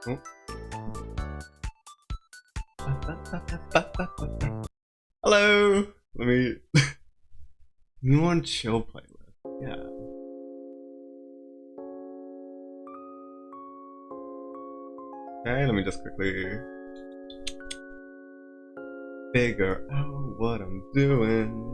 Oh. Hello! Let me... New on chill playlist. Yeah. Okay, let me just quickly figure out what I'm doing.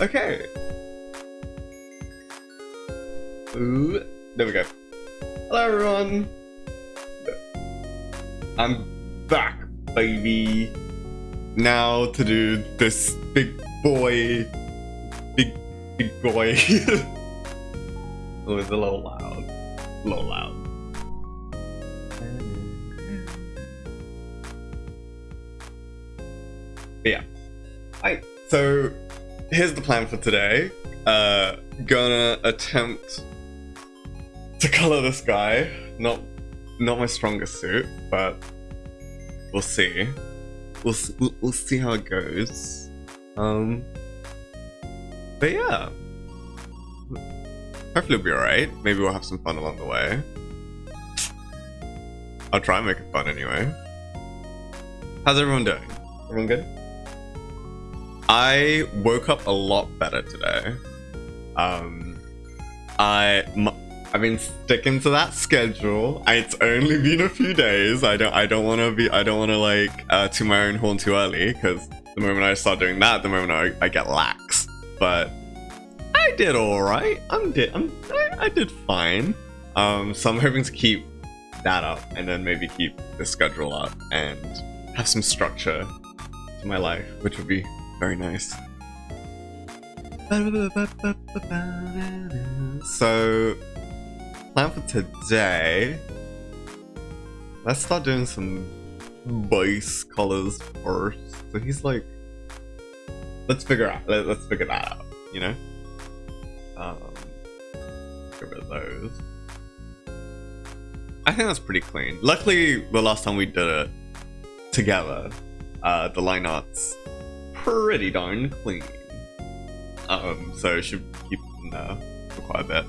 Okay. Ooh, there we go. Hello everyone. I'm back, baby. Now to do this big boy. Big boy. Oh, it's a little loud. A little loud. But yeah. Alright, so here's the plan for today. Gonna attempt to color this guy. Not my strongest suit, but we'll see. We'll see how it goes. But yeah. Hopefully it'll be alright. Maybe we'll have some fun along the way. I'll try and make it fun anyway. How's everyone doing? Everyone good? I woke up a lot better today. I've been sticking to that schedule. It's only been a few days. I don't want to like to my own horn too early, because the moment I start doing that, the moment I get lax. But I did all right. I did fine. So I'm hoping to keep that up, and then maybe keep the schedule up and have some structure to my life, which would be very nice. So, plan for today. Let's start doing some base colors first. So he's like, let's figure that out, you know? Get rid of those. I think that's pretty clean. Luckily, the last time we did it together, the line art's pretty darn clean. So it should keep them there for quite a bit.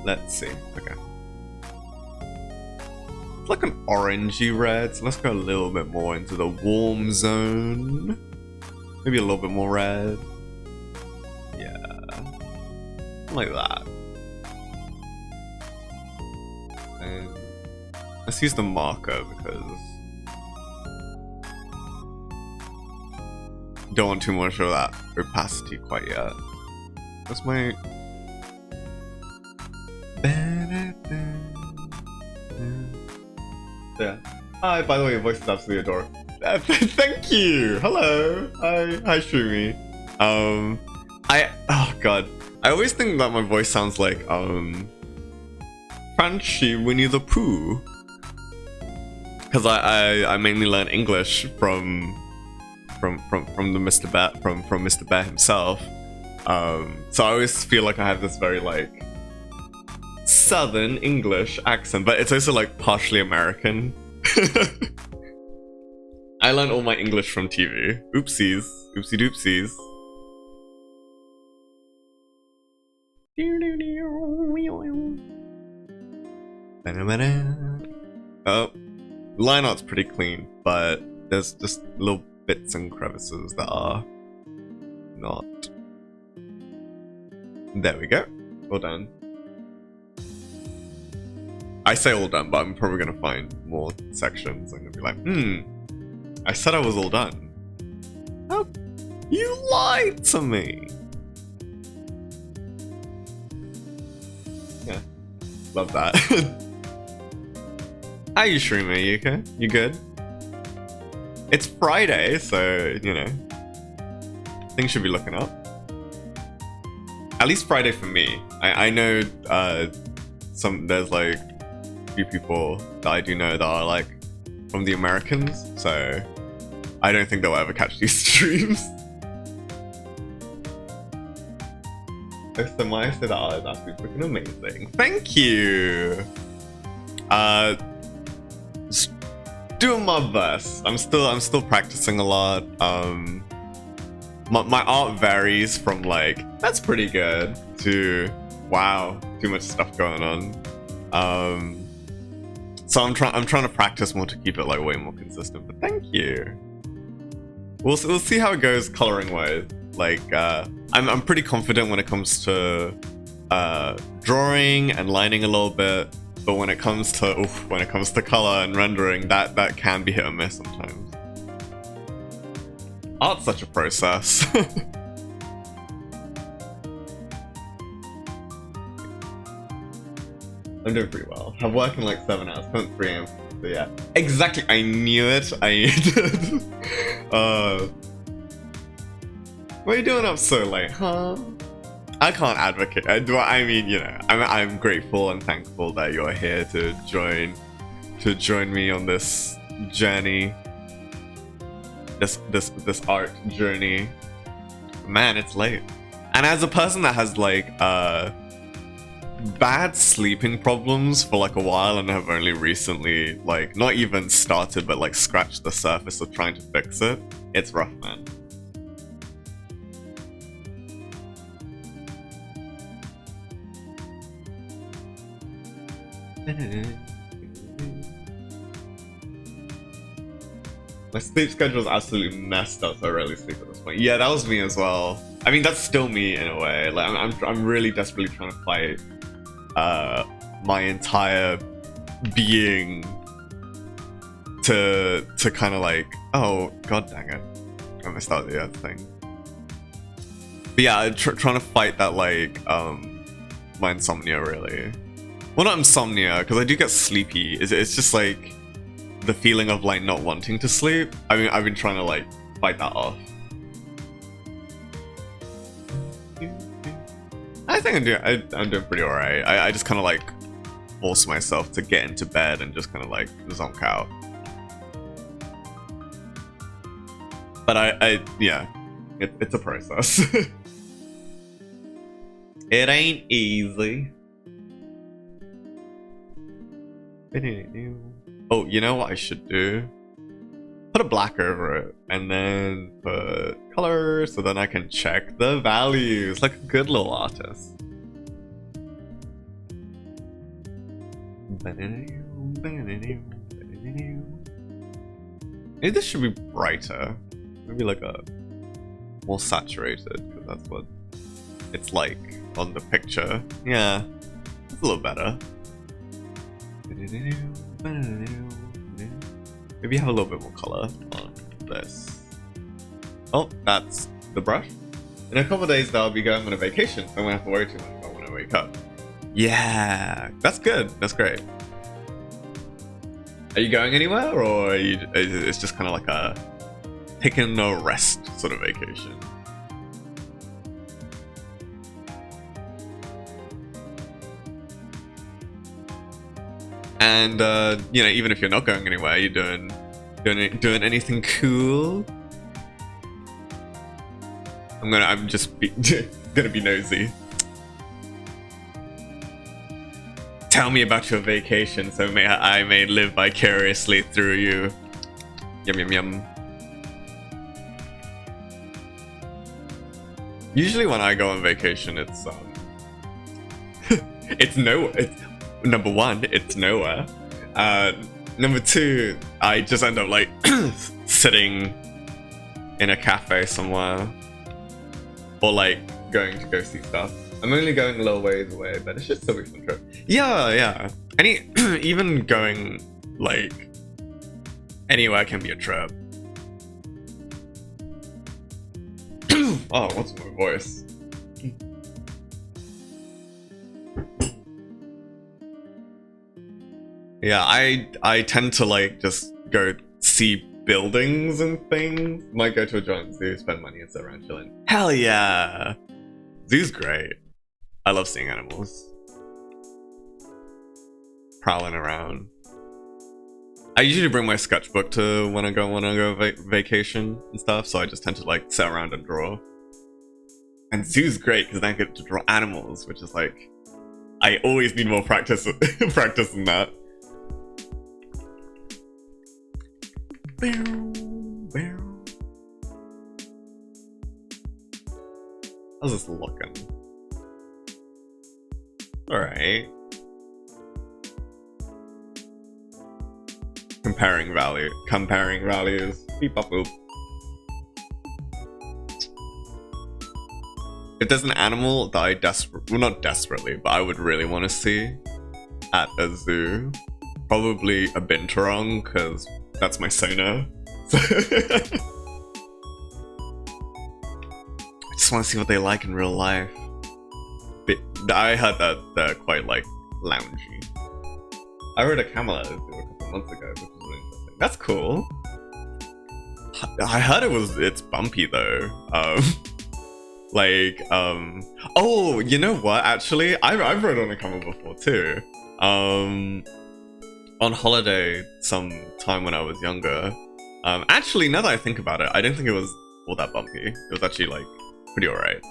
Let's see. Okay. It's like an orangey red, so let's go a little bit more into the warm zone. Maybe a little bit more red. Yeah. Like that. And let's use the marker because don't want too much of that opacity quite yet. That's my... Yeah. Hi, by the way, your voice is absolutely adorable. Thank you! Hello! Hi Shroomy. Oh god. I always think that my voice sounds like, Frenchy Winnie the Pooh. Because I mainly learned English from the Mr. Bear, from Mr. Bear himself. So I always feel like I have this very like Southern English accent, but it's also like partially American. I learned all my English from TV. Oopsies, oopsie doopsies. Oh, line art's pretty clean, but there's just little bits and crevices that are not. There we go. All done. I say all done, but I'm probably gonna find more sections. I'm gonna be like, I said I was all done. Oh, you lied to me. Yeah, love that. How you streaming? You okay? You good? It's Friday, so, you know, things should be looking up. At least Friday for me. I know there's like a few people that I do know that are like from the Americans, so I don't think they'll ever catch these streams. So my said that is actually freaking amazing. Thank you. Just doing my best. I'm still practicing a lot. My art varies from like that's pretty good to wow, too much stuff going on. So I'm trying to practice more to keep it like way more consistent. But thank you. We'll see how it goes coloring wise. Like I'm pretty confident when it comes to drawing and lining a little bit, but when it comes to color and rendering, that can be hit or miss sometimes. Art's such a process. I'm doing pretty well. I'm working like 7 hours, 3 a.m. So yeah, exactly. I knew it. I did. What are you doing up so late, huh? I can't advocate. I mean, you know, I'm grateful and thankful that you're here to join me on this journey, this art journey. Man, it's late. And as a person that has like bad sleeping problems for like a while and have only recently like not even started but like scratched the surface of trying to fix it, it's rough, man. My sleep schedule is absolutely messed up, so I rarely sleep at this point. Yeah, that was me as well. I mean, that's still me in a way. Like, I'm really desperately trying to fight my entire being to kind of like, oh god dang it, I missed out the other thing. But yeah, trying to fight that like my insomnia really. Well, not insomnia, because I do get sleepy. It's just like the feeling of like not wanting to sleep. I mean, I've been trying to like fight that off. I think I'm doing pretty alright. I just kind of like force myself to get into bed and just kind of like zonk out. But yeah, it's a process. It ain't easy. Oh, you know what I should do? Put a black over it and then put color so then I can check the values like a good little artist. Maybe this should be brighter. Maybe like a more saturated, because that's what it's like on the picture. Yeah, it's a little better. Maybe have a little bit more color on this. Oh, that's the brush. In a couple of days, I'll be going on a vacation, so I won't have to worry too much about when I wake up. Yeah, that's good. That's great. Are you going anywhere, or it's just kind of like a taking a rest sort of vacation? And you know, even if you're not going anywhere, you're doing anything cool? I'm just gonna be nosy. Tell me about your vacation, so I may live vicariously through you. Yum yum yum. Usually when I go on vacation, it's it's number one, it's nowhere. Number two, I just end up like sitting in a cafe somewhere, or like going to go see stuff. I'm only going a little ways away, but it's just still a fun trip. Yeah. Even going like anywhere can be a trip. Oh, what's my voice? Yeah, I tend to like just go see buildings and things. Might go to a giant zoo, spend money and sit around chilling. Hell yeah! Zoo's great. I love seeing animals. Prowling around. I usually bring my sketchbook to when I go vacation and stuff, so I just tend to like sit around and draw. And zoo's great because then I get to draw animals, which is like, I always need more practice practice in that. How's this looking? Alright. Comparing values. Beep up boop. If there's an animal that I not desperately, but I would really want to see at a zoo, probably a binturong, because that's my Sona. I just want to see what they like in real life. I heard that they're quite like loungy. I rode a camel at a zoo a couple months ago, which was really interesting. That's cool. I heard it's bumpy though. Oh, you know what? Actually, I've rode on a camel before too. On holiday some time when I was younger. Actually, now that I think about it, I don't think it was all that bumpy. It was actually like pretty alright.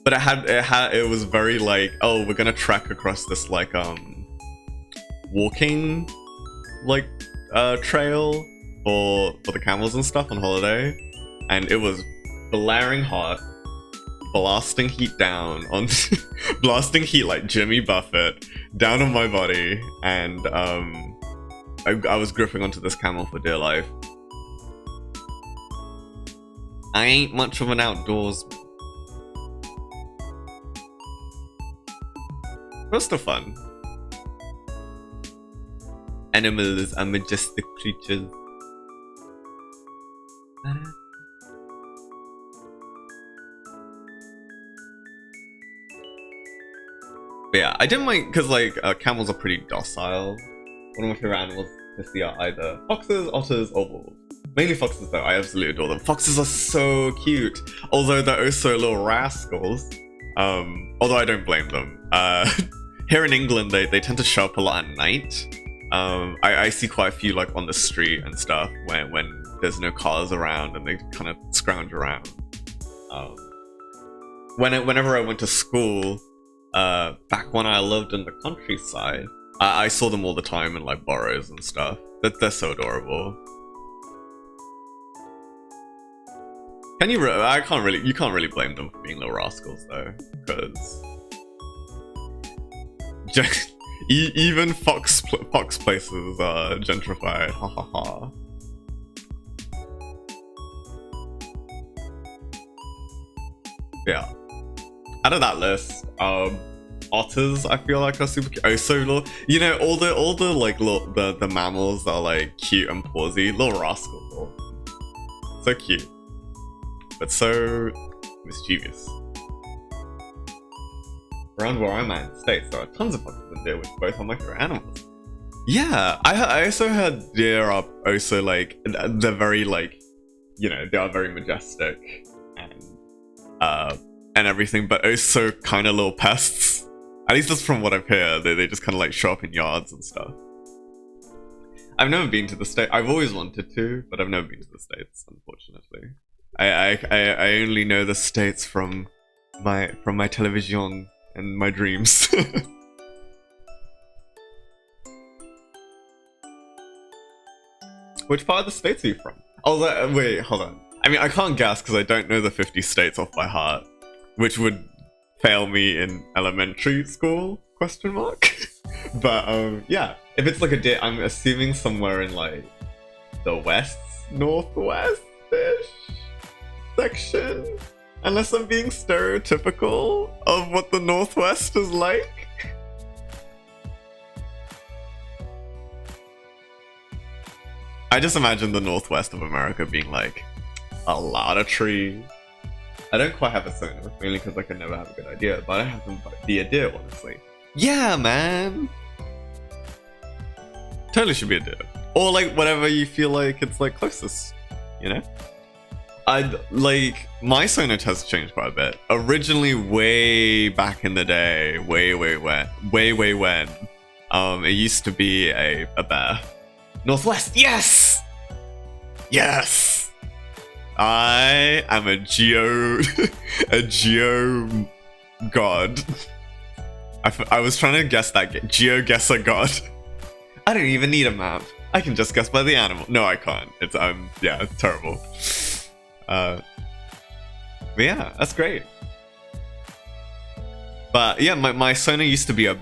But it was very like, oh, we're gonna trek across this like walking like trail for the camels and stuff on holiday, and it was blaring hot, blasting heat down on blasting heat like Jimmy Buffett down on my body, and I was gripping onto this camel for dear life. I ain't much of an outdoorsman. It was still fun. Animals are majestic creatures. But yeah, I didn't mind because like camels are pretty docile. One of my favorite animals to see are either foxes, otters, or wolves. Mainly foxes though, I absolutely adore them. Foxes are so cute, although they're also little rascals. Although I don't blame them. Here in England, they tend to show up a lot at night. I see quite a few like on the street and stuff when there's no cars around, and they kind of scrounge around. Whenever I went to school, back when I lived in the countryside, I saw them all the time in like burrows and stuff. They're so adorable. You can't really blame them for being little rascals though, because even fox places are gentrified. Ha ha ha. Yeah. Out of that list, otters I feel like are super cute. Oh, so little, you know, all the like little the mammals are like cute and pawsy. Little rascals, so cute, but so mischievous. Around where I'm at in the States, there are tons of foxes and deer, which both are my favorite animals. Yeah, I also heard deer are also like, they're very like, you know, they are very majestic and everything, but also kind of little pests. At least that's from what I've heard. They just kind of like show up in yards and stuff. I've never been to the States. I've always wanted to, but I've never been to the States, unfortunately. I only know the States from my television and my dreams. Which part of the States are you from? Oh, wait, hold on. I mean, I can't guess because I don't know the 50 states off by heart, which would fail me in elementary school, question mark. But yeah, if it's like a deer, I'm assuming somewhere in like the west, northwest-ish section. Unless I'm being stereotypical of what the Northwest is like. I just imagine the Northwest of America being like a lot of trees. I don't quite have a Sona, mainly because I can never have a good idea, but I have them be a deer, honestly. Yeah, man! Totally should be a deer. Or like whatever you feel like it's like closest, you know? My Sona has changed quite a bit. Originally, way back in the day, way when, it used to be a bear. Northwest, yes! Yes! I am a geo a geo god. I was trying to guess that GeoGuessr god. I don't even need a map. I can just guess by the animal. No, I can't. It's yeah, it's terrible. But yeah, that's great. But yeah, my Sona used to be a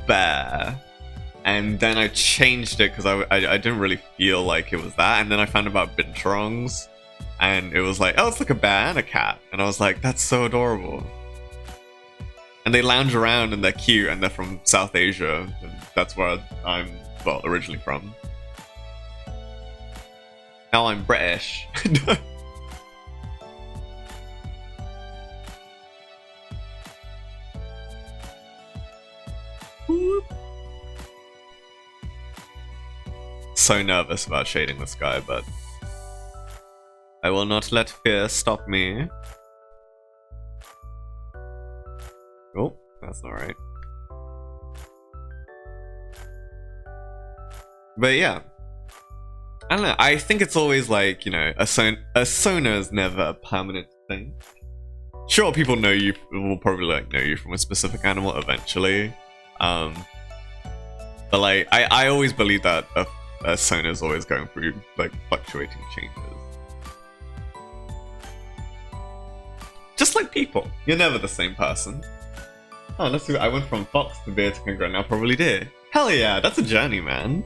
bear, and then I changed it because I didn't really feel like it was that, and then I found about Binturongs, and it was like, oh, it's like a bear and a cat, and I was like, that's so adorable. And they lounge around and they're cute, and they're from South Asia, and that's where I'm, well, originally from. Now I'm British. So nervous about shading the sky, but I will not let fear stop me. Oh, that's not right. But yeah, I don't know. I think it's always like, you know, a Sona is never a permanent thing. Sure, people know you, will probably like know you from a specific animal eventually. But like, I always believe that a Sona is always going through like fluctuating changes. Just like people, you're never the same person. Oh, let's see. I went from fox to bear to kangaroo, now probably deer. Hell yeah, that's a journey, man.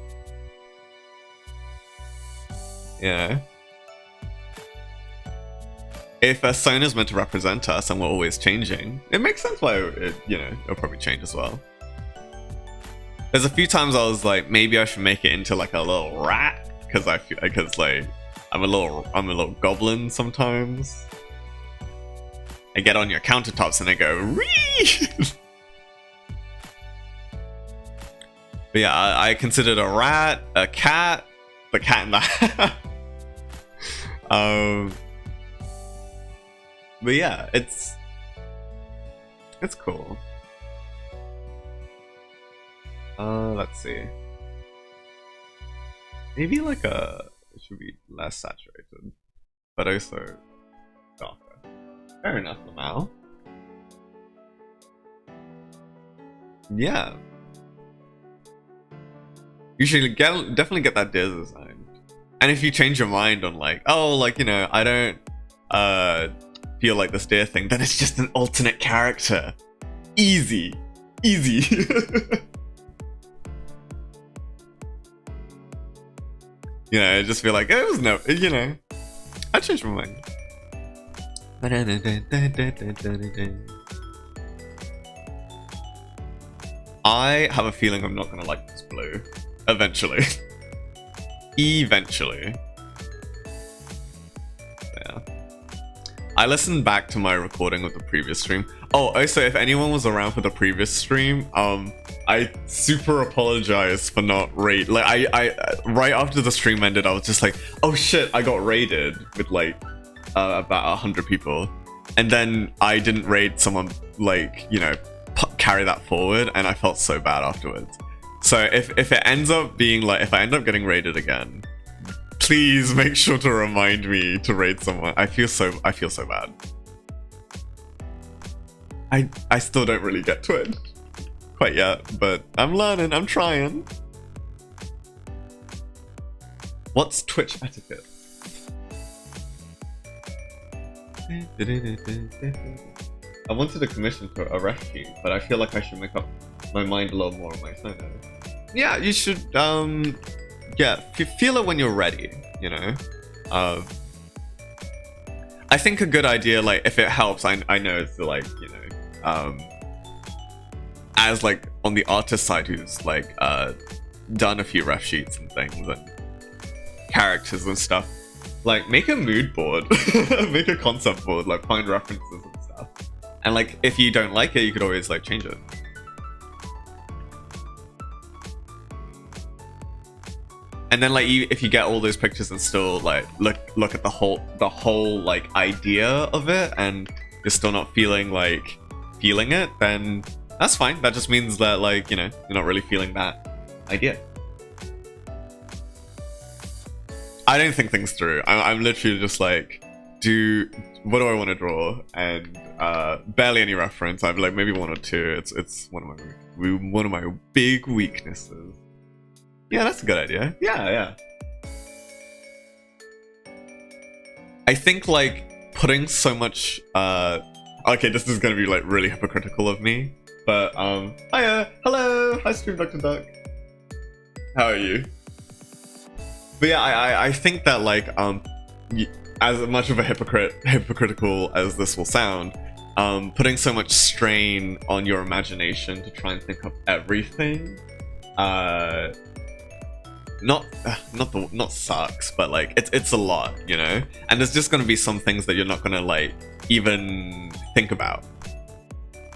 You know, if a Sona is meant to represent us and we're always changing, it makes sense why it, you know, it'll probably change as well. There's a few times I was like, maybe I should make it into like a little rat, because like I'm a little goblin sometimes. I get on your countertops and I go, Ree! But yeah, I considered a rat, a cat, the cat in the hat. But yeah, it's cool. Let's see. Maybe like it should be less saturated, but also darker. Fair enough, Lamau. Yeah. You should definitely get that deer designed. And if you change your mind on like, oh, like, you know, I don't feel like this deer thing, then it's just an alternate character. Easy. Easy. You know, just feel like, oh, it was no, you know, I changed my mind. I have a feeling I'm not gonna like this blue. Eventually. Eventually. Yeah. I listened back to my recording of the previous stream. Oh, also, if anyone was around for the previous stream, I super apologize for not raid. Like, I right after the stream ended, I was just like, oh shit, I got raided with like about 100 people, and then I didn't raid someone, like, you know, carry that forward, and I felt so bad afterwards. So if it ends up being like, if I end up getting raided again, please make sure to remind me to raid someone. I feel so bad. I still don't really get to it quite yet, but I'm learning, I'm trying. What's Twitch etiquette? I wanted a commission for a rescue, but I feel like I should make up my mind a little more on my solo. Yeah, you should, yeah, feel it when you're ready, you know? I think a good idea, like, if it helps, I know it's like, you know, as like on the artist side who's like done a few ref sheets and things and characters and stuff, like, make a mood board. Make a concept board, like find references and stuff, and like if you don't like it, you could always like change it. And then like if you get all those pictures and still like look at the whole like idea of it, and you're still not feeling it, then that's fine. That just means that, like, you know, you're not really feeling that idea. I don't think things through. I'm literally just like, what do I want to draw? And barely any reference. I have like maybe one or two. It's one of my big weaknesses. Yeah, that's a good idea. Yeah. I think like putting so much okay, this is gonna be like really hypocritical of me, but hiya, hello, hi Stream Dr. Duck. How are you? But yeah, I think that like as much of a hypocritical as this will sound, putting so much strain on your imagination to try and think of everything, not sucks, but like it's a lot, you know. And there's just gonna be some things that you're not gonna like even think about.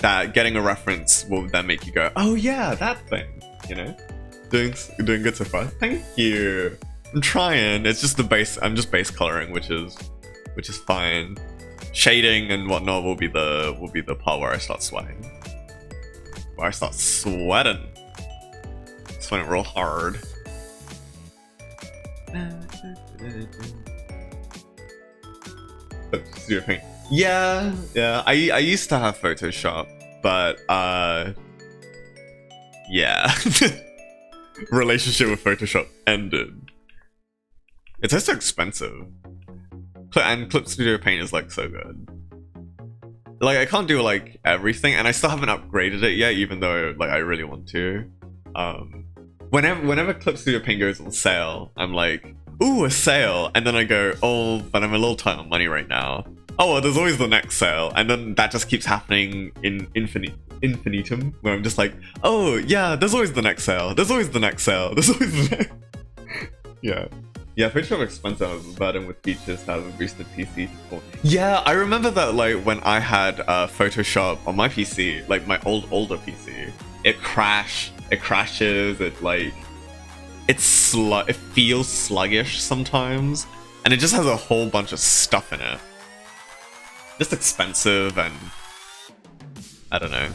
That getting a reference will then make you go, oh yeah, that thing, you know. Doing good so far. Thank you. I'm trying. It's just the base. I'm just base coloring, which is fine. Shading and whatnot will be the part where I start sweating. Where I start sweating. Sweating real hard. Studio Paint. Yeah. I used to have Photoshop, but yeah. Relationship with Photoshop ended. It's also expensive. And Clip Studio Paint is like so good. Like I can't do like everything, and I still haven't upgraded it yet, even though like I really want to. Whenever Clip Studio Paint goes on sale, I'm like, ooh, a sale, and then I go, oh, but I'm a little tight on money right now. Oh, well, there's always the next sale, and then that just keeps happening in infinitum, where I'm just like, oh yeah, there's always the next sale. There's always the next sale. There's always the next. Yeah, Photoshop expensive as a burden with features to have a boosted PC. Yeah, I remember that like when I had Photoshop on my PC, like my older PC, it crashes, it like it feels sluggish sometimes, and it just has a whole bunch of stuff in it. Just expensive, and I don't know.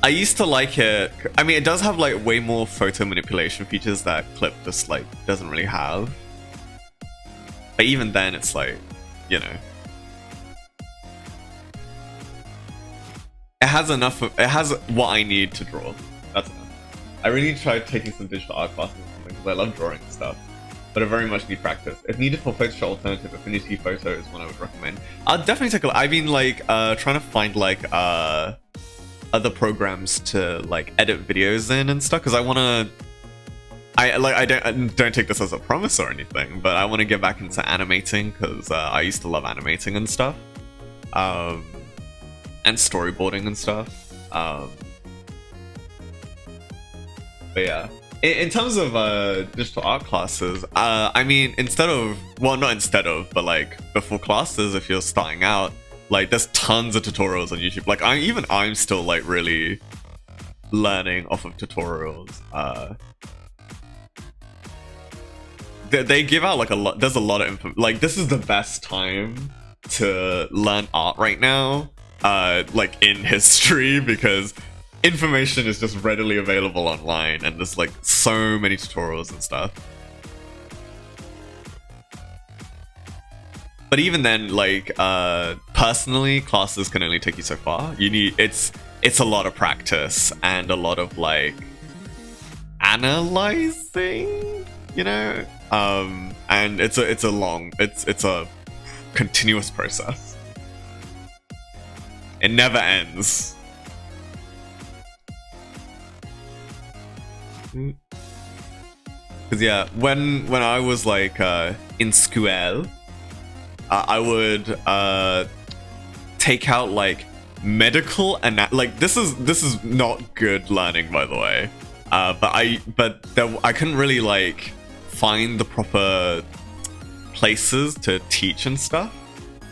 I used to like it. I mean, it does have like way more photo manipulation features that Clip just like doesn't really have. But even then, it's like, you know, it has enough. It has what I need to draw. That's enough. I really tried taking some digital art classes or something because I love drawing and stuff, but I very much need practice. If needed for Photoshop alternative, Affinity Photo is one I would recommend. I'll definitely take a look. I've been like trying to find like other programs to like edit videos in and stuff, because I don't take this as a promise or anything, but I want to get back into animating, because I used to love animating and stuff, and storyboarding and stuff. But yeah, in terms of digital art classes, I mean, but like before classes, if you're starting out, like there's tons of tutorials on YouTube. Like I'm still like really learning off of tutorials. They give out like a lot. There's a lot of info. Like this is the best time to learn art right now, like in history, because information is just readily available online, and there's like so many tutorials and stuff. But even then, like personally, classes can only take you so far. You need it's a lot of practice and a lot of like analyzing, you know. And it's a continuous process. It never ends. Because yeah, when I was like in school, I would take out like medical and like this is not good learning, by the way. But I couldn't really like find the proper places to teach and stuff.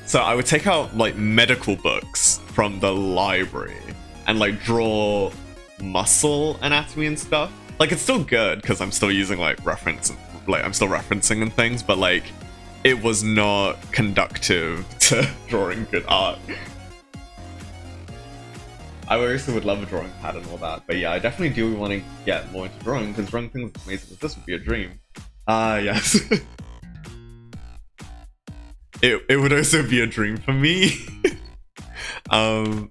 So I would take out like medical books from the library and like draw muscle anatomy and stuff. Like it's still good because I'm still using like I'm still referencing and things, but like it was not conductive to drawing good art. I obviously would love a drawing pad and all that, but yeah, I definitely do want to get more into drawing, because drawing things as amazing as this would be a dream. Yes. it would also be a dream for me. But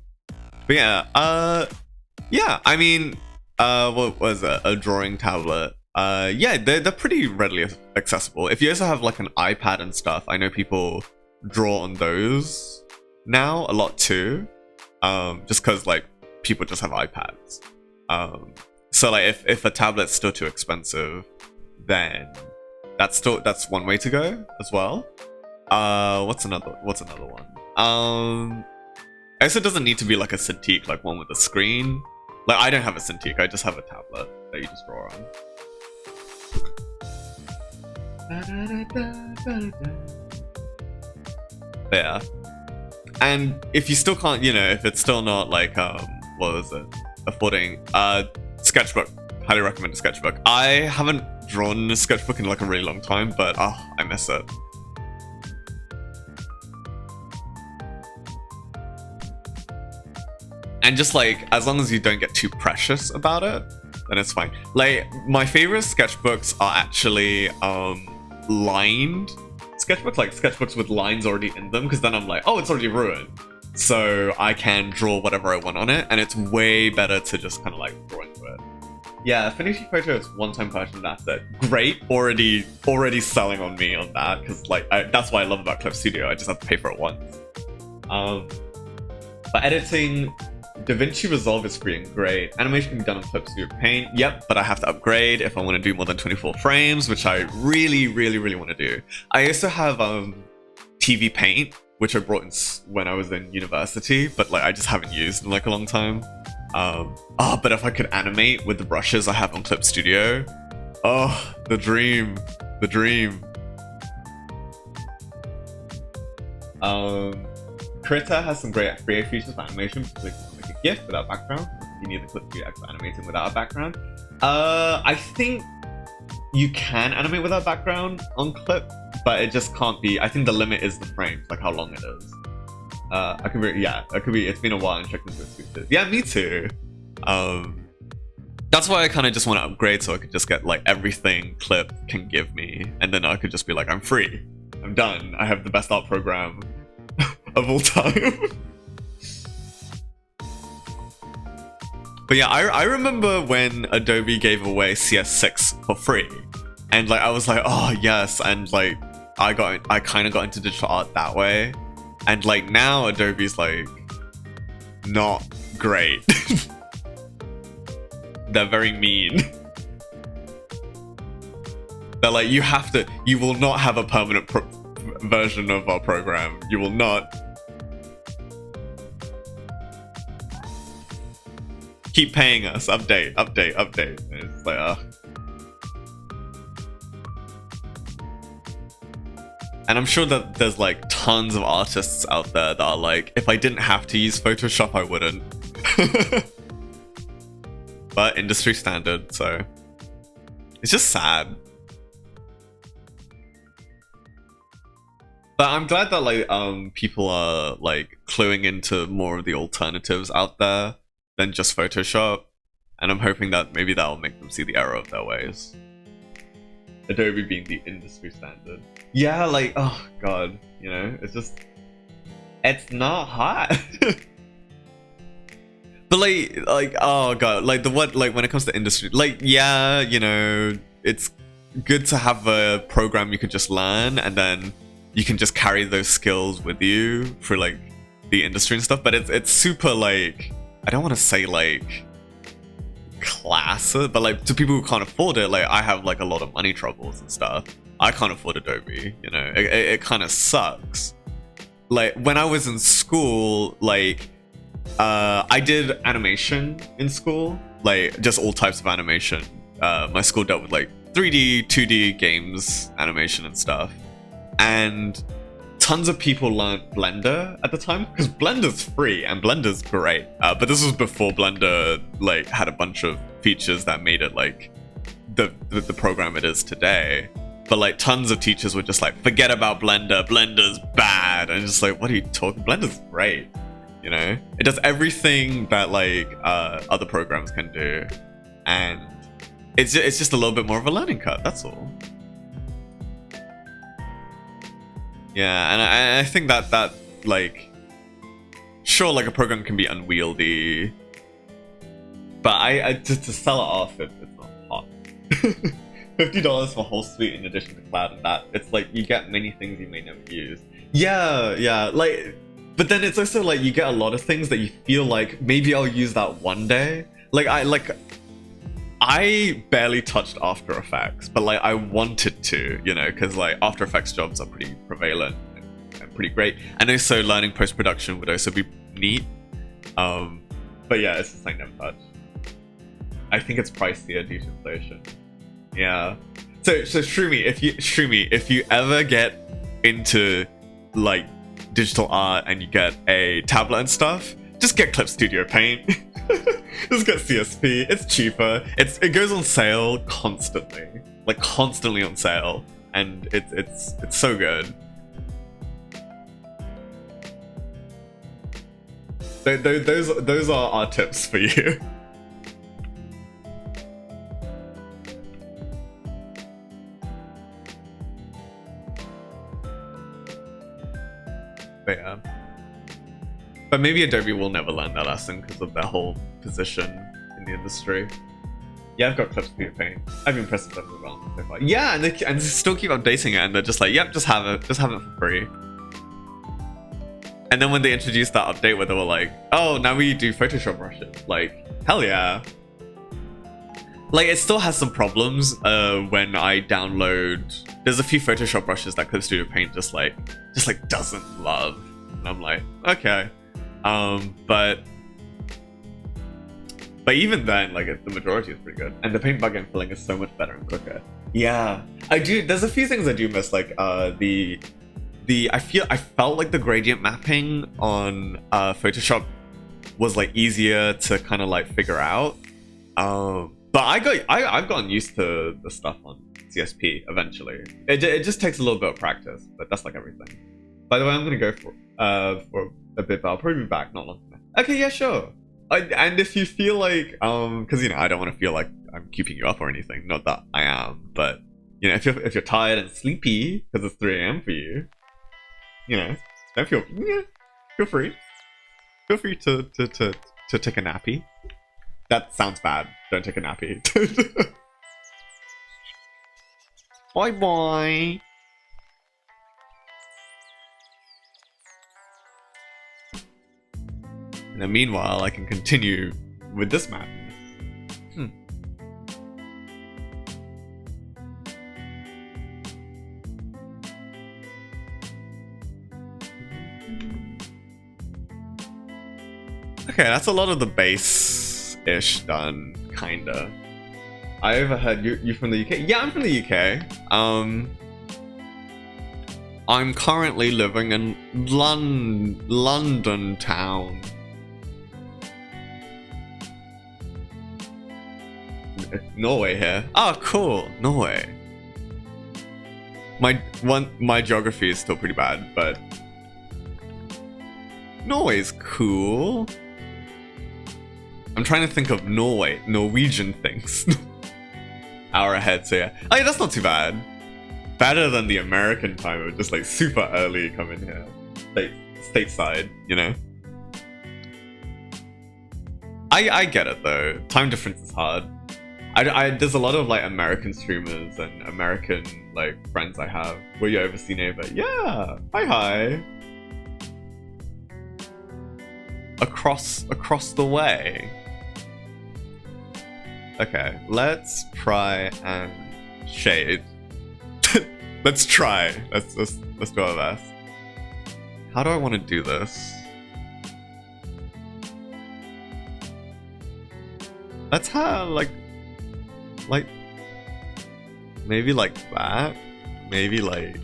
yeah, I mean, what was it? A drawing tablet. Yeah, they're pretty readily accessible. If you also have like an iPad and stuff, I know people draw on those now a lot too. Just because like people just have iPads. So like if a tablet's still too expensive, then that's one way to go as well. What's another one? I guess it doesn't need to be like a Cintiq, like one with a screen. Like I don't have a Cintiq, I just have a tablet that you just draw on. Yeah. And if you still can't, you know, if it's still not like what was it? Affording sketchbook. Highly recommend a sketchbook. I haven't drawn a sketchbook in like a really long time, but I miss it. And just like, as long as you don't get too precious about it, then it's fine. Like, my favorite sketchbooks are actually lined sketchbooks, like sketchbooks with lines already in them, because then I'm like, oh, it's already ruined. So I can draw whatever I want on it, and it's way better to just kind of like draw into it. Yeah, finishing photo is one-time purchase, that's it. Great, already selling on me on that, because like that's what I love about Clip Studio. I just have to pay for it once. But editing, DaVinci Resolve is free and great. Animation can be done on Clip Studio Paint. Yep, but I have to upgrade if I want to do more than 24 frames, which I really want to do. I also have TV Paint, which I brought in when I was in university, but like I just haven't used in like a long time. But if I could animate with the brushes I have on Clip Studio, oh, the dream. Krita has some great creative features for animation, particularly if you want to make a GIF without background. You need the Clip Studio X for animating without a background. I think you can animate without background on Clip, but it just can't be. I think the limit is the frames, like how long it is. It's been a while and checked into its features. Yeah, me too. That's why I kind of just want to upgrade so I could just get like everything Clip can give me, and then I could just be like, I'm free, I'm done, I have the best art program of all time. But yeah, I remember when Adobe gave away CS6 for free, and like I was like, oh yes, and like I kind of got into digital art that way, and like now Adobe's like not great. They're very mean. They're like, you will not have a permanent version of our program. You will not. Keep paying us. Update. And it's like, And I'm sure that there's like tons of artists out there that are like, if I didn't have to use Photoshop, I wouldn't. But industry standard, so it's just sad. But I'm glad that like people are like cluing into more of the alternatives out there than just Photoshop, and I'm hoping that maybe that'll make them see the error of their ways. Adobe being the industry standard. Yeah, like, oh god, you know, it's not hot. But like oh god, like when it comes to industry, like, yeah, you know, it's good to have a program you could just learn and then you can just carry those skills with you for like the industry and stuff. But it's super like, I don't want to say like class, but like to people who can't afford it, like I have like a lot of money troubles and stuff. I can't afford Adobe, you know, it kind of sucks. Like when I was in school, like I did animation in school, like just all types of animation. My school dealt with like 3D, 2D games, animation and stuff. And tons of people learned Blender at the time, because Blender's free and Blender's great. But this was before Blender like had a bunch of features that made it like the program it is today. But like tons of teachers were just like, forget about Blender, Blender's bad. And just like, what are you talking? Blender's great. You know, it does everything that like other programs can do, and it's just a little bit more of a learning curve. That's all. Yeah, and I think that like, sure, like a program can be unwieldy, but to sell it off, it's not hot. $50 for whole suite in addition to cloud and that. It's like you get many things you may never use. Yeah, like, but then it's also like you get a lot of things that you feel like maybe I'll use that one day. Like I barely touched After Effects, but like I wanted to, you know, because like After Effects jobs are pretty prevalent and pretty great, and also learning post-production would also be neat. But yeah, it's just like never touched. I think it's pricier due to inflation. Yeah. So Shroomy, if you ever get into like digital art and you get a tablet and stuff, just get Clip Studio Paint. Just get CSP. It's cheaper. It goes on sale constantly, like constantly on sale, and it's so good. Those are our tips for you. But yeah. But maybe Adobe will never learn that lesson because of their whole position in the industry. Yeah, I've got Clip Studio Paint. I've been pressing them around so far. Yeah, and they still keep updating it, and they're just like, yep, just have it for free. And then when they introduced that update where they were like, oh, now we do Photoshop brushes. Like, hell yeah. Like, it still has some problems when I download. There's a few Photoshop brushes that Clip Studio Paint just like doesn't love. And I'm like, okay. But even then, like, the majority is pretty good. And the paint bucket filling is so much better and quicker. Yeah, I do. There's a few things I do miss, like I felt like the gradient mapping on Photoshop was like easier to kind of like figure out. But I've gotten used to the stuff on CSP eventually. It just takes a little bit of practice, but that's like everything. By the way, I'm gonna go for a bit, but I'll probably be back not long from now. Okay, yeah, sure. And if you feel like, because you know, I don't want to feel like I'm keeping you up or anything. Not that I am, but you know, if you're tired and sleepy because it's 3 AM for you, you know, don't feel free. Feel free to take a nappy. That sounds bad. Don't take a nappy. Bye bye. And then meanwhile, I can continue with this map. Okay, that's a lot of the base-ish done, kinda. I overheard you from the UK. Yeah, I'm from the UK. I'm currently living in London town. Norway here. Oh, cool. Norway. My geography is still pretty bad, but Norway's cool. I'm trying to think of Norwegian things. Hour ahead, so yeah. Oh yeah, that's not too bad. Better than the American time of just like super early coming here. Like stateside, you know? I get it though. Time difference is hard. There's a lot of like American streamers and American like friends I have. Were you overseas neighbor? Yeah. Hi. Across the way. Okay, let's try and shade. Let's try. Let's do our best. How do I want to do this? Let's have like maybe like that. Maybe like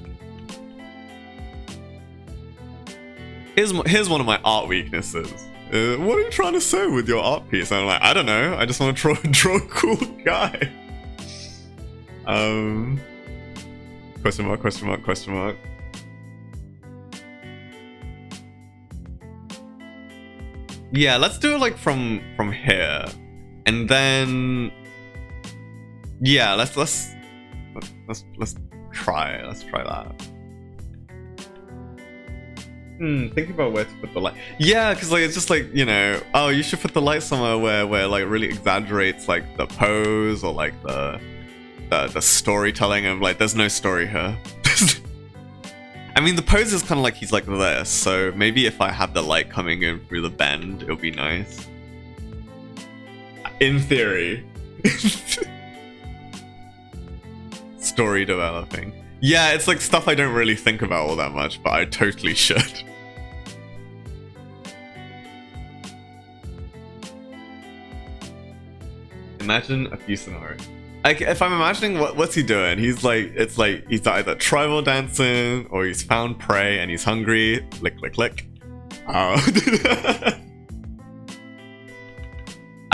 here's one of my art weaknesses. What are you trying to say with your art piece? And I'm like, I don't know. I just want to draw a cool guy. Question mark. Yeah, let's do it like from here, and then yeah, let's try that. Thinking about where to put the light. Yeah, because like it's just like, you know, oh, you should put the light somewhere where like really exaggerates like the pose or like the storytelling of like there's no story here. I mean, the pose is kind of like he's like this, so maybe if I have the light coming in through the bend, it'll be nice. In theory. Story developing. Yeah, it's like stuff I don't really think about all that much, but I totally should. Imagine a few scenarios. Like, if I'm imagining what's he doing, he's like, it's like he's either tribal dancing or he's found prey and he's hungry. Lick, lick, lick. I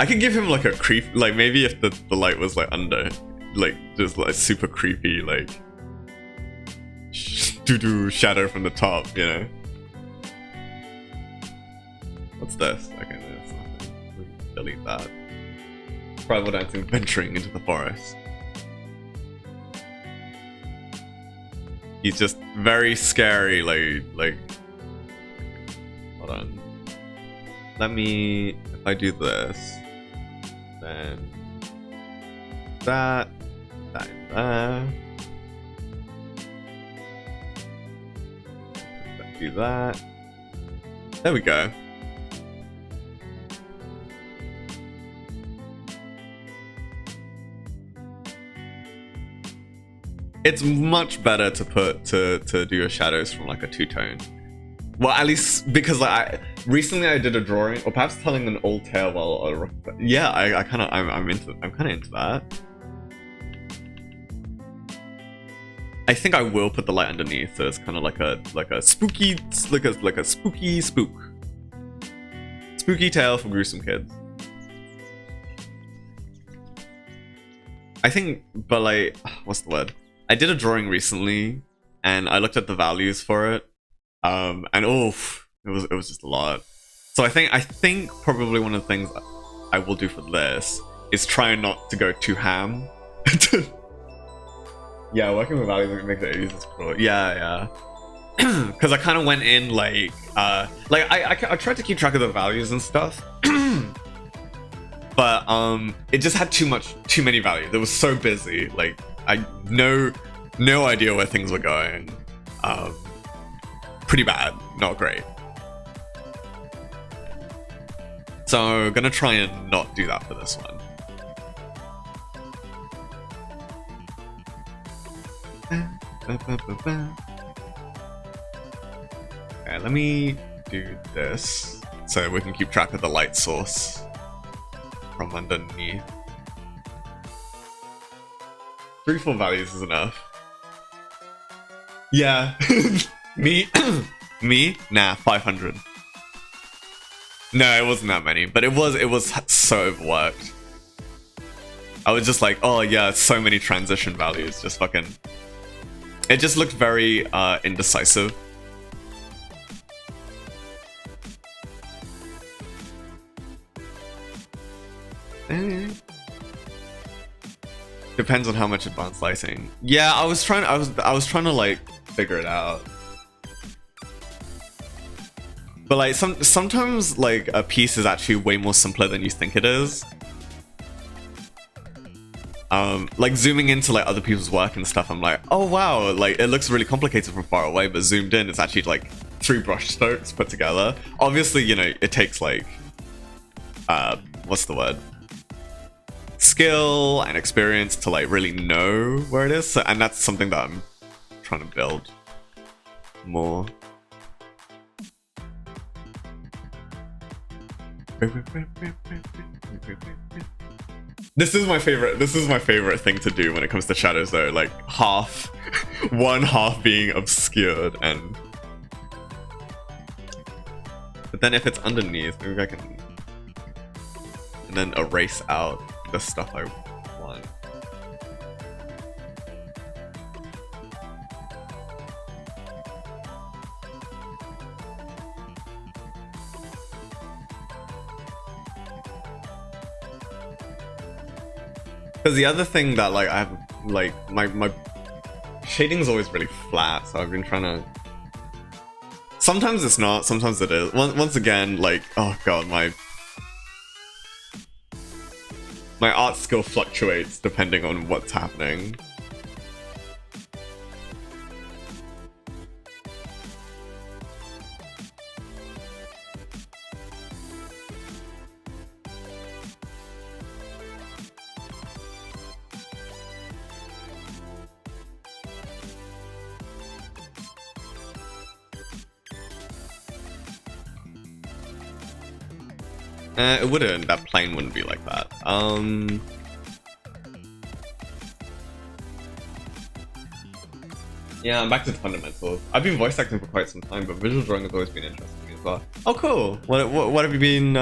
could give him like a creep, like maybe if the light was like under, like just like super creepy, like doo-doo shadow from the top, you know? What's this? Okay, there's nothing. We can delete that. Tribal dancing venturing into the forest. He's just very scary, like hold on. Let me, if I do this, then that and that. Let's do that. There we go. It's much better to put to do your shadows from like a two-tone. Well, at least because like recently I did a drawing, or perhaps telling an old tale while yeah, I'm kind of into that. I think I will put the light underneath, so it's kind of like a spooky like a spooky tale for gruesome kids. I think, but like, what's the word? I did a drawing recently, and I looked at the values for it, and oof, it was just a lot. So I think probably one of the things I will do for this is try not to go too ham. Yeah, working with values makes it easier to control. Yeah. Because I kind of went in like I tried to keep track of the values and stuff, but it just had too many values. It was so busy. Like I no idea where things were going. Pretty bad, not great. So I'm gonna try and not do that for this one. Okay, let me do this so we can keep track of the light source from underneath. 3 full values is enough. Yeah. me? Nah, 500. No, it wasn't that many, but it was so overworked. I was just like, oh yeah, so many transition values, just fucking... It just looked very indecisive. Depends on how much advanced lighting. Yeah, I was trying to like figure it out. But like sometimes like a piece is actually way more simpler than you think it is. Like zooming into like other people's work and stuff, I'm like, oh wow, like it looks really complicated from far away, but zoomed in, it's actually like 3 brush strokes put together. Obviously, you know, it takes like, what's the word? Skill and experience to like really know where it is, so, and that's something that I'm trying to build more. This is my favorite thing to do when it comes to shadows though, like one half being obscured, and but then if it's underneath, maybe I can and then erase out the stuff I want. Because the other thing that like I have, like my shading is always really flat, so I've been trying to Sometimes it's not, sometimes it is. Once again, like, oh god, my art skill fluctuates depending on what's happening. It wouldn't. That plane wouldn't be like that. Yeah, I'm back to the fundamentals. I've been voice acting for quite some time, but visual drawing has always been interesting to me as well. Oh, cool. What have you been?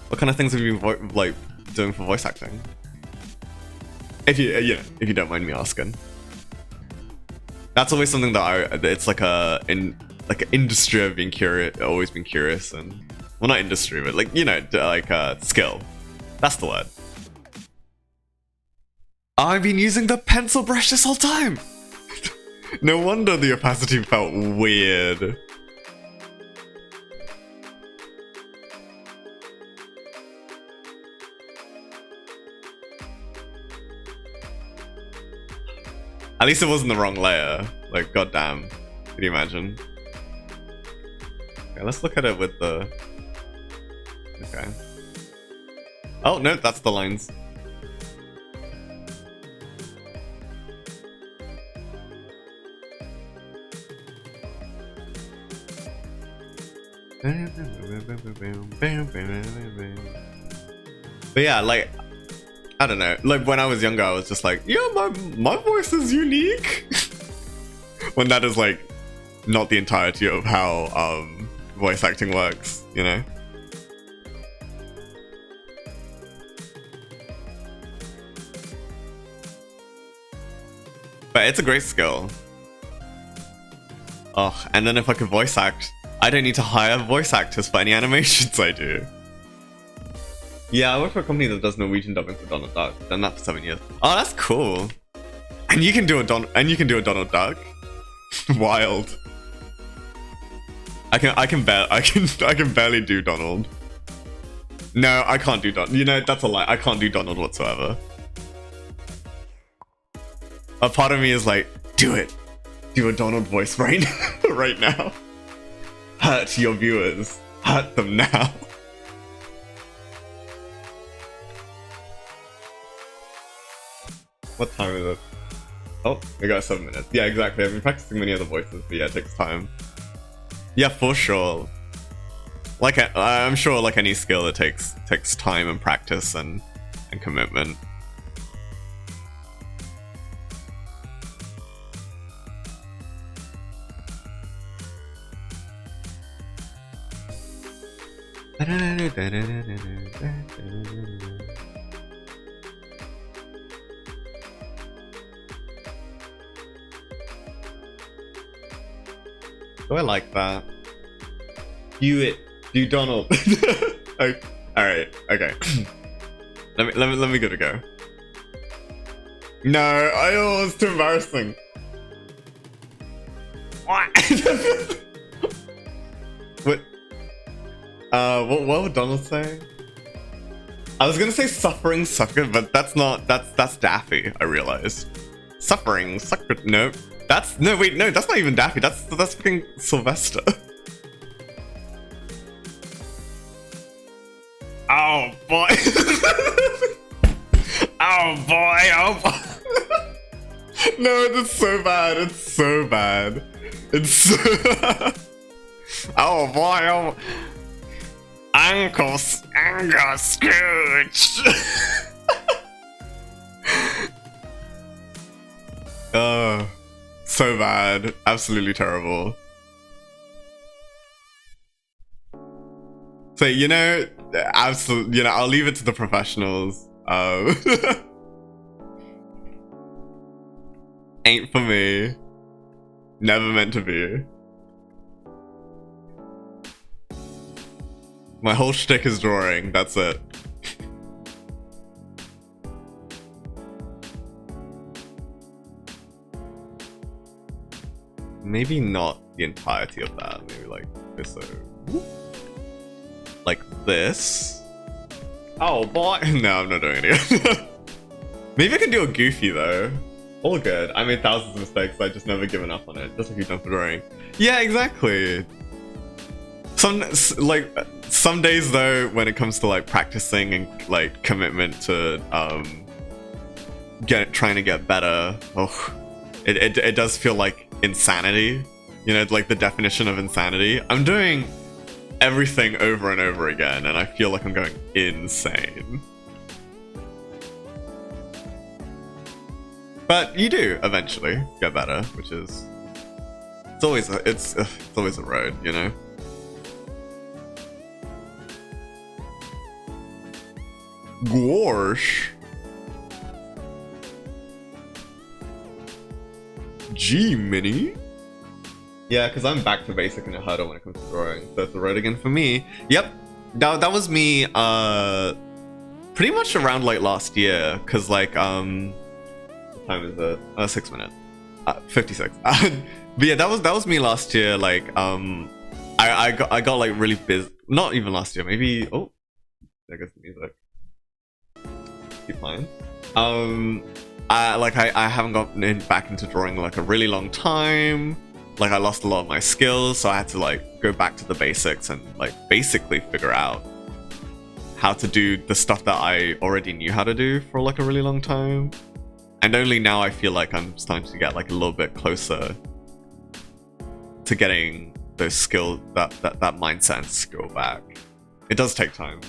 What kind of things have you been like doing for voice acting? If you if you don't mind me asking. That's always something that it's like an industry I've been curious, always been curious, and well, not industry, but like, you know, like skill. That's the word. I've been using the pencil brush this whole time. No wonder the opacity felt weird. At least it wasn't the wrong layer. Like, goddamn. Can you imagine? Okay, let's look at it with the... Okay. Oh, no, that's the lines. But yeah, like, I don't know. Like, when I was younger, I was just like, yeah, my voice is unique. When that is, like, not the entirety of how voice acting works, you know? But it's a great skill. Oh, and then if I could voice act, I don't need to hire voice actors for any animations I do. Yeah, I work for a company that does Norwegian dubbing for Donald Duck. Done that for 7 years. Oh, that's cool. And you can do a Donald Duck. Wild. I can barely do Donald. No, I can't do Donald. You know, that's a lie. I can't do Donald whatsoever. A part of me is like, do it. Do a Donald voice right right now. Hurt your viewers. Hurt them now. What time is it? Oh, we got 7 minutes. Yeah, exactly. I've been practicing many other voices, but yeah, it takes time. Yeah, for sure. Like, I'm sure like any skill, it takes time and practice and commitment. Oh, I like that. Do Donald. Oh, all right, okay. let me give it a go. No, oh, it's too embarrassing. What? What would Donald say? I was gonna say suffering sucker, but that's Daffy, I realized. Suffering sucker, no. That's not even Daffy, that's fucking Sylvester. Oh boy. Oh boy, oh boy. No, it's so bad, it's so bad. It's so oh boy, oh Uncle Scrooge. So bad. Absolutely terrible. So, you know, absolutely, you know, I'll leave it to the professionals. Ain't for me. Never meant to be. My whole shtick is drawing, that's it. maybe not the entirety of that. Maybe like this. Like this. Oh boy. No, I'm not doing it. Maybe I can do a goofy though. All good. I made thousands of mistakes. I just never given up on it. Just like you've done for drawing. Yeah, exactly. Some days though, when it comes to like practicing and like commitment to trying to get better, it does feel like insanity. You know, like the definition of insanity. I'm doing everything over and over again, and I feel like I'm going insane. But you do eventually get better, which is it's always a road, you know. Gosh. G Mini. Yeah, because I'm back to basic and a hurdle when it comes to drawing. So it's the road again for me. Yep, that was me. Pretty much around like last year, because like what time is it? 6 minutes. 56. But yeah, that was me last year. Like I got like really busy. Not even last year. Maybe there goes the music. Keep playing. I haven't gotten back into drawing like a really long time. Like I lost a lot of my skills, so I had to like go back to the basics and like basically figure out how to do the stuff that I already knew how to do for like a really long time. And only now I feel like I'm starting to get like a little bit closer to getting those skills, that mindset and skill back. It does take time.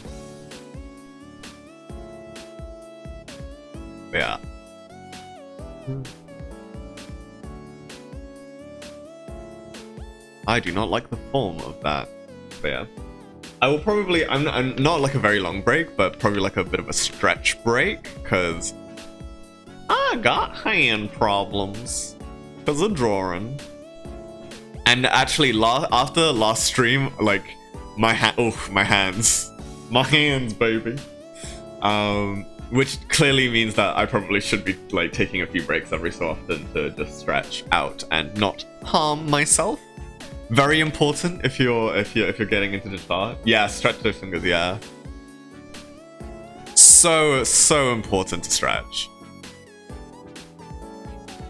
Yeah. I do not like the form of that. But yeah. I will probably, I'm not like a very long break, but probably like a bit of a stretch break, because I got hand problems because of drawing. And actually, after last stream, like my hands, baby. Which clearly means that I probably should be like taking a few breaks every so often to just stretch out and not harm myself. Very important if you're getting into guitar. Yeah, stretch those fingers. Yeah. So important to stretch.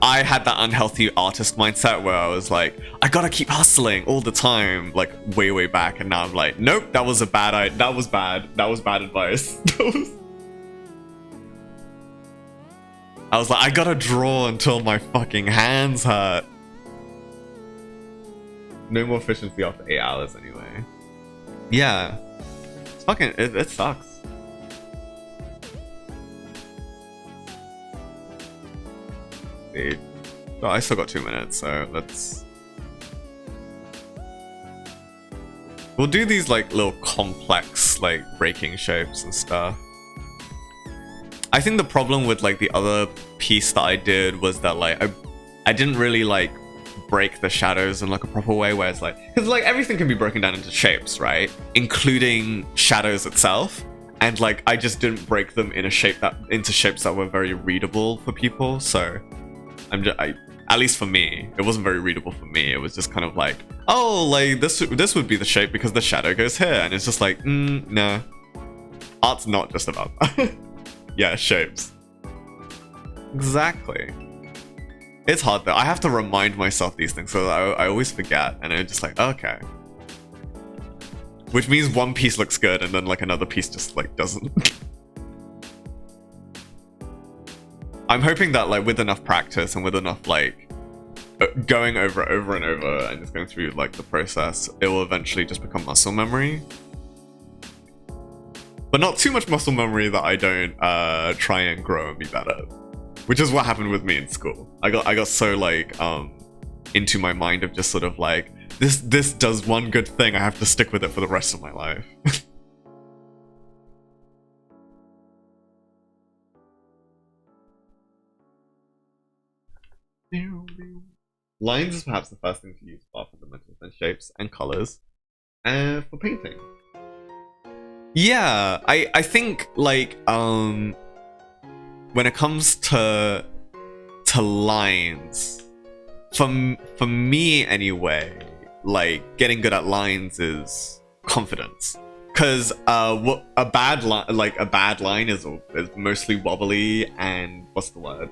I had that unhealthy artist mindset where I was like, I gotta keep hustling all the time, like way back, and now I'm like, nope, that was bad. That was bad advice. I was like, I gotta draw until my fucking hands hurt. No more efficiency after 8 hours anyway. Yeah. It's fucking, it sucks. Dude. Oh, I still got 2 minutes, so let's... We'll do these like little complex like breaking shapes and stuff. I think the problem with like the other piece that I did was that like I didn't really like break the shadows in like a proper way, where it's like, because like everything can be broken down into shapes, right, including shadows itself, and like I just didn't break them into shapes that were very readable for people. So at least for me, it wasn't very readable for me. It was just kind of like, oh, like this would be the shape because the shadow goes here, and it's just like, no, art's not just about that. Yeah, shapes. Exactly. It's hard though. I have to remind myself these things, so I always forget, and I'm just like, okay. Which means one piece looks good, and then like another piece just like doesn't. I'm hoping that like with enough practice and with enough like going over and over and just going through like the process, it will eventually just become muscle memory. But not too much muscle memory that I don't try and grow and be better. Which is what happened with me in school. I got so like into my mind of just sort of like, this does one good thing, I have to stick with it for the rest of my life. Lines is perhaps the first thing to use for fundamentals and shapes and colors for painting. Yeah, I think like when it comes to lines, for me anyway, like getting good at lines is confidence. Cause what a bad line is mostly wobbly and what's the word?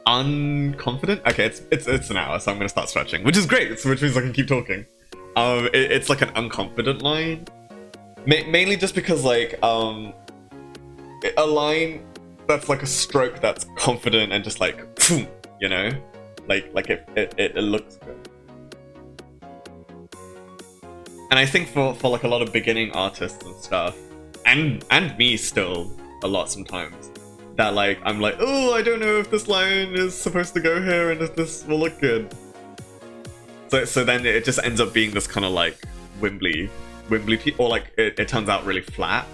Unconfident. Okay, it's an hour, so I'm gonna start stretching, which is great. Which means I can keep talking. It's like an unconfident line, mainly just because like a line that's like a stroke that's confident and just like you know, like it looks good. And I think for like a lot of beginning artists and stuff, and me still a lot sometimes, that like I'm like, oh, I don't know if this line is supposed to go here and if this will look good. So then it just ends up being this kind of like wimbly, or like it turns out really flat.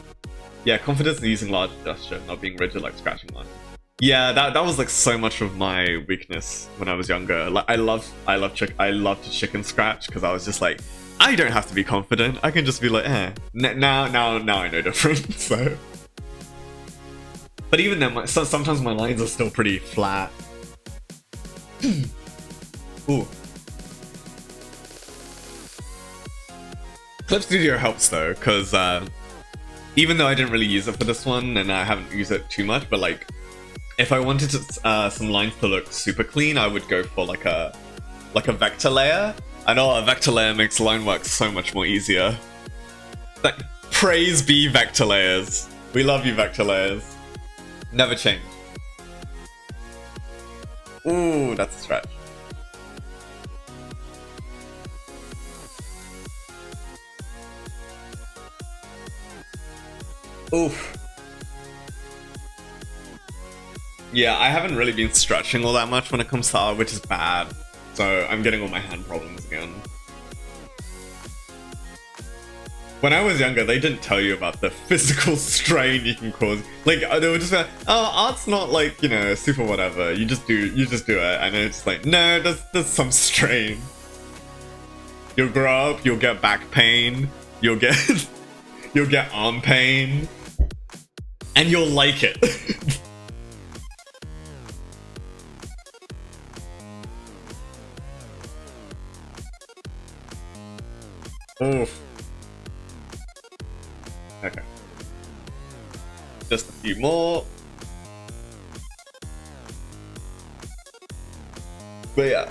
Yeah, confidence in using large gesture, not being rigid like scratching lines. Yeah, that was like so much of my weakness when I was younger. Like I love to chicken scratch because I was just like, I don't have to be confident. I can just be like, eh. Now I know different. So, but even then, sometimes my lines are still pretty flat. Ooh. Clip Studio helps though, because even though I didn't really use it for this one, and I haven't used it too much, but like, if I wanted some lines to look super clean, I would go for like a vector layer. I know a vector layer makes line work so much more easier. Like, praise be vector layers. We love you, vector layers. Never change. Ooh, that's a stretch. Oof. Yeah, I haven't really been stretching all that much when it comes to art, which is bad. So I'm getting all my hand problems again. When I was younger, they didn't tell you about the physical strain you can cause. Like they were just like, oh, art's not like, you know, super whatever. You just do it, and it's like, no, there's some strain. You'll grow up, you'll get back pain, you'll get arm pain, and you'll like it. Oof. Okay. Just a few more. But yeah,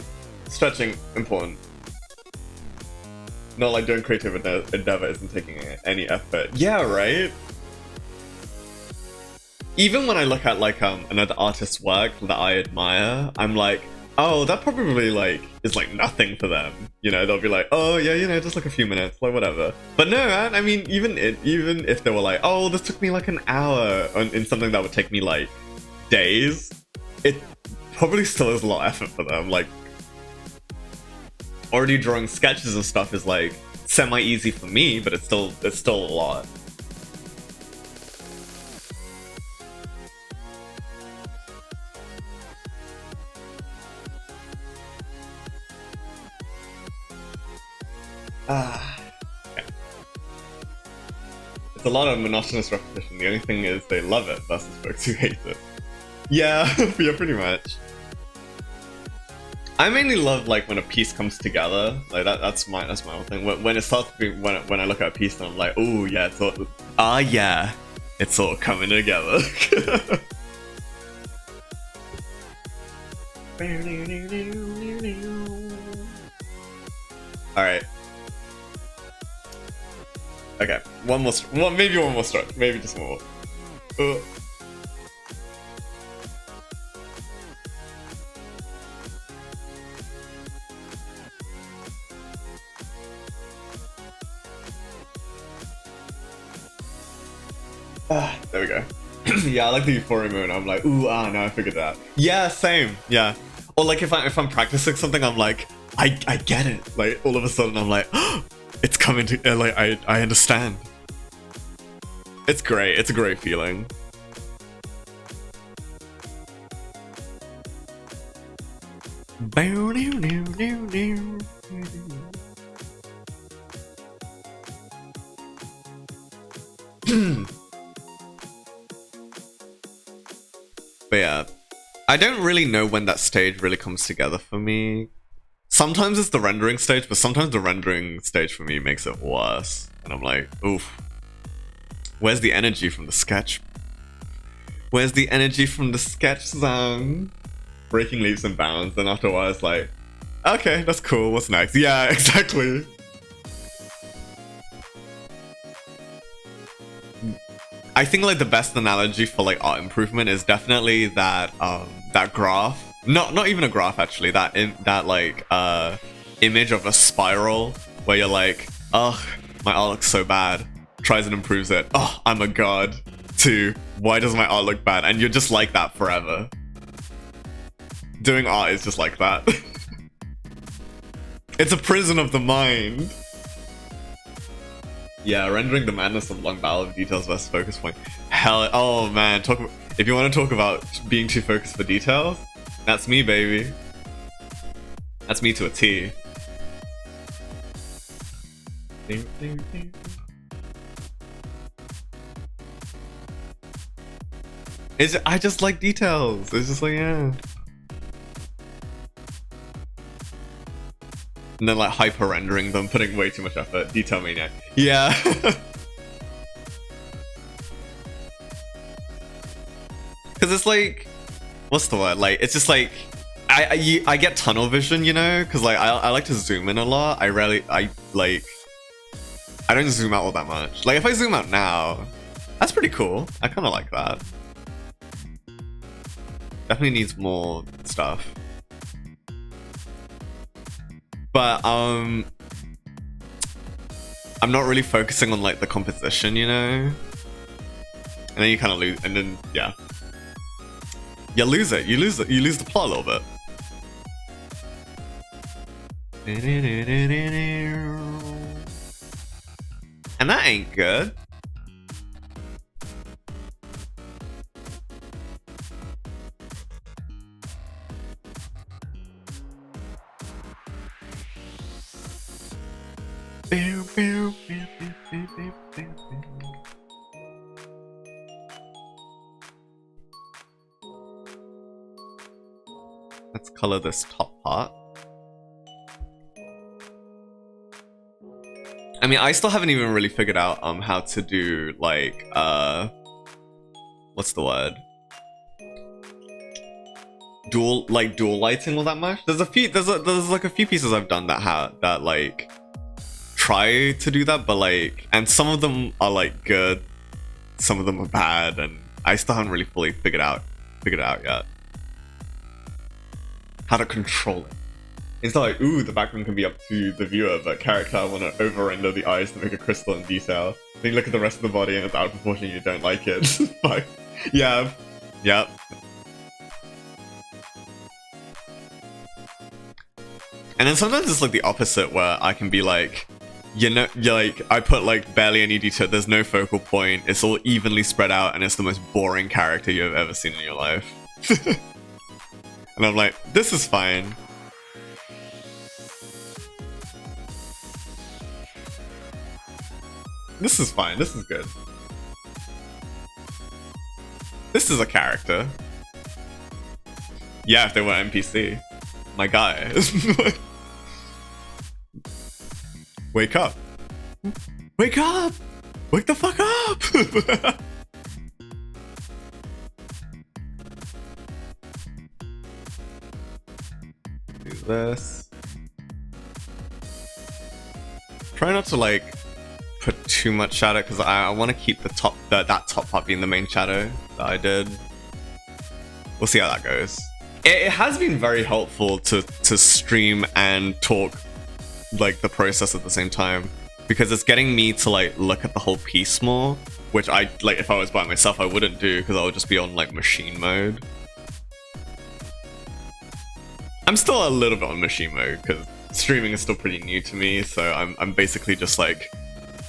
stretching important. Not like doing creative endeavor isn't taking any effort. Yeah, right? Even when I look at like another artist's work that I admire, I'm like, oh, that probably like is like nothing for them. You know, they'll be like, oh yeah, you know, just like a few minutes, like whatever. But no, man. I mean, even if they were like, oh, this took me like an hour in something that would take me like days, it probably still is a lot of effort for them. Like, already drawing sketches and stuff is like semi-easy for me, but it's still a lot. Okay. It's a lot of monotonous repetition. The only thing is they love it versus folks who hate it. Yeah, yeah, pretty much. I mainly love like when a piece comes together. Like that's my whole thing. When it starts to be, when I look at a piece and I'm like, oh yeah, it's all yeah, it's all coming together. All right. Okay, maybe one more stretch, maybe just one more. There we go. Yeah, I like the Euphoria moon. I'm like, ooh, no, I figured that. Yeah, same. Yeah. Or like if I'm practicing something, I'm like, I get it. Like all of a sudden, I'm like, oh, it's coming to like I understand. It's great. It's a great feeling. But yeah, I don't really know when that stage really comes together for me. Sometimes it's the rendering stage, but sometimes the rendering stage for me makes it worse. And I'm like, oof. Where's the energy from the sketch? Where's the energy from the sketch song? Breaking leaps and bounds. Then after a while, it's like, okay, that's cool. What's next? Yeah, exactly. I think like the best analogy for like art improvement is definitely that that graph. Not even a graph actually. That image of a spiral where you're like, ugh, my art looks so bad. Tries and improves it. Oh, I'm a god. To why does my art look bad? And you're just like that forever. Doing art is just like that. It's a prison of the mind. Yeah, rendering the madness of long battle of details versus focus point. Hell, oh man, if you want to talk about being too focused for details, that's me, baby. That's me to a T. I just like details. It's just like, yeah. And then like hyper rendering them, putting way too much effort. Detail maniac. Yeah. Because it's like, what's the word? Like, it's just like, I get tunnel vision, you know? Because like, I like to zoom in a lot. I don't zoom out all that much. Like, if I zoom out now, that's pretty cool. I kind of like that. Definitely needs more stuff. But I'm not really focusing on like the composition, you know? And then you kind of lose, and then yeah. You lose it. You lose the plot a little bit. And that ain't good. Let's color this top part. I mean, I still haven't even really figured out how to do like what's the word? Dual lighting all that much. There's like a few pieces I've done that like try to do that, but like, and some of them are like good, some of them are bad, and I still haven't really fully figured it out yet. How to control it. It's not like, ooh, the background can be up to the viewer, but character, I want to over-render the eyes to make a crystal in detail. Then you look at the rest of the body and it's out of proportion, you don't like it. Like, yeah, yep. And then sometimes it's like the opposite, where I can be like, you know, like, I put like barely any detail, there's no focal point, it's all evenly spread out, and it's the most boring character you've ever seen in your life. And I'm like, this is fine. This is fine, this is good. This is a character. Yeah, if they were NPC. My guy. Wake up. Wake up! Wake the fuck up! Do this. Try not to like put too much shadow, because I want to keep the top that top part being the main shadow that I did. We'll see how that goes. It has been very helpful to stream and talk like the process at the same time, because it's getting me to like look at the whole piece more, which I like if I was by myself I wouldn't do, because I would just be on like machine mode. I'm still a little bit on machine mode because streaming is still pretty new to me, so I'm basically just like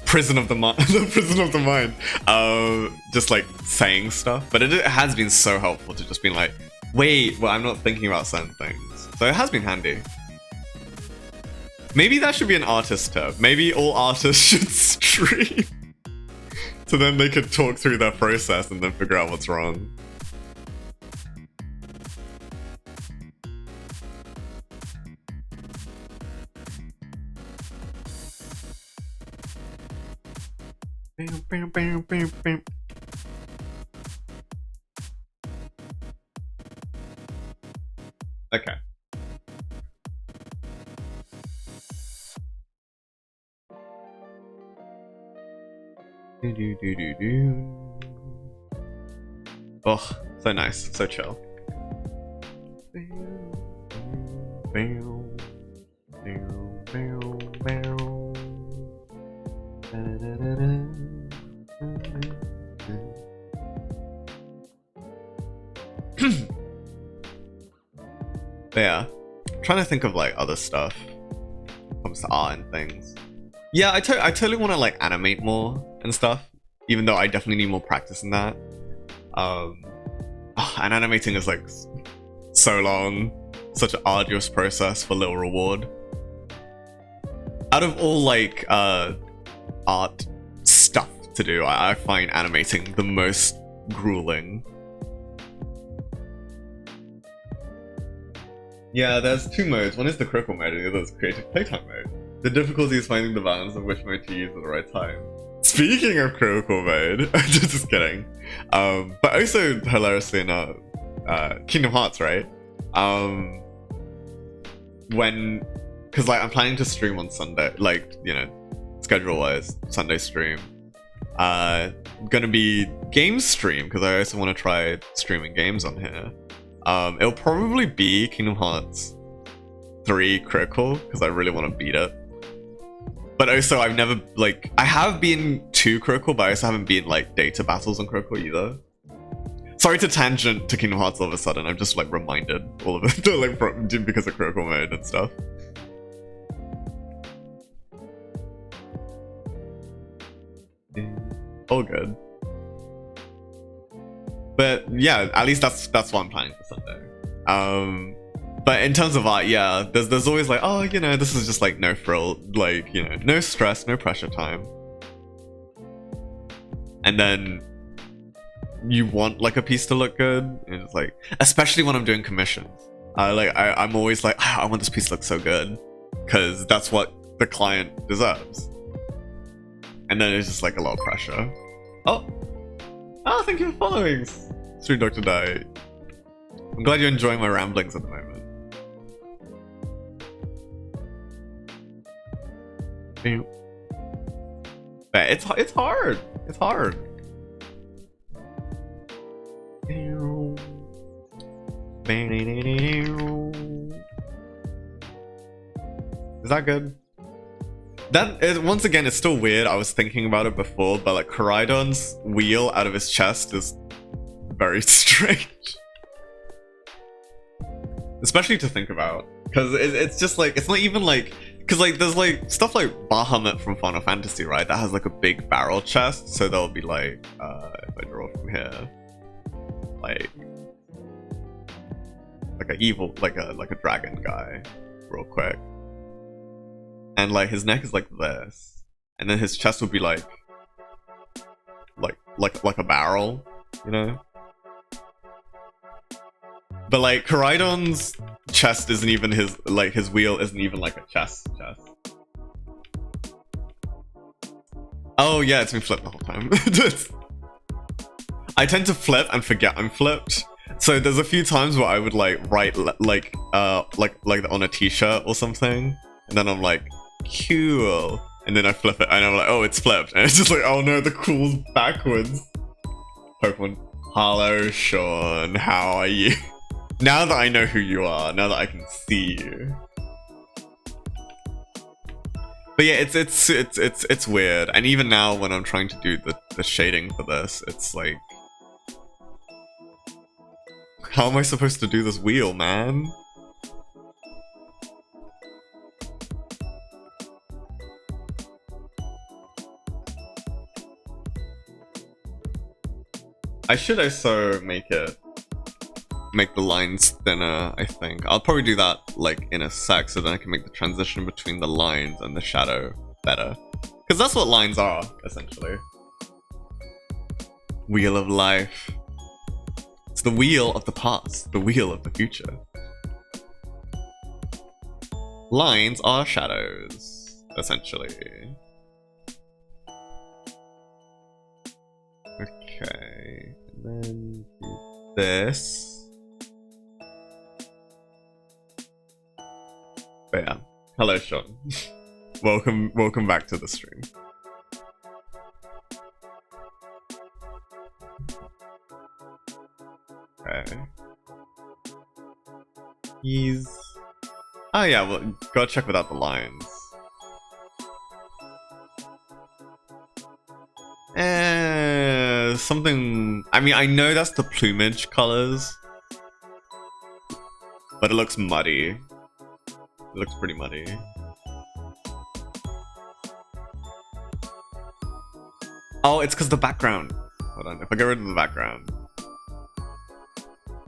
prison of the mind, the prison of the mind, just like saying stuff. But it has been so helpful to just be like, wait, well, I'm not thinking about certain things. So it has been handy. Maybe that should be an artist tip. Maybe all artists should stream. So then they could talk through their process and then figure out what's wrong. Bam, bam, bam, bam, bam. Okay. Do, do, do, do, do. Oh, so nice, so chill. But yeah, I'm trying to think of like other stuff when it comes to art and things. Yeah, I totally want to like animate more and stuff, even though I definitely need more practice in that. And animating is like so long, such an arduous process for little reward. Out of all like art stuff to do, I find animating the most grueling. Yeah, there's two modes. One is the critical mode and the other is creative playtime mode. The difficulty is finding the balance of which mode to use at the right time. Speaking of critical mode, just kidding. But also hilariously enough, Kingdom Hearts, right? Because like I'm planning to stream on Sunday, like, you know, schedule-wise, Sunday stream. Gonna be game stream because I also want to try streaming games on here. It'll probably be Kingdom Hearts 3 critical because I really want to beat it. But also I've never, like, I have been to critical, but I also haven't been like data battles on critical either. Sorry to tangent to Kingdom Hearts all of a sudden. I'm just like reminded all of it like because of critical mode and stuff. All good. But yeah, at least that's what I'm planning for Sunday. But in terms of art, yeah, there's always like, oh, you know, this is just like no frill, like, you know, no stress, no pressure time. And then you want like a piece to look good, and it's like, especially when I'm doing commissions. I'm always like, I want this piece to look so good, because that's what the client deserves. And then it's just like a lot of pressure. Oh, thank you for following, Street Dr. Die. I'm glad you're enjoying my ramblings at the moment. But it's hard. It's hard. Is that good? That is, once again, it's still weird. I was thinking about it before, but like Koraidon's wheel out of his chest is very strange. Especially to think about, because it's just like, it's not even like, because like there's like stuff like Bahamut from Final Fantasy, right? That has like a big barrel chest, so there'll be like, if I draw from here, like an evil, like a dragon guy, real quick, and like his neck is like this, and then his chest would be like a barrel, you know. But like Koraidon's chest isn't even his, like his wheel isn't even like a chest. Oh yeah, it's been flipped the whole time. I tend to flip and forget I'm flipped. So there's a few times where I would like write like on a t-shirt or something, and then I'm like, cool, and then I flip it and I'm like, oh, it's flipped, and it's just like, oh no, the cool's backwards. Pokemon. Hello, Sean. How are you? Now that I know who you are, now that I can see you. But yeah, it's weird, and even now when I'm trying to do the shading for this, it's like, how am I supposed to do this wheel, man? I should also make the lines thinner, I think. I'll probably do that like in a sec, so then I can make the transition between the lines and the shadow better. Because that's what lines are, essentially. Wheel of life. It's the wheel of the past, the wheel of the future. Lines are shadows, essentially. Okay, and then do this. But yeah, hello Sean. welcome back to the stream. Okay. He's... Oh yeah, well, gotta check without the lines. Something... I mean, I know that's the plumage colors. But it looks muddy. It looks pretty muddy. Oh, it's because the background. Hold on, if I get rid of the background.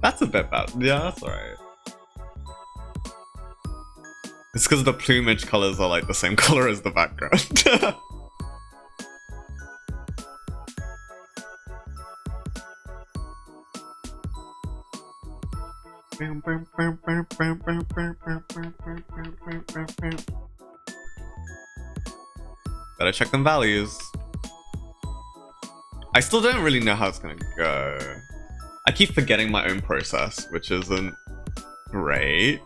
That's a bit bad. Yeah, that's alright. It's because the plumage colors are like the same color as the background. Gotta check them values. I still don't really know how it's gonna go. I keep forgetting my own process, which isn't great.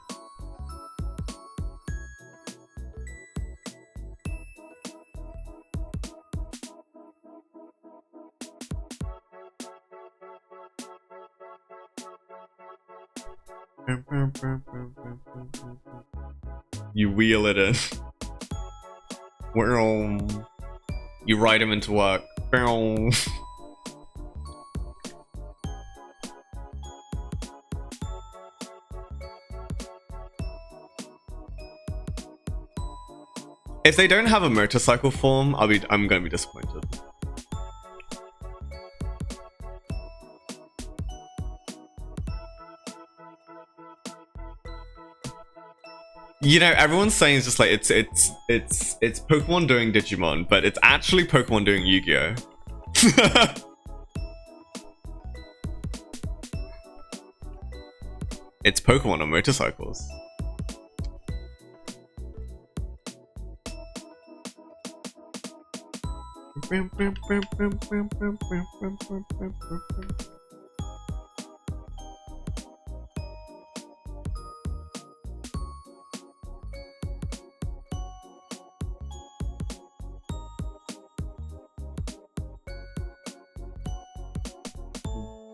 You wheel it in. You ride him into work. If they don't have a motorcycle form, I'm gonna be disappointed. You know, everyone's saying it's just like it's Pokemon doing Digimon, but it's actually Pokemon doing Yu-Gi-Oh! It's Pokemon on motorcycles.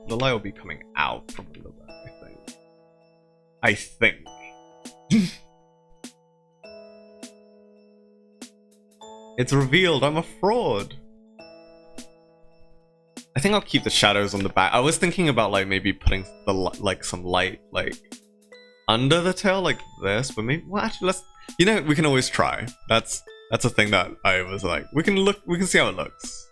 The light will be coming out from the back, I think. It's revealed, I'm a fraud. I think I'll keep the shadows on the back. I was thinking about like maybe putting the like some light like under the tail like this, but maybe well actually let's, you know, we can always try. That's a thing that I was like, we can see how it looks.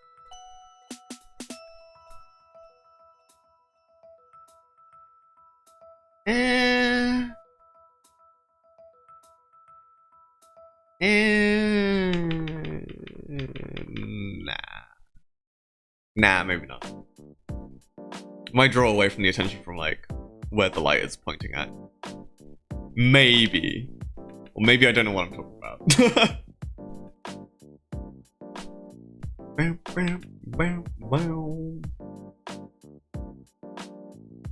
Nah, maybe not. Might draw away from the attention from like where the light is pointing at. Maybe. Or maybe I don't know what I'm talking about.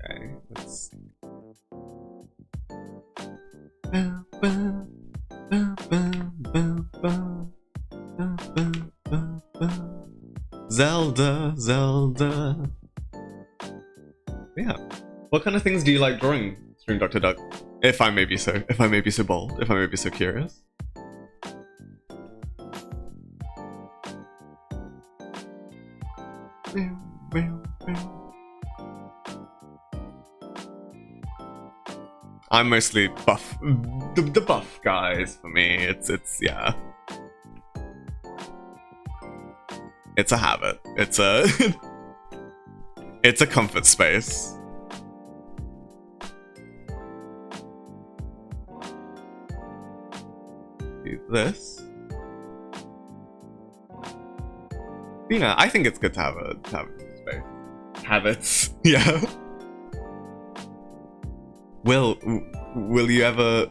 Okay, let's... Zelda. Yeah. What kind of things do you like drawing, Stream Dr. Duck? If I may be so bold, if I may be so curious. I'm mostly buff, the buff guys for me. It's yeah. It's a habit. It's a it's a comfort space. Do this. You know, I think it's good to have a space. Habits. Yeah. Will you ever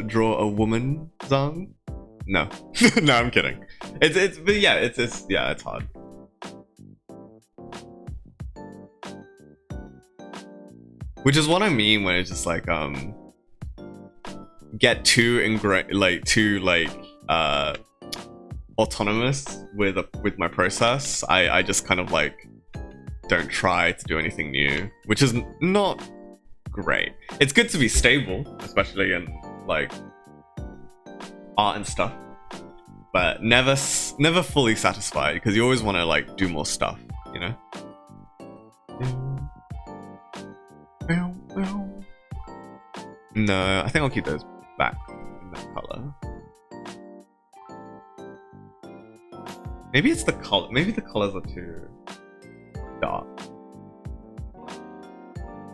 draw a woman, Zong? No. No, I'm kidding. But yeah, it's hard. Which is what I mean when it's just like get too autonomous with my process. I just kind of like don't try to do anything new, which is not great. It's good to be stable, especially in like art and stuff, but never fully satisfied, because you always want to like do more stuff, you know. No, I think I'll keep those back in that color. Maybe it's the color. Maybe the colors are too dark.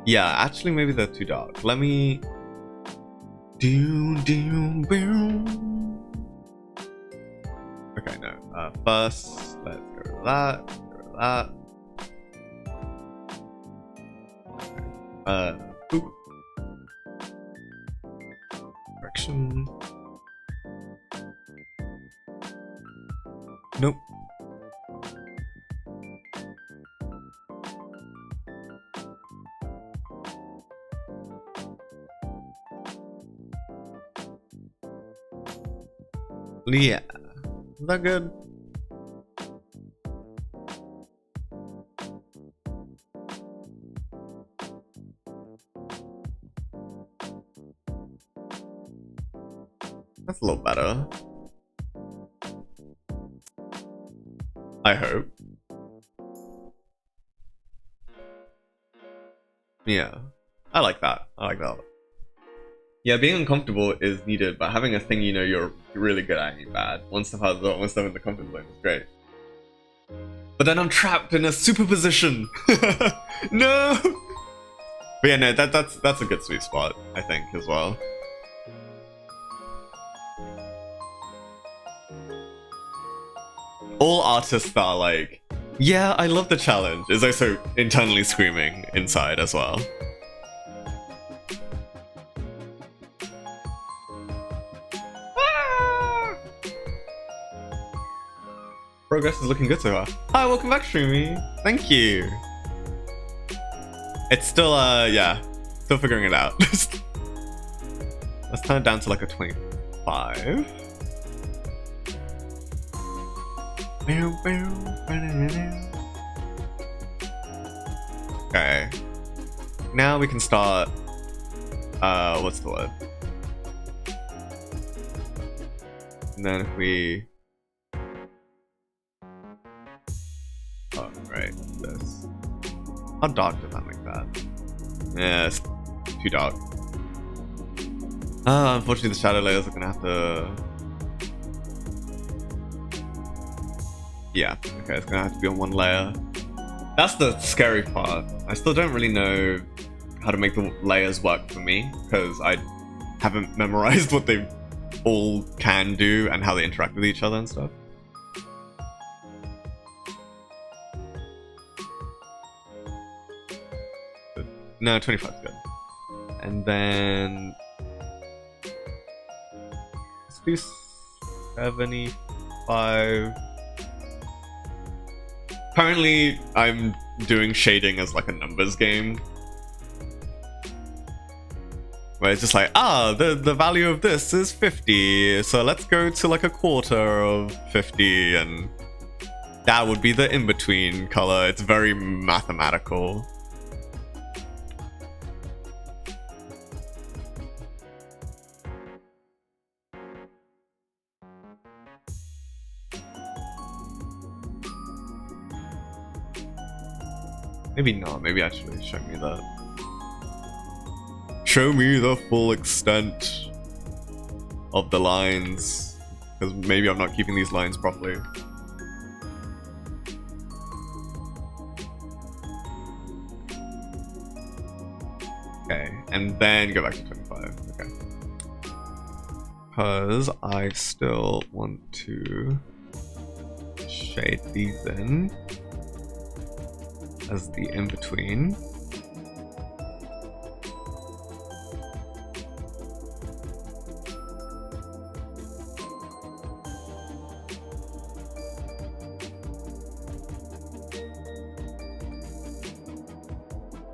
Yeah, actually, maybe they're too dark. Let me. Okay, no. First, let's go with that. Go with that. Oop. Correction. Nope. Yeah. Is that good? That's a little better. I hope. Yeah. I like that. I like that. Yeah, being uncomfortable is needed, but having a thing you know you're really good at ain't bad. One step out of the one step in the comfort zone is great. But then I'm trapped in a superposition. No. But yeah, no, that's a good sweet spot, I think, as well. All artists that are like, yeah, I love the challenge, is also internally screaming inside as well. Progress is looking good so far. Hi, welcome back, Streamy. Thank you. It's still, yeah, still figuring it out. Let's turn it down to like a 25. Okay. Now we can start, what's the word? And then if we... Oh, right, this. How dark does that make that? Yeah, it's too dark. Unfortunately the shadow layers are gonna have to... Yeah, okay, it's gonna have to be on one layer. That's the scary part. I still don't really know how to make the layers work for me, because I haven't memorized what they all can do and how they interact with each other and stuff. No, 25 is good. And then... let's do 75... Apparently, I'm doing shading as like a numbers game. Where it's just like, the value of this is 50, so let's go to like a quarter of 50, and that would be the in-between color. It's very mathematical. Maybe not, maybe actually show me that. Show me the full extent of the lines, because maybe I'm not keeping these lines properly. Okay, and then go back to 25, okay. Because I still want to shade these in as the in-between.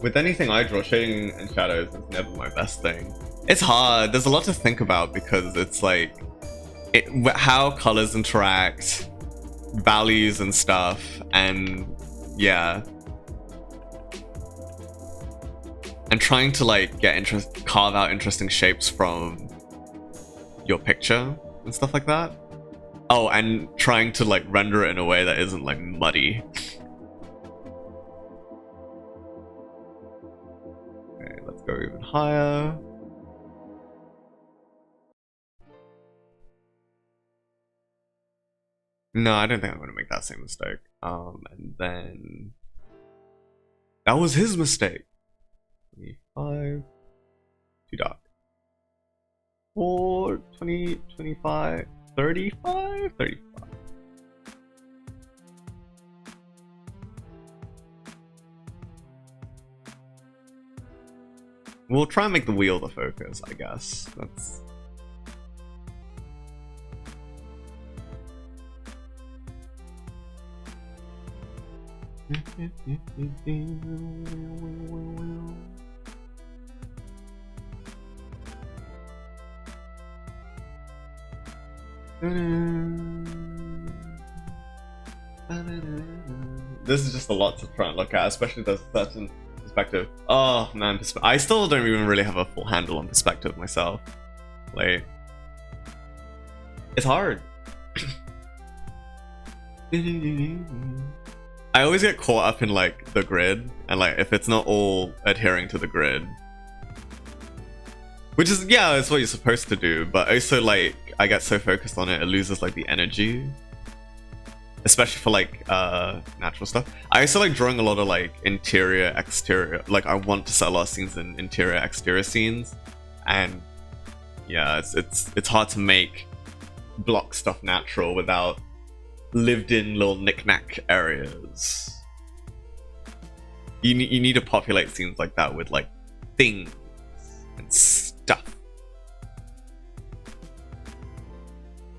With anything I draw, shading and shadows is never my best thing. It's hard. There's a lot to think about because it's like how colors interact, values and stuff, and yeah. And trying to like carve out interesting shapes from your picture and stuff like that. Oh, and trying to like render it in a way that isn't like muddy. Okay, let's go even higher. No, I don't think I'm gonna make that same mistake. And then that was his mistake. 25, too dark. 4, 20, 25, 35, 35. We'll try and make the wheel the focus, I guess. That's... This is just a lot to try and look at, especially the certain perspective. Oh man, I still don't even really have a full handle on perspective myself. Like, it's hard. I always get caught up in like the grid, and like if it's not all adhering to the grid, which is, yeah, it's what you're supposed to do, but also like I get so focused on it, it loses like the energy, especially for like natural stuff. I also like drawing a lot of like interior, exterior, like I want to set a lot of scenes in interior, exterior scenes, and yeah, it's hard to make block stuff natural without lived in little knick-knack areas. You need to populate scenes like that with like things and stuff.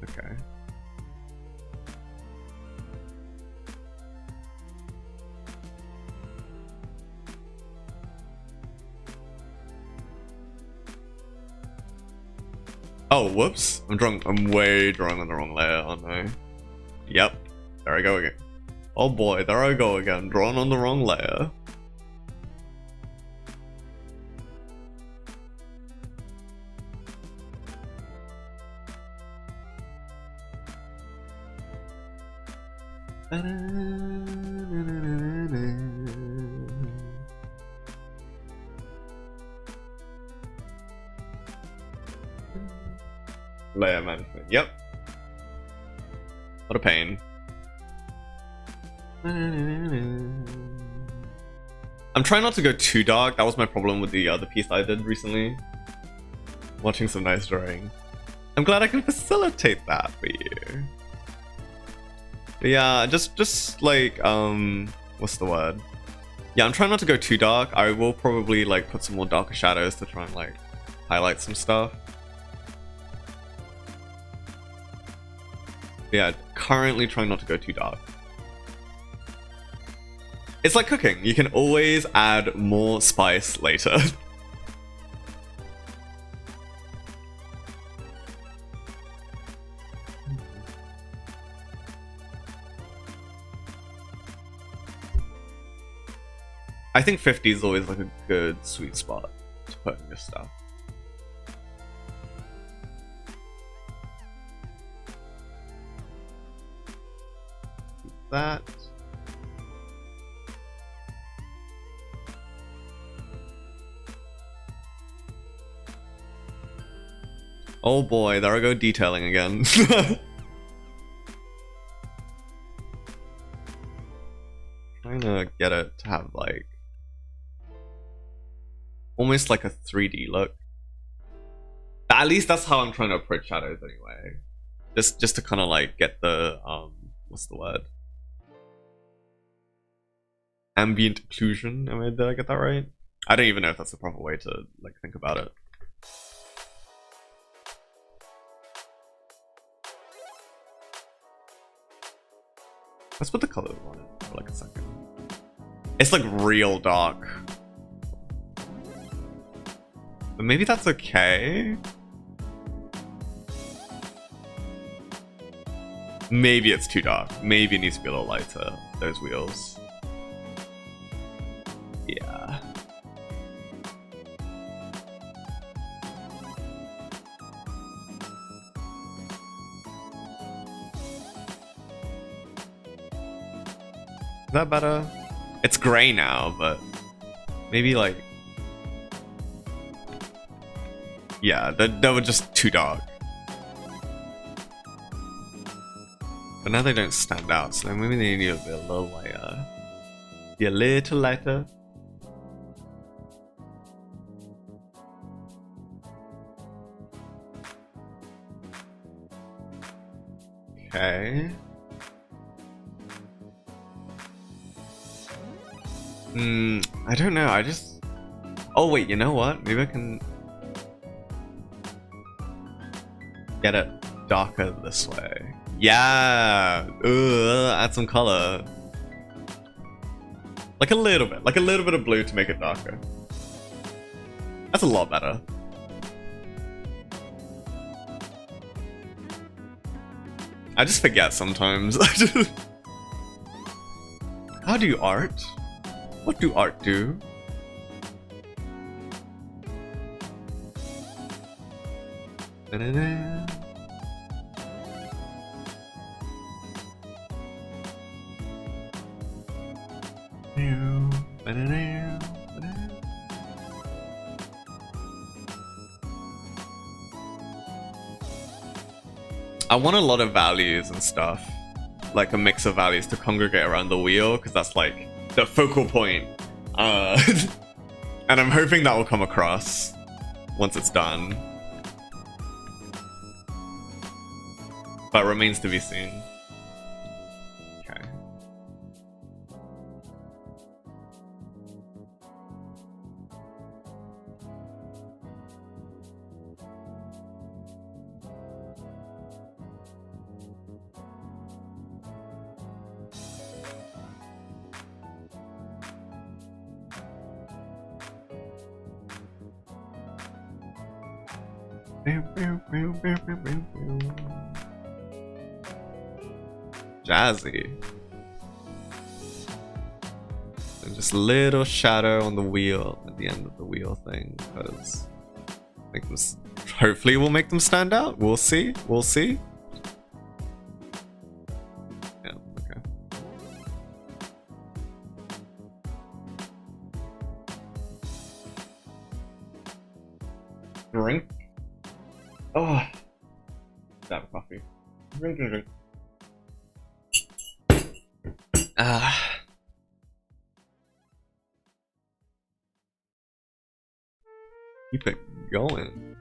Okay. Oh, whoops. I'm way drawing on the wrong layer, aren't I? Yep, there I go again. Oh boy, there I go again, drawn on the wrong layer. Layer management, yep. What a pain. I'm trying not to go too dark. That was my problem with the other piece I did recently. Watching some nice drawing. I'm glad I can facilitate that for you. But yeah, just like, what's the word? Yeah, I'm trying not to go too dark. I will probably like put some more darker shadows to try and like highlight some stuff. Yeah, currently trying not to go too dark. It's like cooking. You can always add more spice later. I think 50 is always like a good sweet spot to put in your stuff. That. Oh boy, there I go detailing again. Trying to get it to have like almost like a 3D look. At least that's how I'm trying to approach shadows anyway. Just to kind of like get the what's the word? Ambient occlusion. Did I get that right? I don't even know if that's the proper way to like think about it. Let's put the colors on it for like a second. It's like real dark. But maybe that's okay. Maybe it's too dark. Maybe it needs to be a little lighter, those wheels. Yeah. Is that better? It's gray now, but maybe like... Yeah, they were just too dark. But now they don't stand out, so maybe they need to be a little lighter. Be a little lighter. Okay. I don't know, I just... Oh wait, you know what? Maybe I can... get it darker this way. Yeah! Add some color. Like a little bit of blue to make it darker. That's a lot better. I just forget sometimes. How do you art? What do art do? Da-da-da. I want a lot of values and stuff, like a mix of values to congregate around the wheel, because that's like the focal point. And I'm hoping that will come across once it's done. But remains to be seen. Okay. Jazzy. And just a little shadow on the wheel at the end of the wheel thing, because make them, hopefully we'll make them stand out. We'll see. We'll see. Yeah, okay. Drink. Oh, damn coffee. Drink. Keep it going.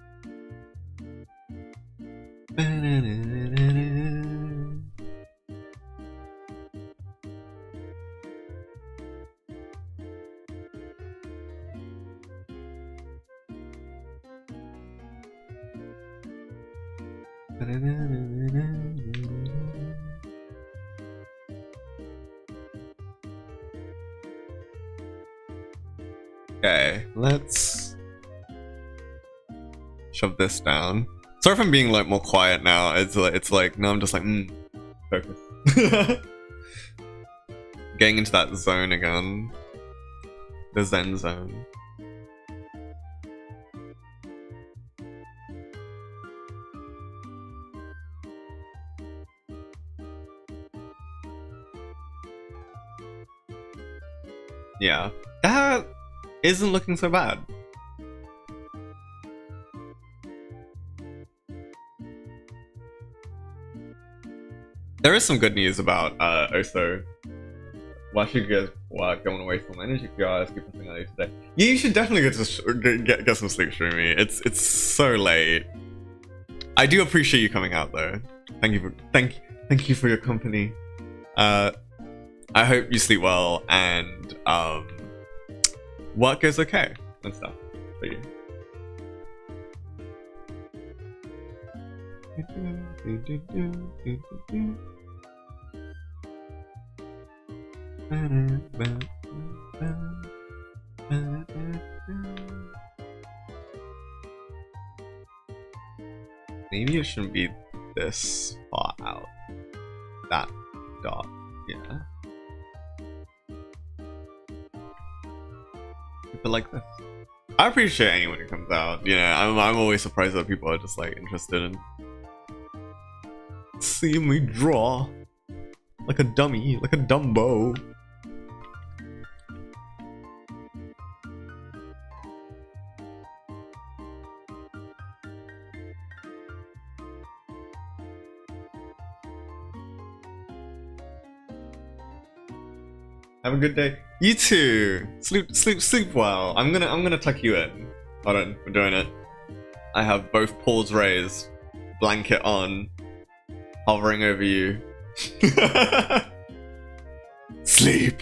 Okay, let's shove this down. Sorry if I'm being like more quiet now. It's like no, I'm just like focus. Getting into that zone again, the Zen zone. Yeah, that isn't looking so bad. There is some good news about Oso. Why should you guys don't want to waste some energy for your eyes? Keep something early today. Yeah, you should definitely get some sleep streaming. It's so late. I do appreciate you coming out though. Thank you for your company. I hope you sleep well and work goes okay and stuff for you. Maybe it shouldn't be this far out. That dot, yeah. Keep it like this. I appreciate anyone who comes out. You know, I'm always surprised that people are just like interested in seeing me draw like a dummy, like a Dumbo. Have a good day. You too. Sleep well. I'm gonna tuck you in. Hold on, we're doing it. I have both paws raised, blanket on, hovering over you. Sleep.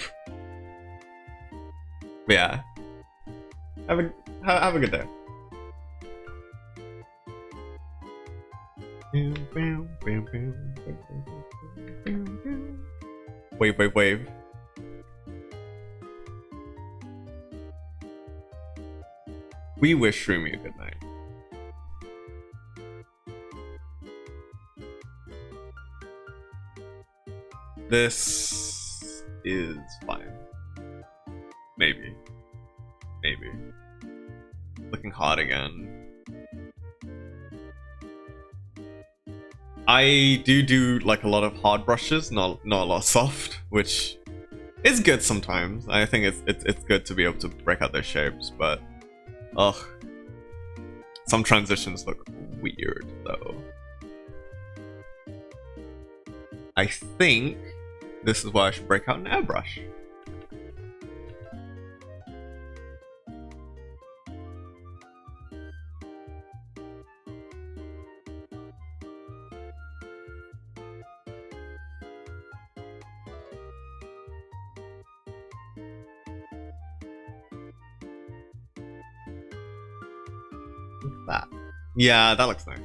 Yeah. Have a good day. Wave. We wish Shroomy a good night. This is fine. Maybe. Looking hard again. I do like a lot of hard brushes, not a lot of soft, which is good sometimes. I think it's good to be able to break out those shapes, but ugh. Some transitions look weird though. I think this is why I should break out an airbrush. That. Yeah, that looks nice.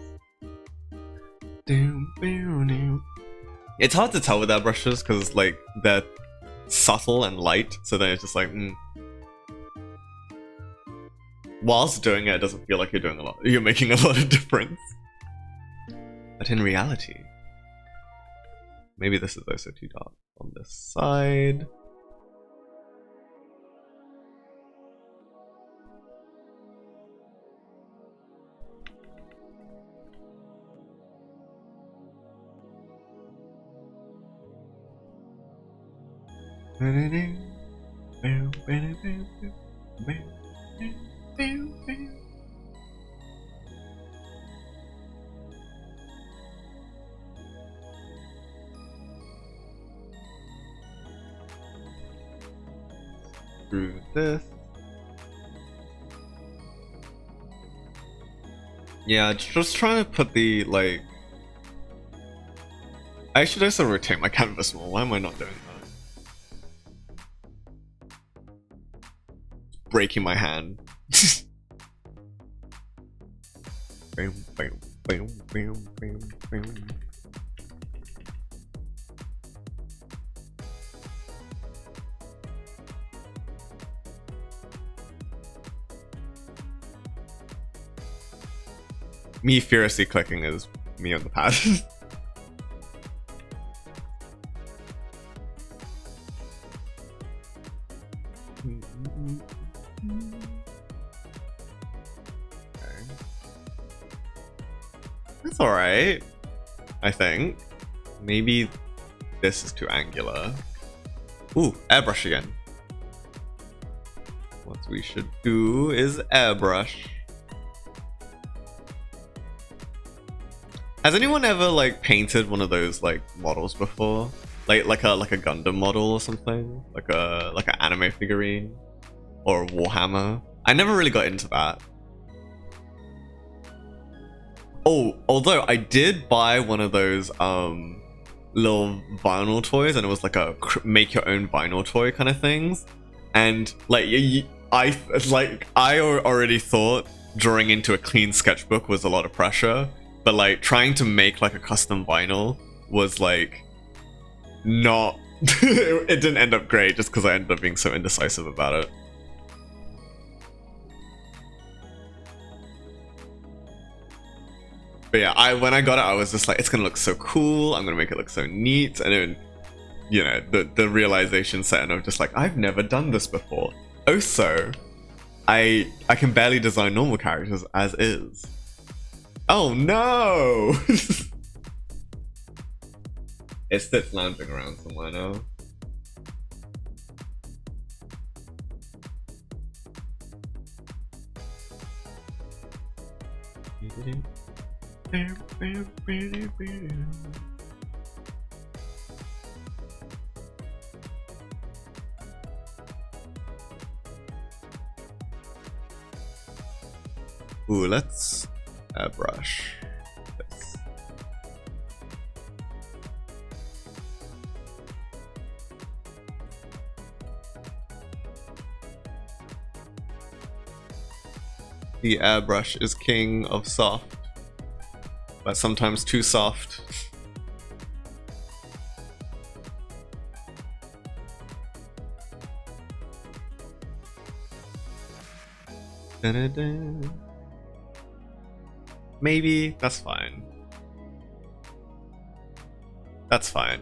It's hard to tell with airbrushes because like they're subtle and light, so then it's just like whilst doing it, it doesn't feel like you're doing a lot. You're making a lot of difference. But in reality, maybe this is also too dark on this side. Through this. Yeah, just trying to put the like. I should also rotate my canvas more. Why am I not doing that? Breaking my hand. Me furiously clicking is me on the pad. That's alright, I think. Maybe this is too angular. Ooh, airbrush again. What we should do is airbrush. Has anyone ever like painted one of those like models before? Like a Gundam model or something? Like an anime figurine? Or a Warhammer? I never really got into that. Oh, although I did buy one of those little vinyl toys, and it was like a make your own vinyl toy kind of things. And like I already thought drawing into a clean sketchbook was a lot of pressure, but like trying to make like a custom vinyl was like not it didn't end up great just because I ended up being so indecisive about it. But yeah, when I got it, I was just like, it's gonna look so cool. I'm gonna make it look so neat. And then, you know, the realization set, and I'm just like, I've never done this before. Also, I can barely design normal characters as is. Oh no! It's still lounging around somewhere now. Ooh, let's brush this. The airbrush is king of soft, but sometimes too soft. Da-da-da. Maybe that's fine. That's fine.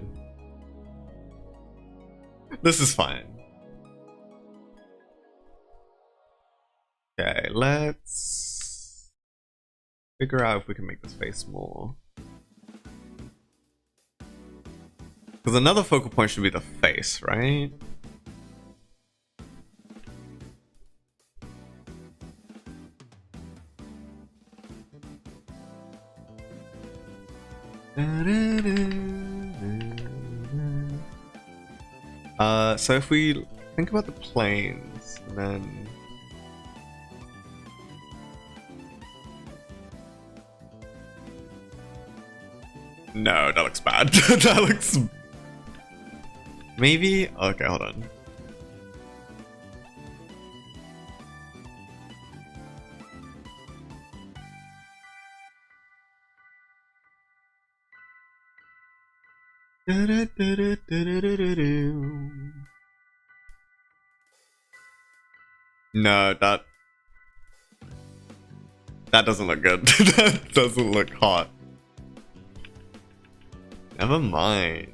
This is fine. Okay, let's figure out if we can make this face more. Because another focal point should be the face, right? So if we think about the planes, and then no, that looks bad. That looks maybe okay. Hold on. No, that doesn't look good. That doesn't look hot. Never mind.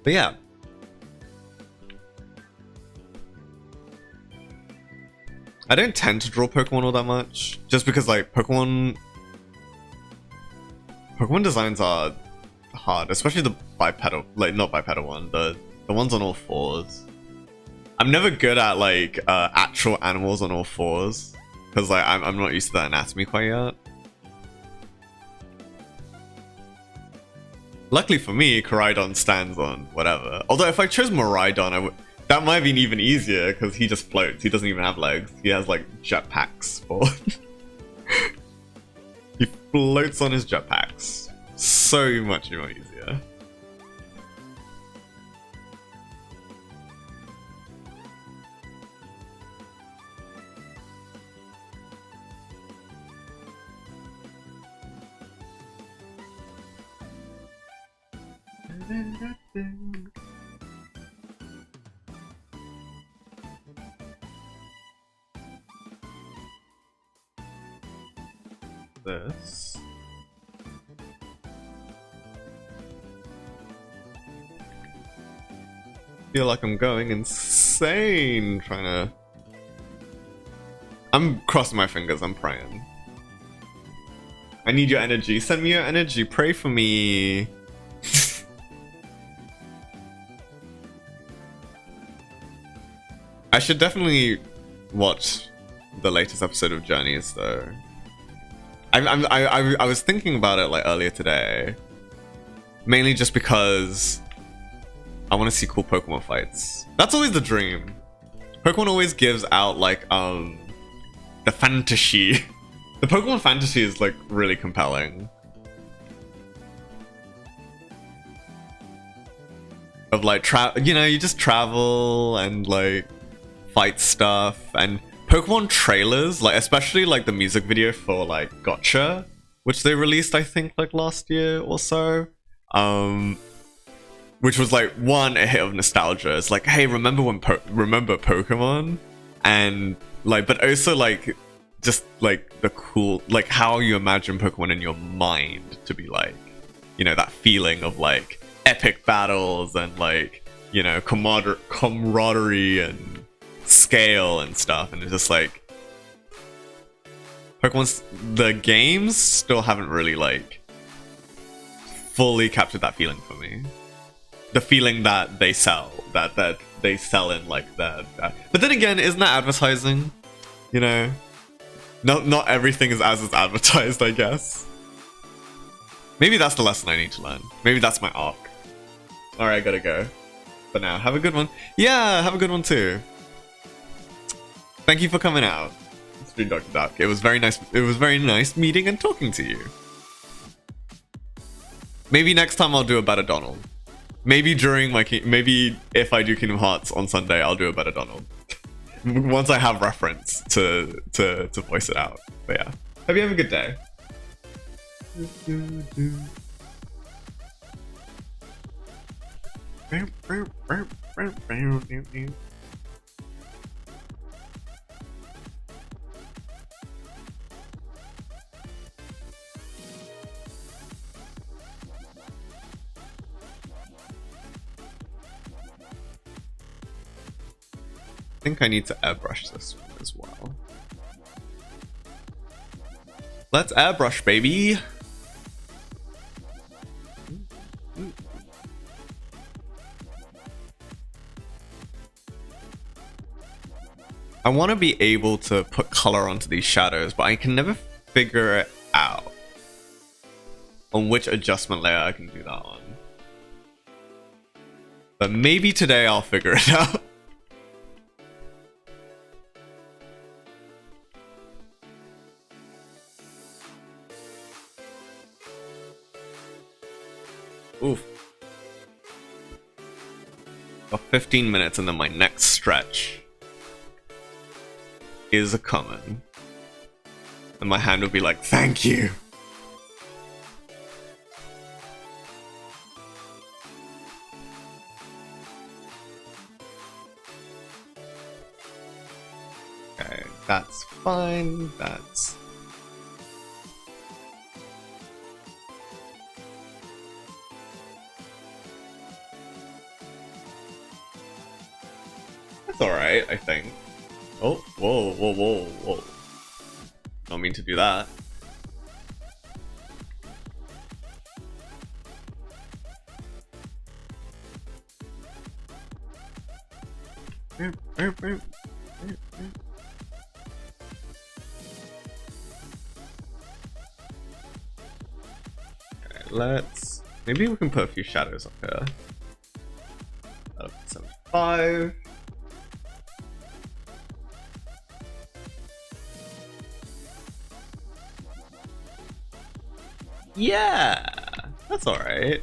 But yeah. I don't tend to draw Pokemon all that much, just because like Pokemon designs are hard, especially the bipedal, like not bipedal one, the ones on all fours. I'm never good at like actual animals on all fours, because like I'm not used to that anatomy quite yet. Luckily for me, Koraidon stands on whatever. Although if I chose Miraidon, that might have been even easier because he just floats. He doesn't even have legs. He has like jetpacks for. He floats on his jetpacks. So much more easier. This. Feel like I'm going insane trying to. I'm crossing my fingers, I'm praying. I need your energy. Send me your energy. Pray for me. I should definitely watch the latest episode of Journeys though. I was thinking about it like earlier today, mainly just because I want to see cool Pokemon fights. That's always the dream. Pokemon always gives out like the fantasy. The Pokemon fantasy is like really compelling. Of like you just travel and like fight stuff, and Pokemon trailers, like especially like the music video for like Gotcha, which they released I think like last year or so. which was like one, a hit of nostalgia. It's like, hey, remember remember Pokemon, and like, but also like just like the cool, like how you imagine Pokemon in your mind to be like, you know, that feeling of like epic battles and like, you know, camaraderie and scale and stuff. And it's just like the games still haven't really like fully captured that feeling for me. The feeling that they sell, that they sell in like that. But then again, isn't that advertising? You know, not everything is as it's advertised, I guess. Maybe that's the lesson I need to learn. Maybe that's my arc. All right, I gotta go. But now, have a good one. Yeah, have a good one too. Thank you for coming out. Stream Dr. Duck. It was very nice. It was very nice meeting and talking to you. Maybe next time I'll do a better Donald. Maybe during my maybe if I do Kingdom Hearts on Sunday, I'll do a better Donald. Once I have reference to voice it out. But yeah, hope you have a good day. I think I need to airbrush this one as well. Let's airbrush, baby. I want to be able to put color onto these shadows, but I can never figure it out on which adjustment layer I can do that on. But maybe today I'll figure it out. Oof. Got 15 minutes and then my next stretch is a coming. And my hand will be like, thank you. Okay, that's fine. That's... That's alright, I think. Oh, whoa, whoa, whoa, whoa. Don't mean to do that. Okay, let's... Maybe we can put a few shadows up here. 75. Yeah, that's all right.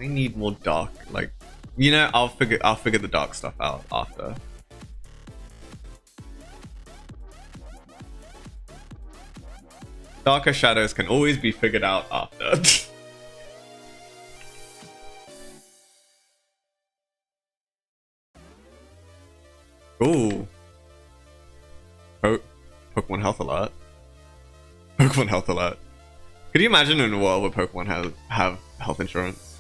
I need more dark, like, you know, I'll figure the dark stuff out after. Darker shadows can always be figured out after. Ooh. Pokemon health alert. Pokemon health alert. Could you imagine in a world where Pokemon have health insurance?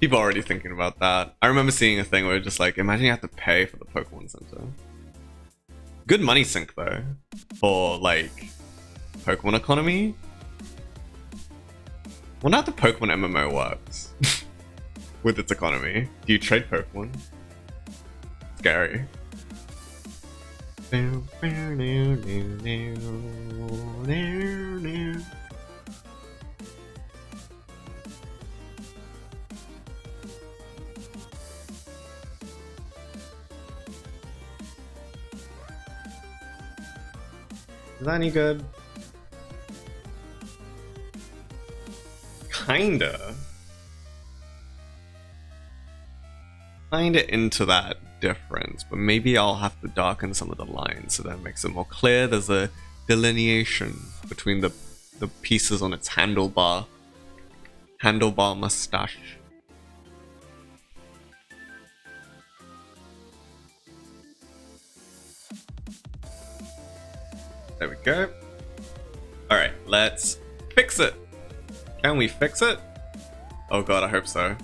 People are already thinking about that. I remember seeing a thing where it's just like, imagine you have to pay for the Pokemon Center. Good money sink though, for like Pokemon economy. Wonder how the Pokemon MMO works. With its economy. Do you trade Pokemon? Scary. Is that any good? Kinda into that difference, but maybe I'll have to darken some of the lines so that it makes it more clear. There's a delineation between the pieces on its handlebar mustache. There we go. Alright, let's fix it. Can we fix it? Oh god, I hope so.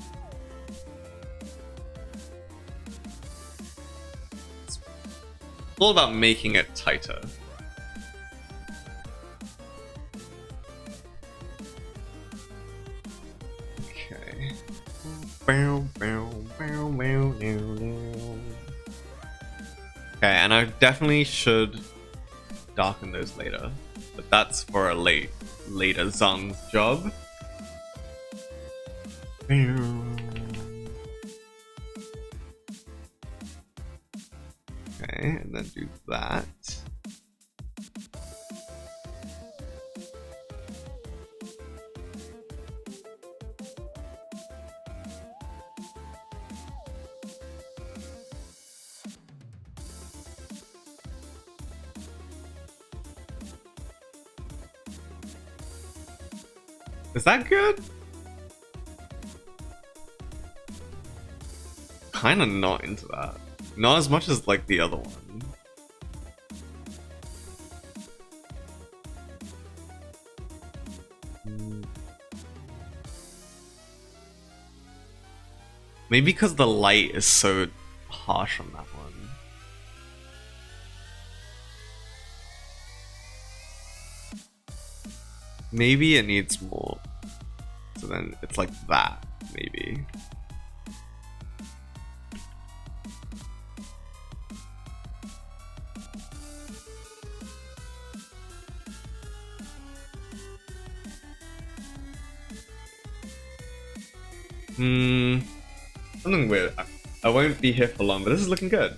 It's all about making it tighter. Okay. Okay, and I definitely should darken those later, but that's for a later Zung's job. Okay, and then do that. Is that good? Kinda not into that. Not as much as like the other one. Maybe because the light is so harsh on that one. Maybe it needs more. So then it's like that, maybe. Something weird. I won't be here for long, but this is looking good.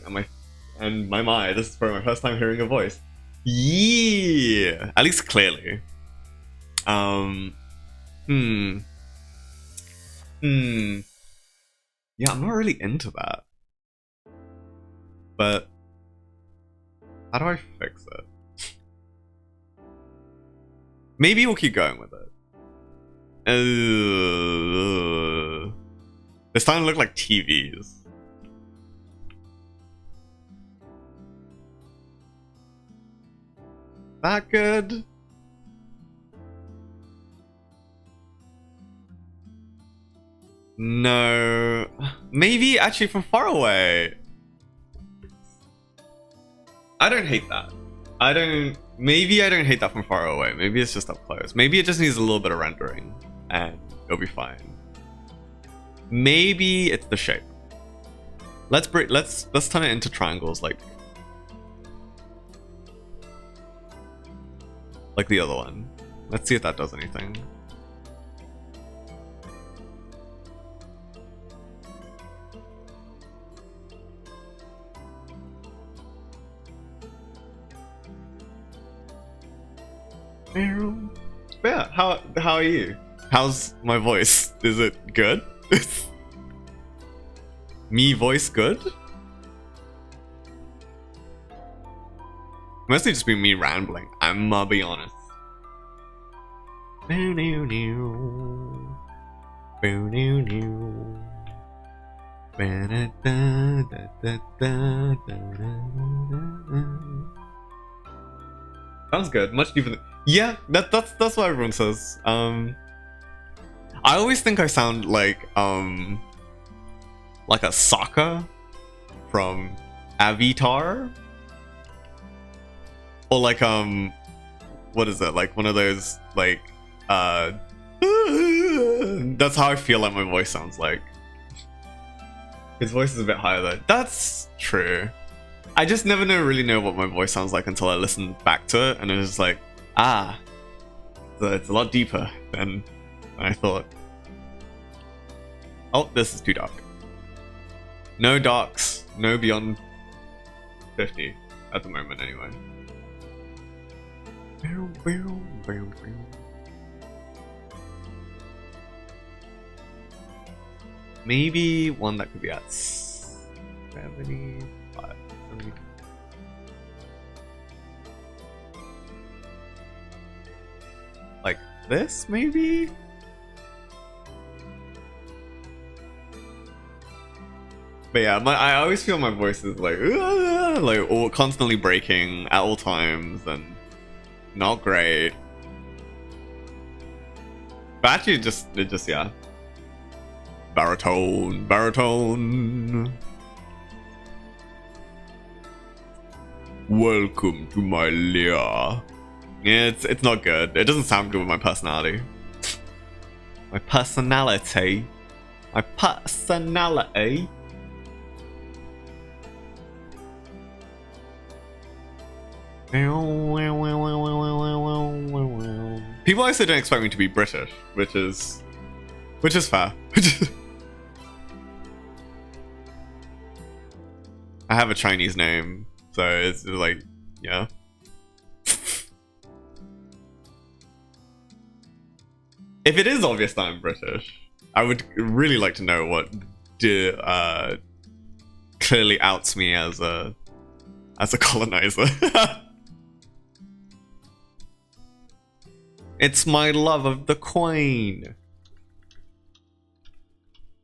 And my this is probably my first time hearing a voice. Yeah, at least clearly. Yeah, I'm not really into that. But how do I fix it? Maybe we'll keep going with it. They're starting to look like TVs. That good? No. Maybe actually from far away. I don't hate that. Maybe I don't hate that from far away. Maybe it's just up close. Maybe it just needs a little bit of rendering and it'll be fine. Maybe it's the shape. Let's turn it into triangles like the other one. Let's see if that does anything. Yeah, how are you? How's my voice? Is it good? Me voice good? Mostly just be me rambling, I'm gonna be honest. Sounds good, much deeper than... Yeah, that's what everyone says. I always think I sound like a Sokka from Avatar, or like what is it, like one of those like that's how I feel like my voice sounds like. His voice is a bit higher though. That's true. I just never really know what my voice sounds like until I listen back to it, and it's just like, ah, so it's a lot deeper than I thought. Oh, this is too dark. No darks, no beyond 50 at the moment anyway. Maybe one that could be at 75. Like this, maybe? But yeah, I always feel my voice is like all constantly breaking at all times and not great. But actually, it just yeah. Baritone. Welcome to my lair. Yeah, it's not good. It doesn't sound good with my personality. My personality. People also don't expect me to be British, which is fair. I have a Chinese name, so it's like, yeah. If it is obvious that I'm British, I would really like to know what clearly outs me as a colonizer. It's my love of the Queen.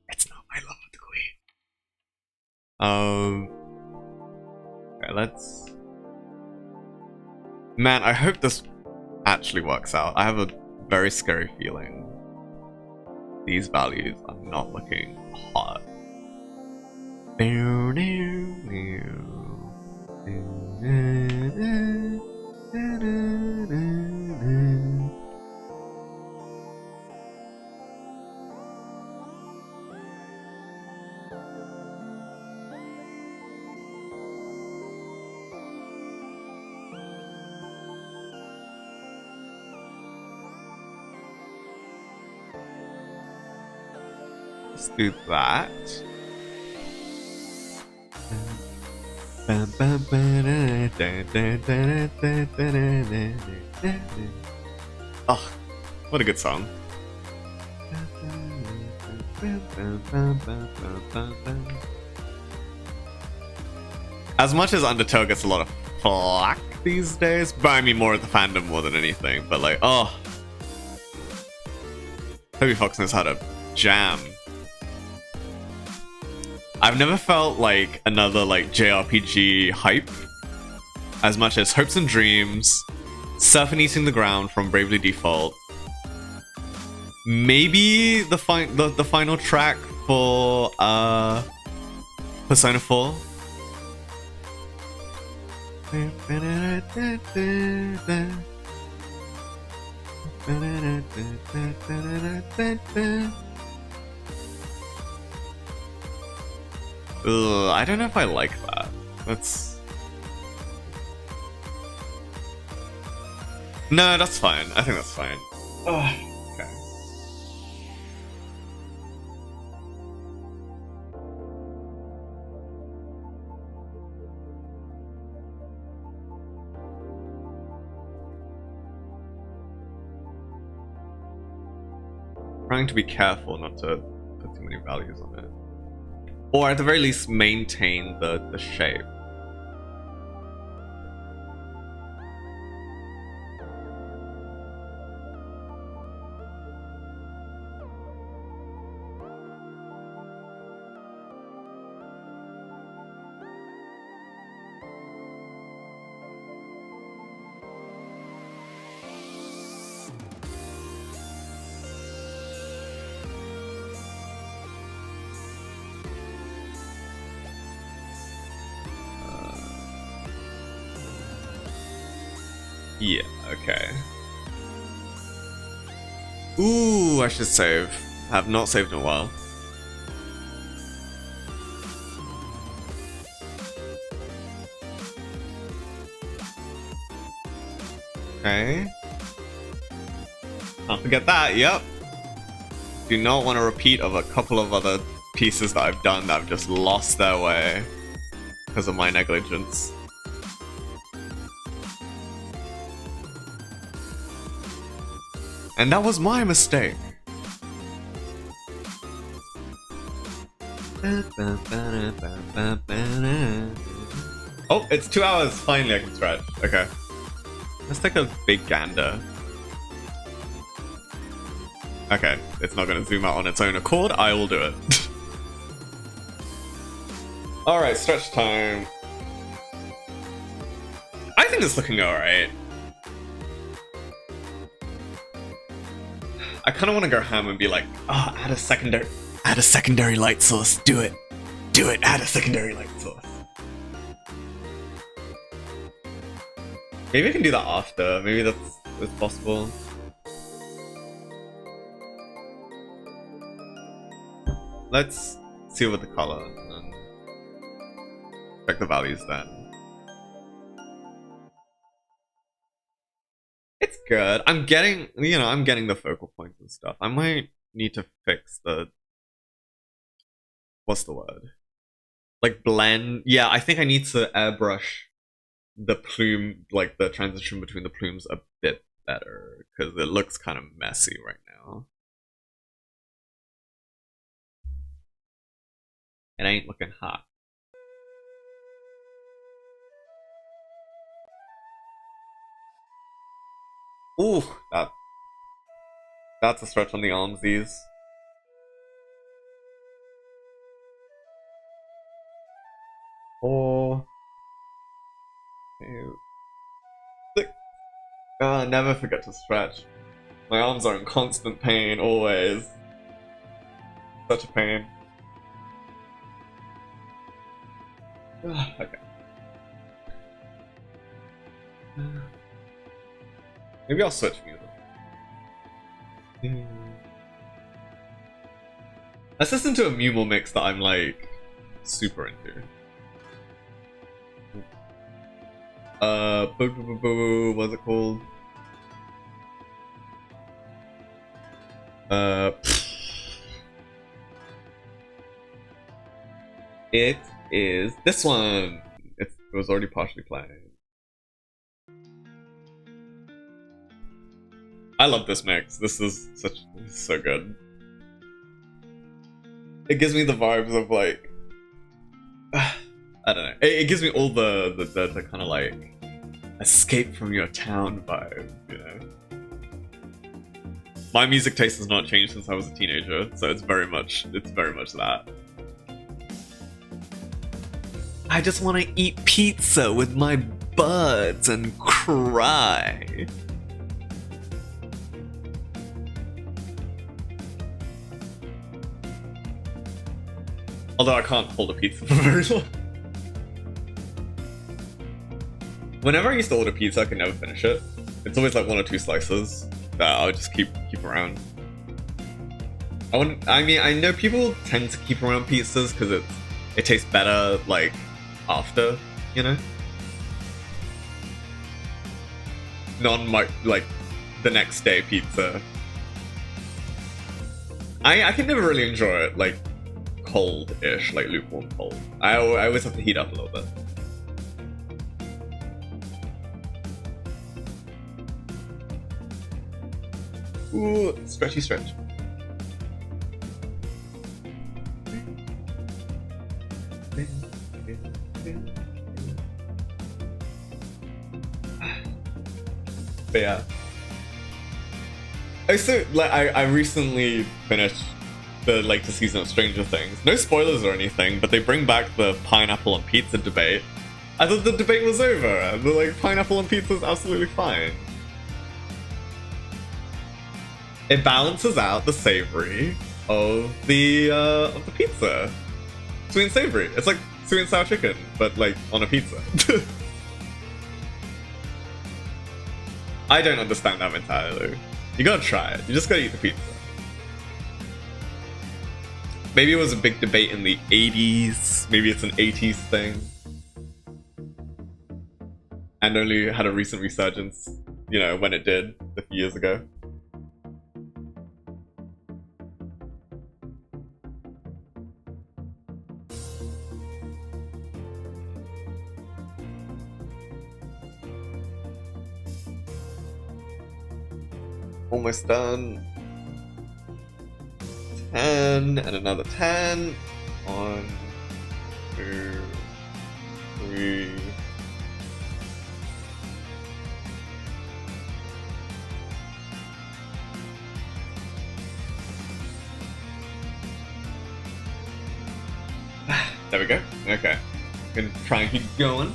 It's not my love of the Queen. Okay, let's. Man, I hope this actually works out. I have a very scary feeling these values are not looking hot. Let's do that. Oh, what a good song. As much as Undertale gets a lot of flack these days, but I mean more of the fandom more than anything, but like, oh. Toby Fox knows how to jam. I've never felt like another like JRPG hype as much as Hopes and Dreams, Surf and Eating the Ground from Bravely Default, maybe the final track for Persona 4. Ugh, I don't know if I like that. That's... No, that's fine. I think that's fine. Ugh, okay. Trying to be careful not to put too many values on it. Or at the very least, maintain the shape. Yeah, okay. Ooh, I should save. I have not saved in a while. Okay. Can't forget that, yep. Do not want a repeat of a couple of other pieces that I've done that have just lost their way because of my negligence. And that was my mistake. Oh, it's 2 hours. Finally, I can stretch. Okay. Let's take a big gander. Okay, it's not going to zoom out on its own accord. I will do it. Alright, stretch time. I think it's looking alright. I kind of want to go ham and be like, oh, add a secondary light source. Do it. Do it. Add a secondary light source. Maybe I can do that after. Maybe that's possible. Let's see with the color and then check the values then. It's good. I'm getting the focal points and stuff. I might need to fix the... What's the word? Like blend. Yeah, I think I need to airbrush the plume, like the transition between the plumes a bit better because it looks kind of messy right now. It ain't looking hot. Ooh, that's a stretch on the armsies. Four. Two. Six. Never forget to stretch. My arms are in constant pain, always. Such a pain. Okay. Maybe I'll switch music. Let's listen to a Mumel mix that I'm like super into. What's it called? It is this one. It was already partially playing. I love this mix. This is so good. It gives me the vibes of like I don't know. It gives me all the kind of like escape from your town vibe, you know. My music taste has not changed since I was a teenager, so it's very much that. I just want to eat pizza with my buds and cry. Although I can't hold a pizza for very long. Whenever I used to order pizza, I could never finish it. It's always like 1 or 2 slices that I'll just keep around. I know people tend to keep around pizzas because it tastes better like after, you know? Like the next day pizza. I can never really enjoy it like cold-ish, like lukewarm cold. I always have to heat up a little bit. Ooh, stretchy stretch. But yeah. Also, like I recently finished the latest season of Stranger Things. No spoilers or anything, but they bring back the pineapple on pizza debate. I thought the debate was over, and the like pineapple on pizza is absolutely fine. It balances out the savory of the pizza. Sweet and savory. It's like sweet and sour chicken, but like on a pizza. I don't understand that entirely. You gotta try it. You just gotta eat the pizza. Maybe it was a big debate in the 80s. Maybe it's an 80s thing. And only had a recent resurgence, you know, when it did a few years ago. Almost done. 10 and another 10. 1, 2, 3. There we go. Okay. Gonna try and keep going.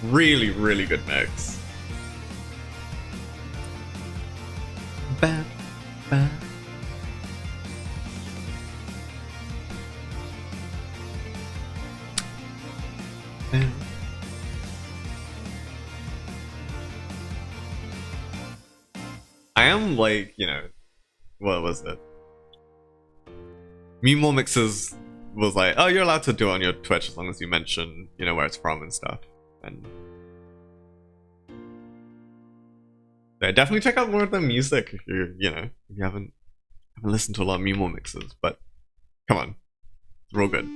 Really, really good mix. Ba, ba. I am like, you know, what was it? Me More Mixes was like, oh, you're allowed to do it on your Twitch as long as you mention, you know, where it's from and stuff. And yeah, definitely check out more of their music if you haven't listened to a lot of Me More Mixes. But come on, it's real good.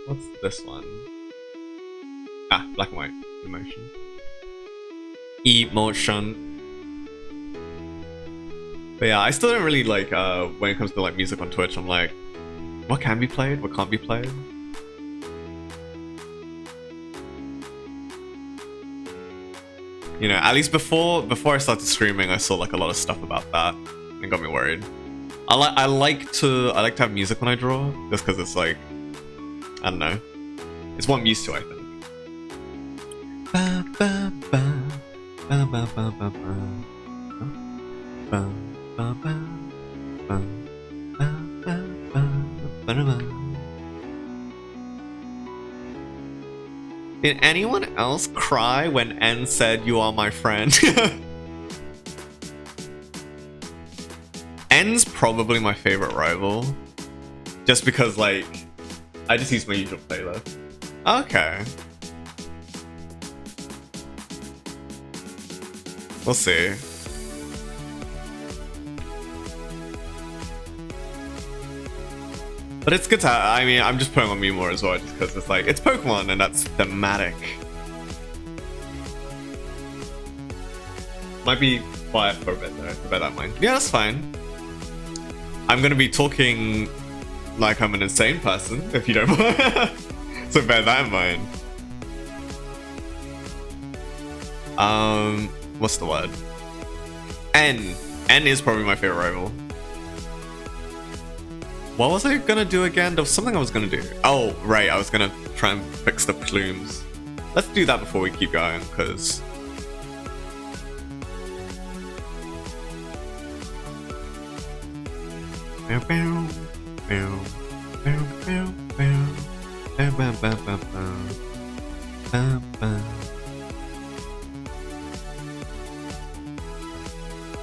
What's this one? Ah, black and white emotion. Emotion. But yeah, I still don't really like when it comes to like music on Twitch. I'm like, what can be played? What can't be played? You know, at least before I started streaming, I saw like a lot of stuff about that, and it got me worried. I like to have music when I draw, just because it's like, I don't know, it's what I'm used to, I think. Ba, ba, ba, ba, ba, ba, ba, ba. Ba. Did anyone else cry when N said you are my friend? N's probably my favorite rival. Just because, like, I just use my usual playlist. Okay. We'll see. But it's good to, I mean, I'm just putting on Mew more as well, just because it's like, it's Pokemon and that's thematic. Might be quiet for a bit though, bear that in mind. Yeah, that's fine. I'm gonna be talking like I'm an insane person, if you don't mind. So bear that in mind. What's the word? N. N is probably my favorite rival. What was I gonna do again? There was something I was gonna do. Oh, right, I was gonna try and fix the plumes. Let's do that before we keep going, because...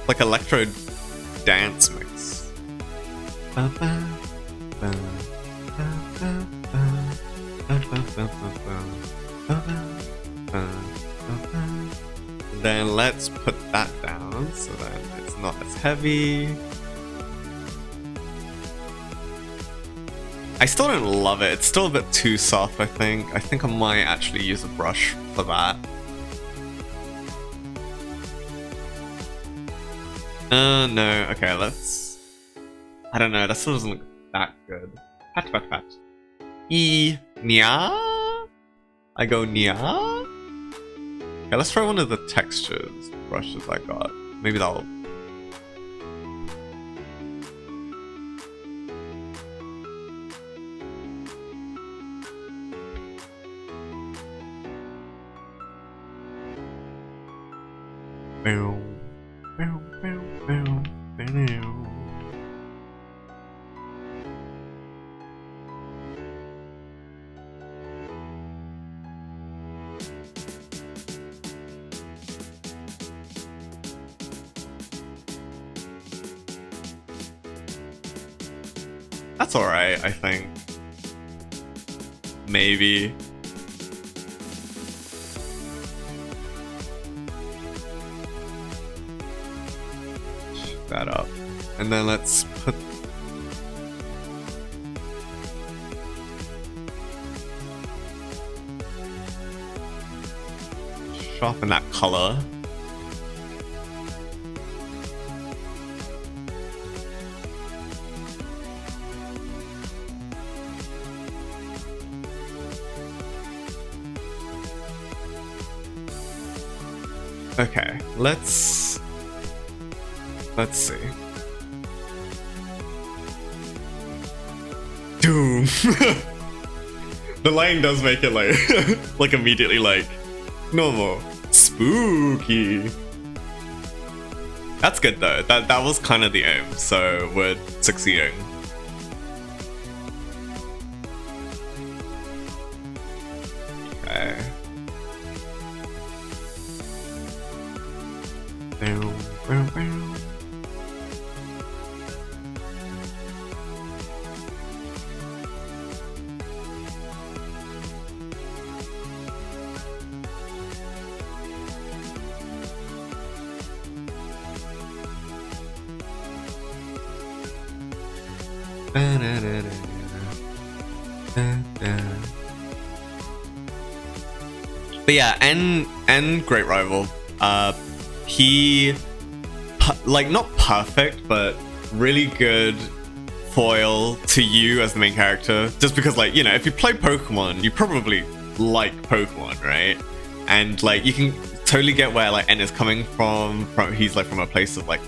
like electro dance mix. Then let's put that down so that it's not as heavy. I still don't love it. It's still a bit too soft, I think. I think I might actually use a brush for that. No. Okay, let's... I don't know, that still doesn't look that good. Pat, pat, pat. Nya? I go nya? Okay, let's try one of the textures brushes I got. Maybe that'll... That's alright, I think. Maybe. That up, and then let's put sharp and that color. Okay, let's see. Doom. The line does make it like like immediately like normal. Spooky. That's good though. That was kind of the aim, so we're succeeding. Okay. But yeah, N great rival. He like not perfect, but really good foil to you as the main character. Just because, like, you know, if you play Pokemon, you probably like Pokemon, right? And like you can totally get where like N is coming from. He's like from a place of like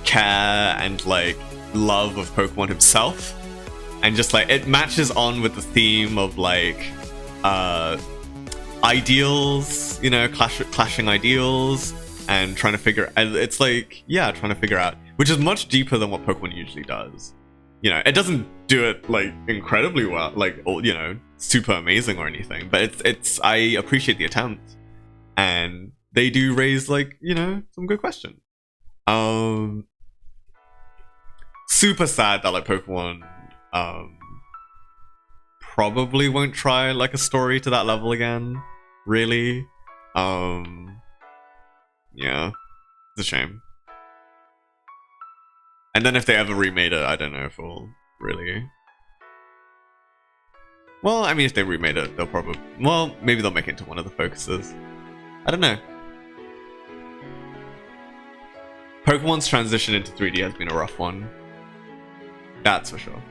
care and like love of Pokemon himself, and just like it matches on with the theme of like ideals, you know, clashing ideals, and trying to figure. It's like, yeah, trying to figure out, which is much deeper than what Pokemon usually does. You know, it doesn't do it like incredibly well, like, you know, super amazing or anything, but it's I appreciate the attempt, and they do raise, like, you know, some good questions. Super sad that like Pokemon probably won't try like a story to that level again, really. Yeah, it's a shame. And then if they ever remade it, I don't know if it'll really... Well, I mean, if they remade it, they'll probably... Well, maybe they'll make it into one of the focuses. I don't know. Pokemon's transition into 3D has been a rough one. That's for sure.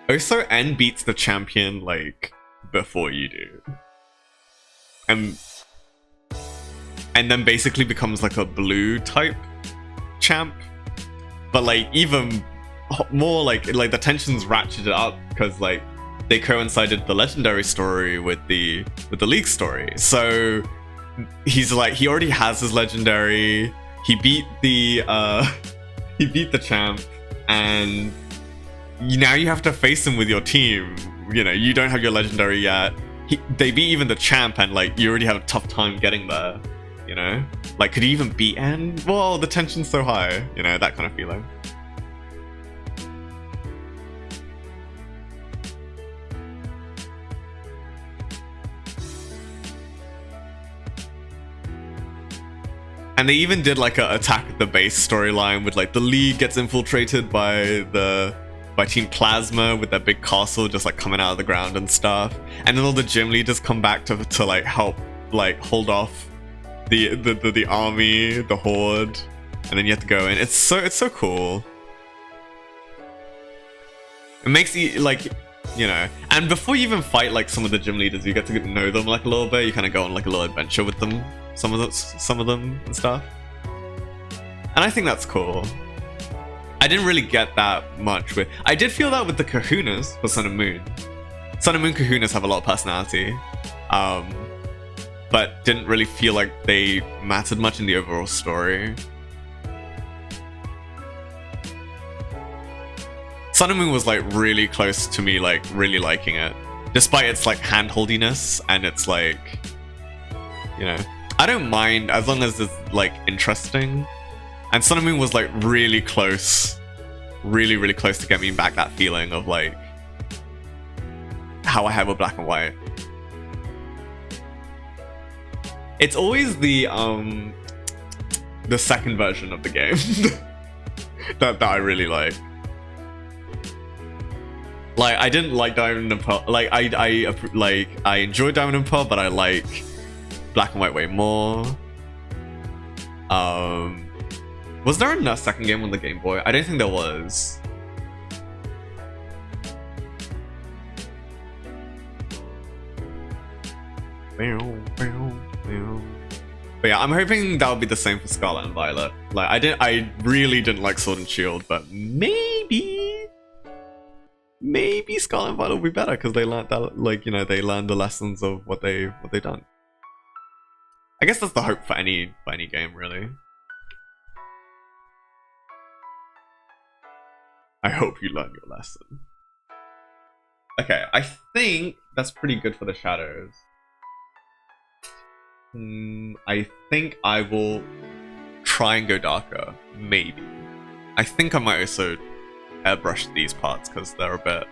Also, N beats the champion, like, before you do. And then basically becomes, like, a blue type champ. But, like, even more, like the tensions ratcheted up, because, like, they coincided the legendary story with the league story. So, he's, like, he already has his legendary. He beat the, he beat the champ, and... now you have to face him with your team. You know, you don't have your legendary yet. They beat even the champ, and like you already have a tough time getting there. You know, like could he even beat N? Well, the tension's so high. You know, that kind of feeling. And they even did like a attack at the base storyline with like the league gets infiltrated by Team Plasma with their big castle just like coming out of the ground and stuff, and then all the gym leaders come back to like help like hold off the army, the horde, and then you have to go in. It's so cool. It makes you like, you know, and before you even fight like some of the gym leaders, you get to know them like a little bit. You kind of go on like a little adventure with them, some of them and stuff, and I think that's cool. I didn't really get that much with... I did feel that with the Kahunas for Sun and Moon. Sun and Moon Kahunas have a lot of personality. But didn't really feel like they mattered much in the overall story. Sun and Moon was like really close to me, like really liking it. Despite its like hand-holdiness and it's like... You know... I don't mind as long as it's like interesting. And Sun and Moon was like really close, really close to get me back that feeling of like how I have with Black and White. It's always the second version of the game that I really like. Like, I didn't like Diamond and Pearl. Like, I enjoyed Diamond and Pearl, but I like Black and White way more. Was there a second game on the Game Boy? I don't think there was. But yeah, I'm hoping that'll be the same for Scarlet and Violet. Like, I really didn't like Sword and Shield, but maybe Scarlet and Violet will be better because they learned that, like, you know, they learned the lessons of what they done. I guess that's the hope for any game, really. I hope you learn your lesson. Okay, I think that's pretty good for the shadows. I think I will try and go darker, maybe. I think I might also airbrush these parts because they're a bit...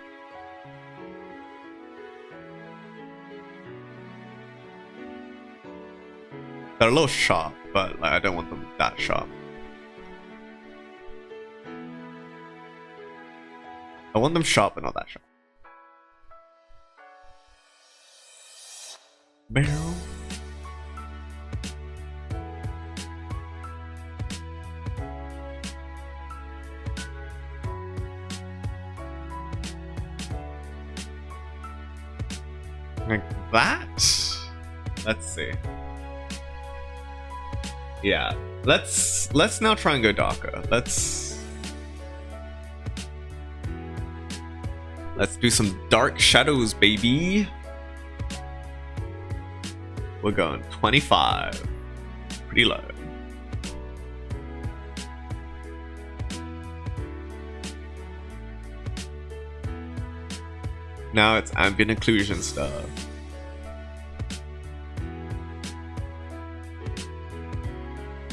They're a little sharp, but like, I don't want them that sharp. I want them sharp, but not that sharp. Barrel. Like that? Let's see. Yeah, let's now try and go darker. Let's do some dark shadows, baby. We're going 25. Pretty low. Now it's ambient occlusion stuff.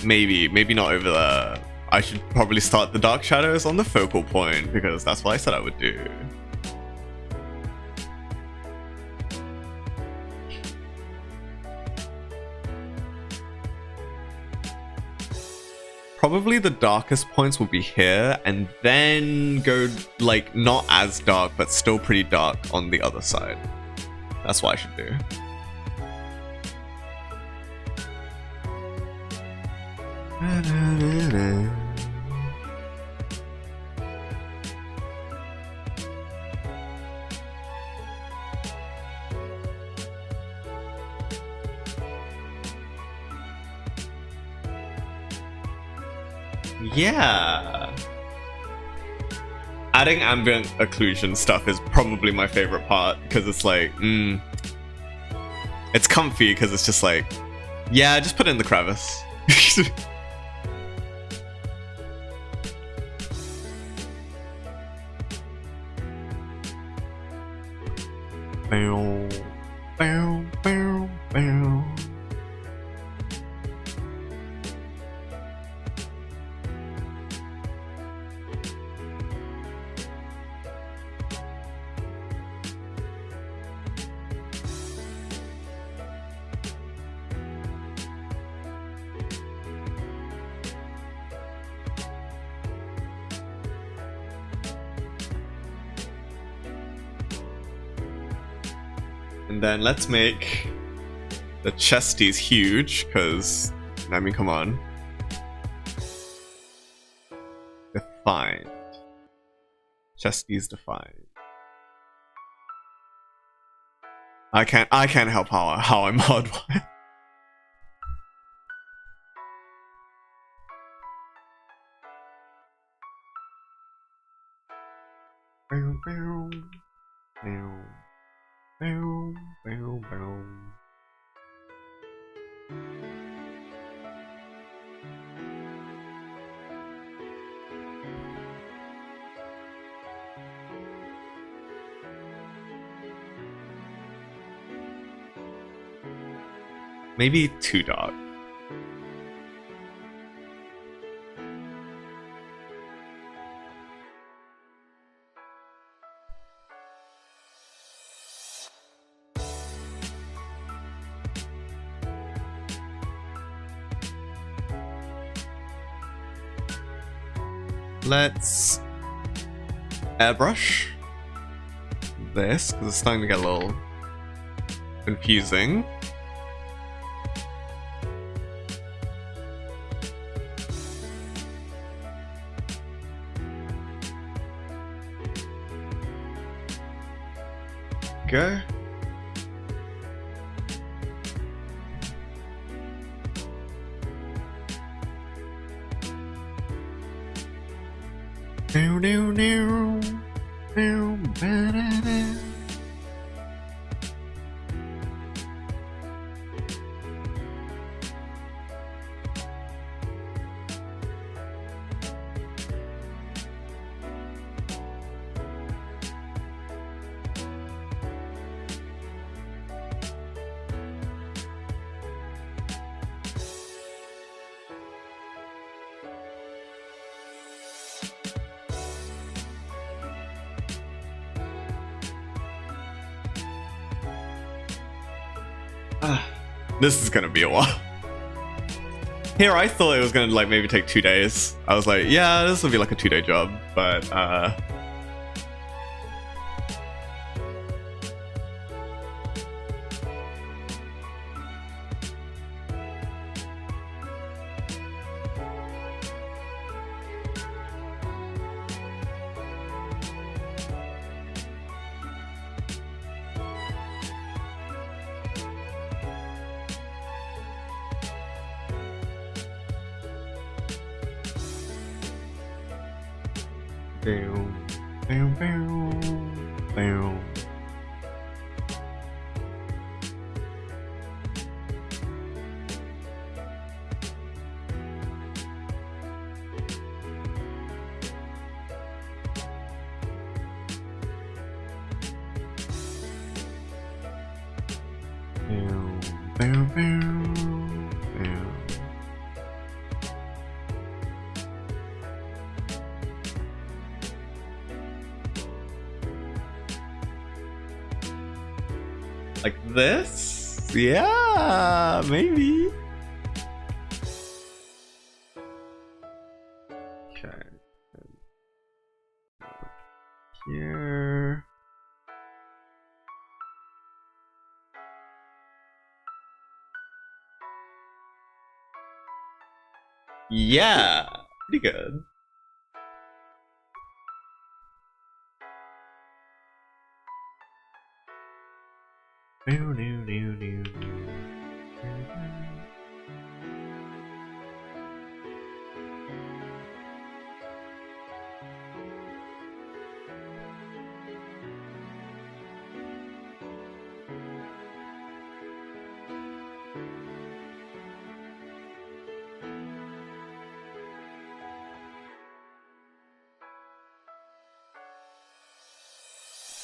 Maybe not over there. I should probably start the dark shadows on the focal point because that's what I said I would do. Probably the darkest points will be here, and then go, like, not as dark, but still pretty dark on the other side. That's what I should do. Yeah. Adding ambient occlusion stuff is probably my favorite part because it's like, it's comfy because it's just like, yeah, just put it in the crevice. Bow, bow, bow, bow. And then let's make the chesties huge, because, I mean, come on. Defined. Chesties defined. I can't help how I'm hardwired. Maybe too dark. Let's airbrush this because it's starting to get a little confusing. Go. No, no, no, no, ba-da-da. This is gonna be a while. Here, I thought it was gonna like maybe take 2 days. I was like, yeah, this will be like a 2-day job, but like this? Yeah, maybe. Okay. Here. Yeah, pretty good.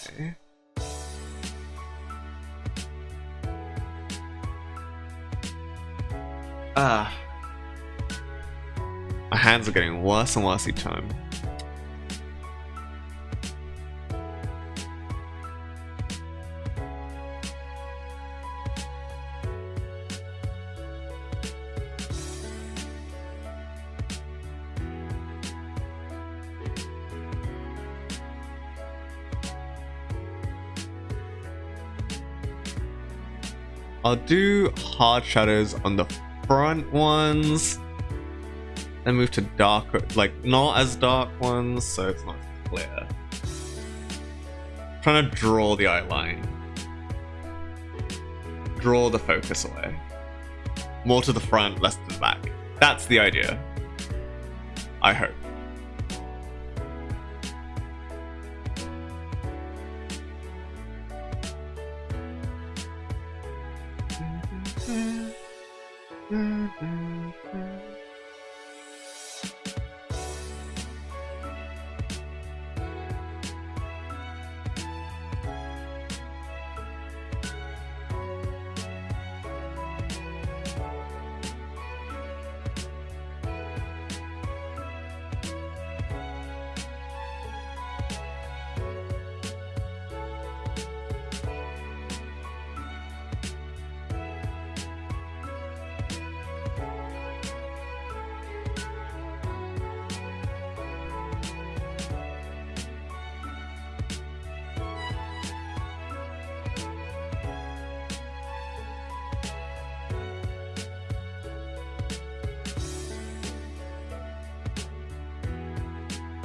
Okay. My hands are getting worse and worse each time. I'll do hard shadows on the front ones, then move to darker, like not as dark ones, so it's not clear. Trying to draw the outline, draw the focus away, more to the front, less to the back. That's the idea, I hope.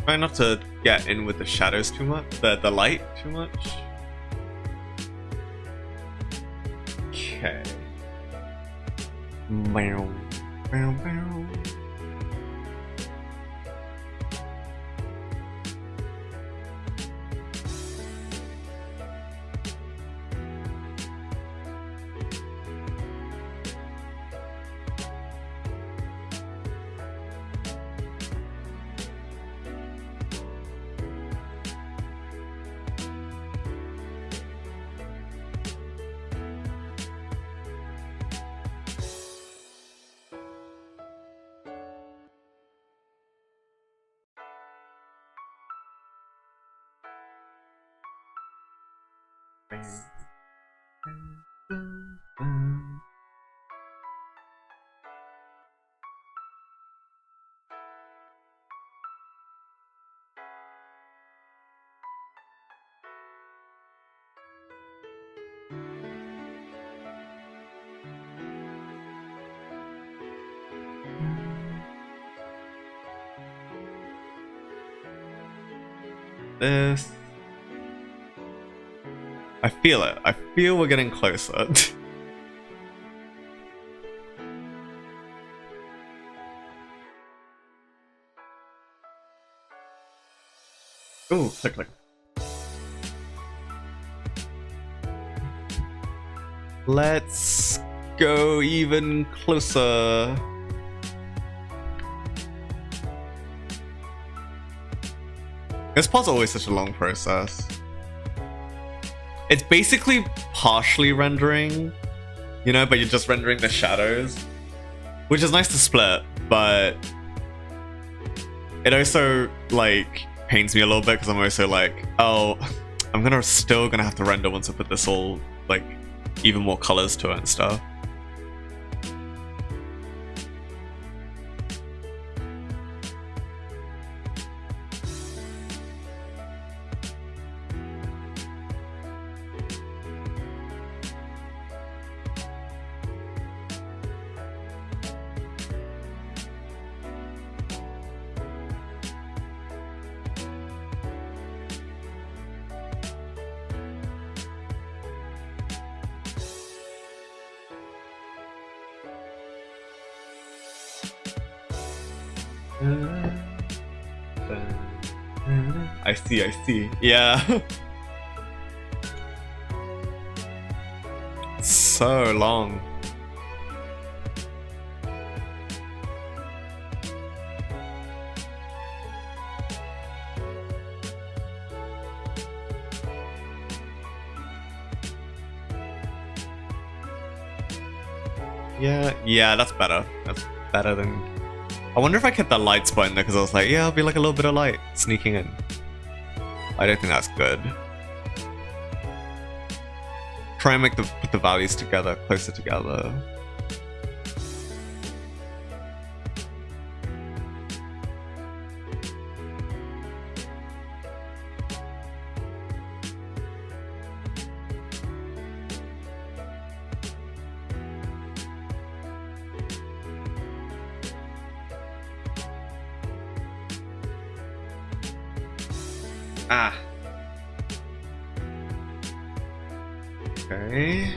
Try not to get in with the shadows too much, the light too much. Okay. Bow, bow, bow. This. I feel it. I feel we're getting closer. Ooh, click, click. Let's go even closer. This part's always such a long process. It's basically partially rendering, you know, but you're just rendering the shadows, which is nice to split, but it also, like, pains me a little bit because I'm also like, oh, I'm still gonna have to render once I put this all, like, even more colors to it and stuff. I see. Yeah. So long. Yeah, that's better. That's better than... I wonder if I kept that light spot in there because I was like, yeah, I'll be like a little bit of light sneaking in. I don't think that's good. Try and put the values together, closer together. Ah. Okay.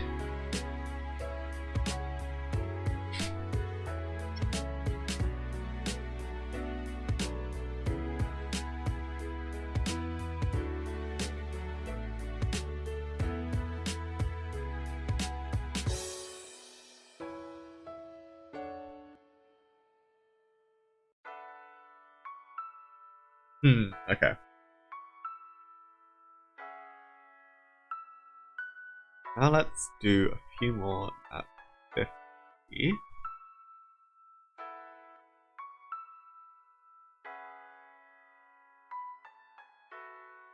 Okay. Now let's do a few more at 50.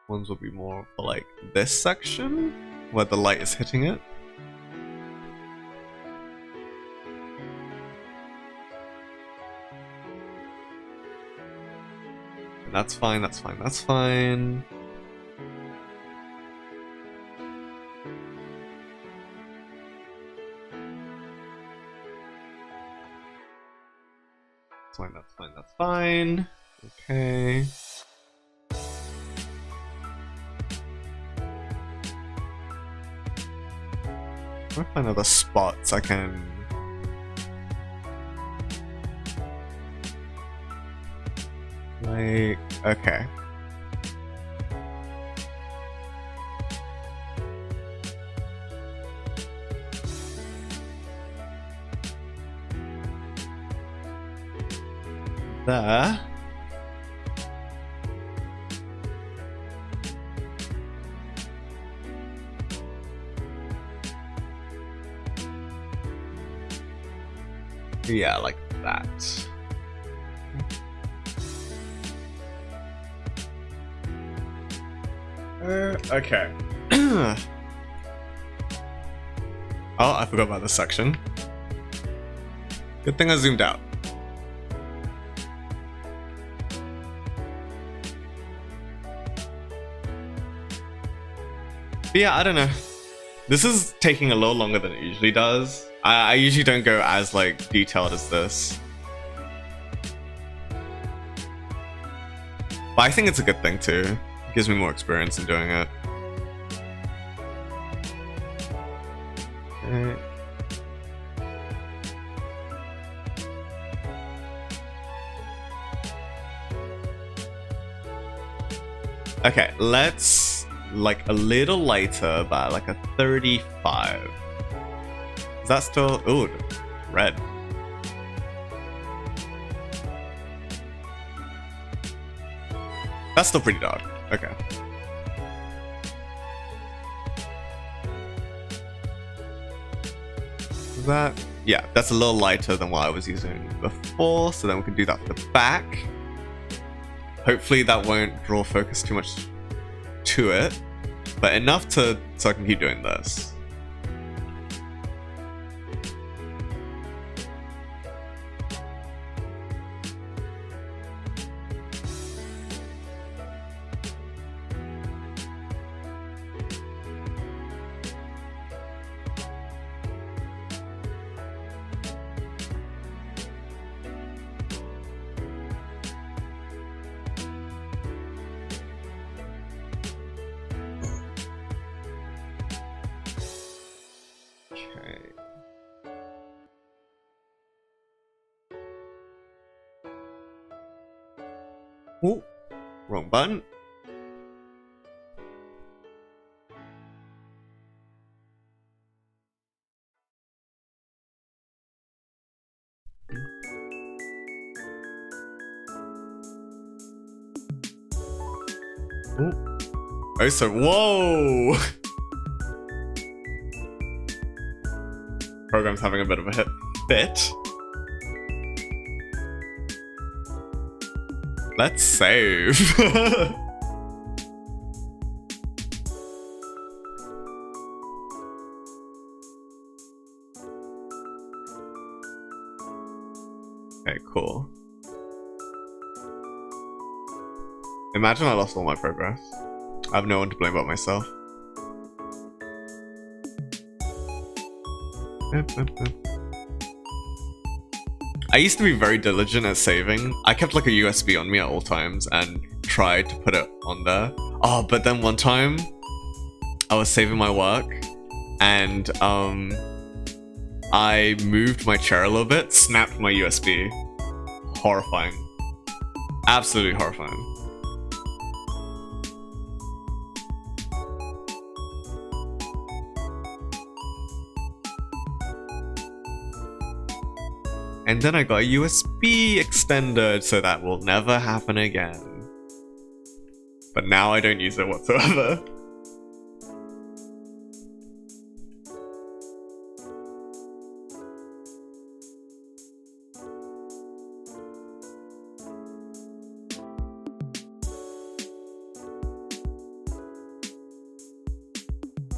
Ones will be more for like this section, where the light is hitting it. And that's fine, that's fine, that's fine. That's fine, that's fine, that's fine. Okay. trying to find other spots I can. Like, okay. There. Yeah, like that. Okay. Oh, I forgot about this section. Good thing I zoomed out. But yeah, I don't know. This is taking a little longer than it usually does. I usually don't go as like detailed as this. But I think it's a good thing too. It gives me more experience in doing it. Okay, let's like a little lighter, but like a 35. Is that still... Ooh, red. That's still pretty dark. Okay. Is that... Yeah, that's a little lighter than what I was using before, so then we can do that for the back. Hopefully that won't draw focus too much to it, but enough so I can keep doing this. Ooh, wrong button. Ooh. Oh, so whoa! Program's having a bit of a fit. Let's save. Okay, cool. Imagine I lost all my progress. I have no one to blame but myself. I used to be very diligent at saving. I kept like a USB on me at all times and tried to put it on there. Oh, but then one time I was saving my work and I moved my chair a little bit, snapped my USB. Horrifying. Absolutely horrifying. And then I got a USB extender, so that will never happen again. But now I don't use it whatsoever.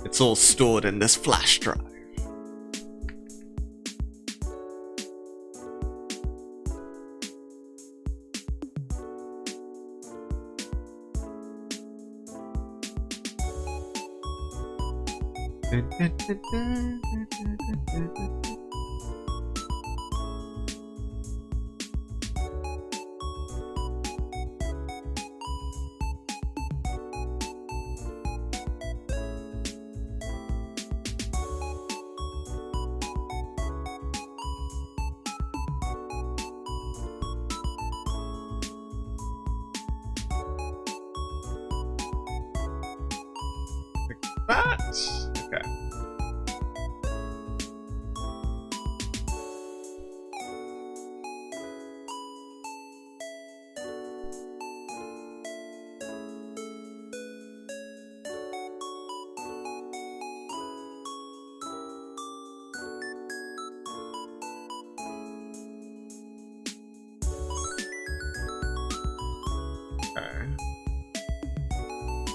It's all stored in this flash drive.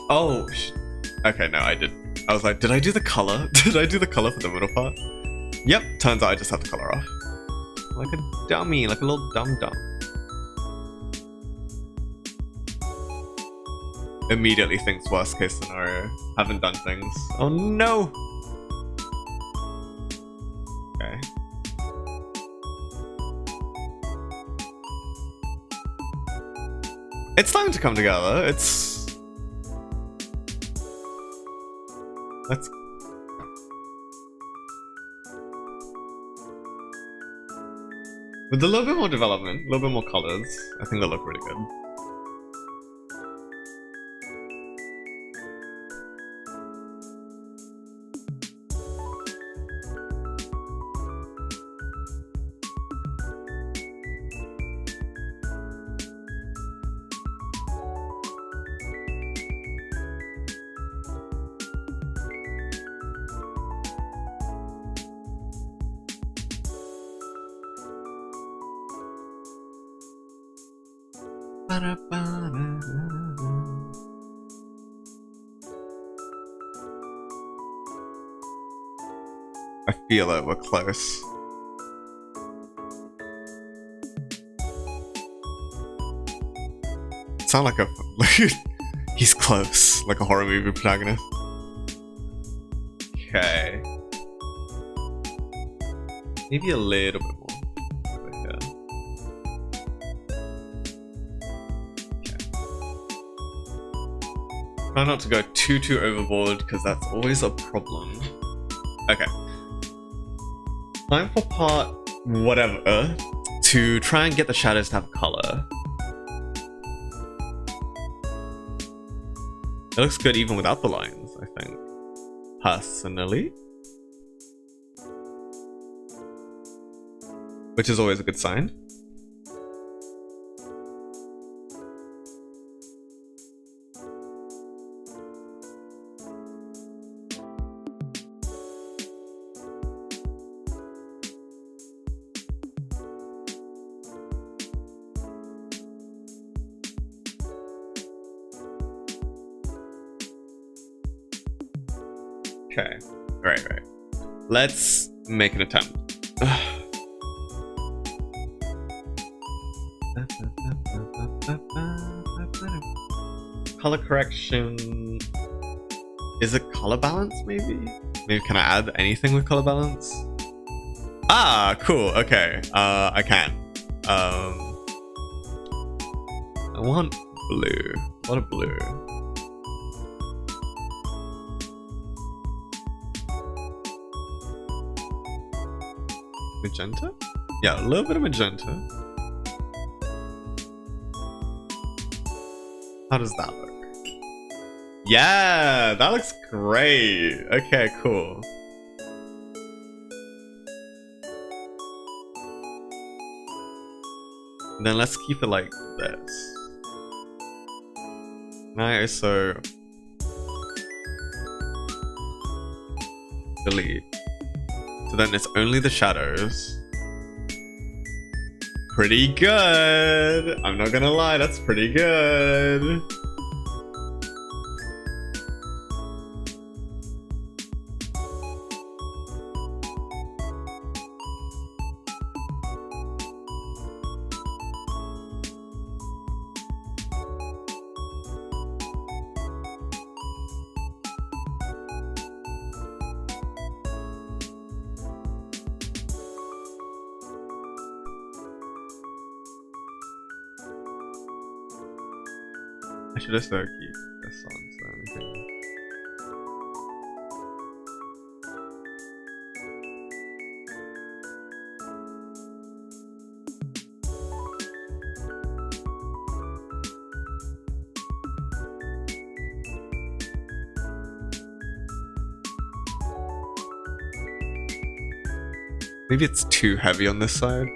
Oh, okay, no, I did. I was like, did I do the color? Did I do the color for the middle part? Yep, turns out I just have the color off. Like a dummy, like a little dum-dum. Immediately thinks worst case scenario. Haven't done things. Oh no! Okay. It's time to come together. Let's... With a little bit more development, a little bit more colors, I think they'll look really good. I feel it, we're close. Sound like a... He's close, like a horror movie protagonist. Okay. Maybe a little bit more. Over here. Okay. Try not to go too overboard, because that's always a problem. Okay. Time for part whatever to try and get the shadows to have color. It looks good even without the lines, I think. Personally. Which is always a good sign. Okay, right. Let's make an attempt. Color correction. Is it color balance, maybe? Maybe can I add anything with color balance? Ah, cool, okay. I can. I want blue. A lot of blue. Magenta? Yeah, a little bit of magenta. How does that look? Yeah, that looks great. Okay, cool. Then let's keep it like this. Now also delete. So then it's only the shadows. Pretty good. I'm not gonna lie, that's pretty good. I should just keep this on so anything. Maybe it's too heavy on this side.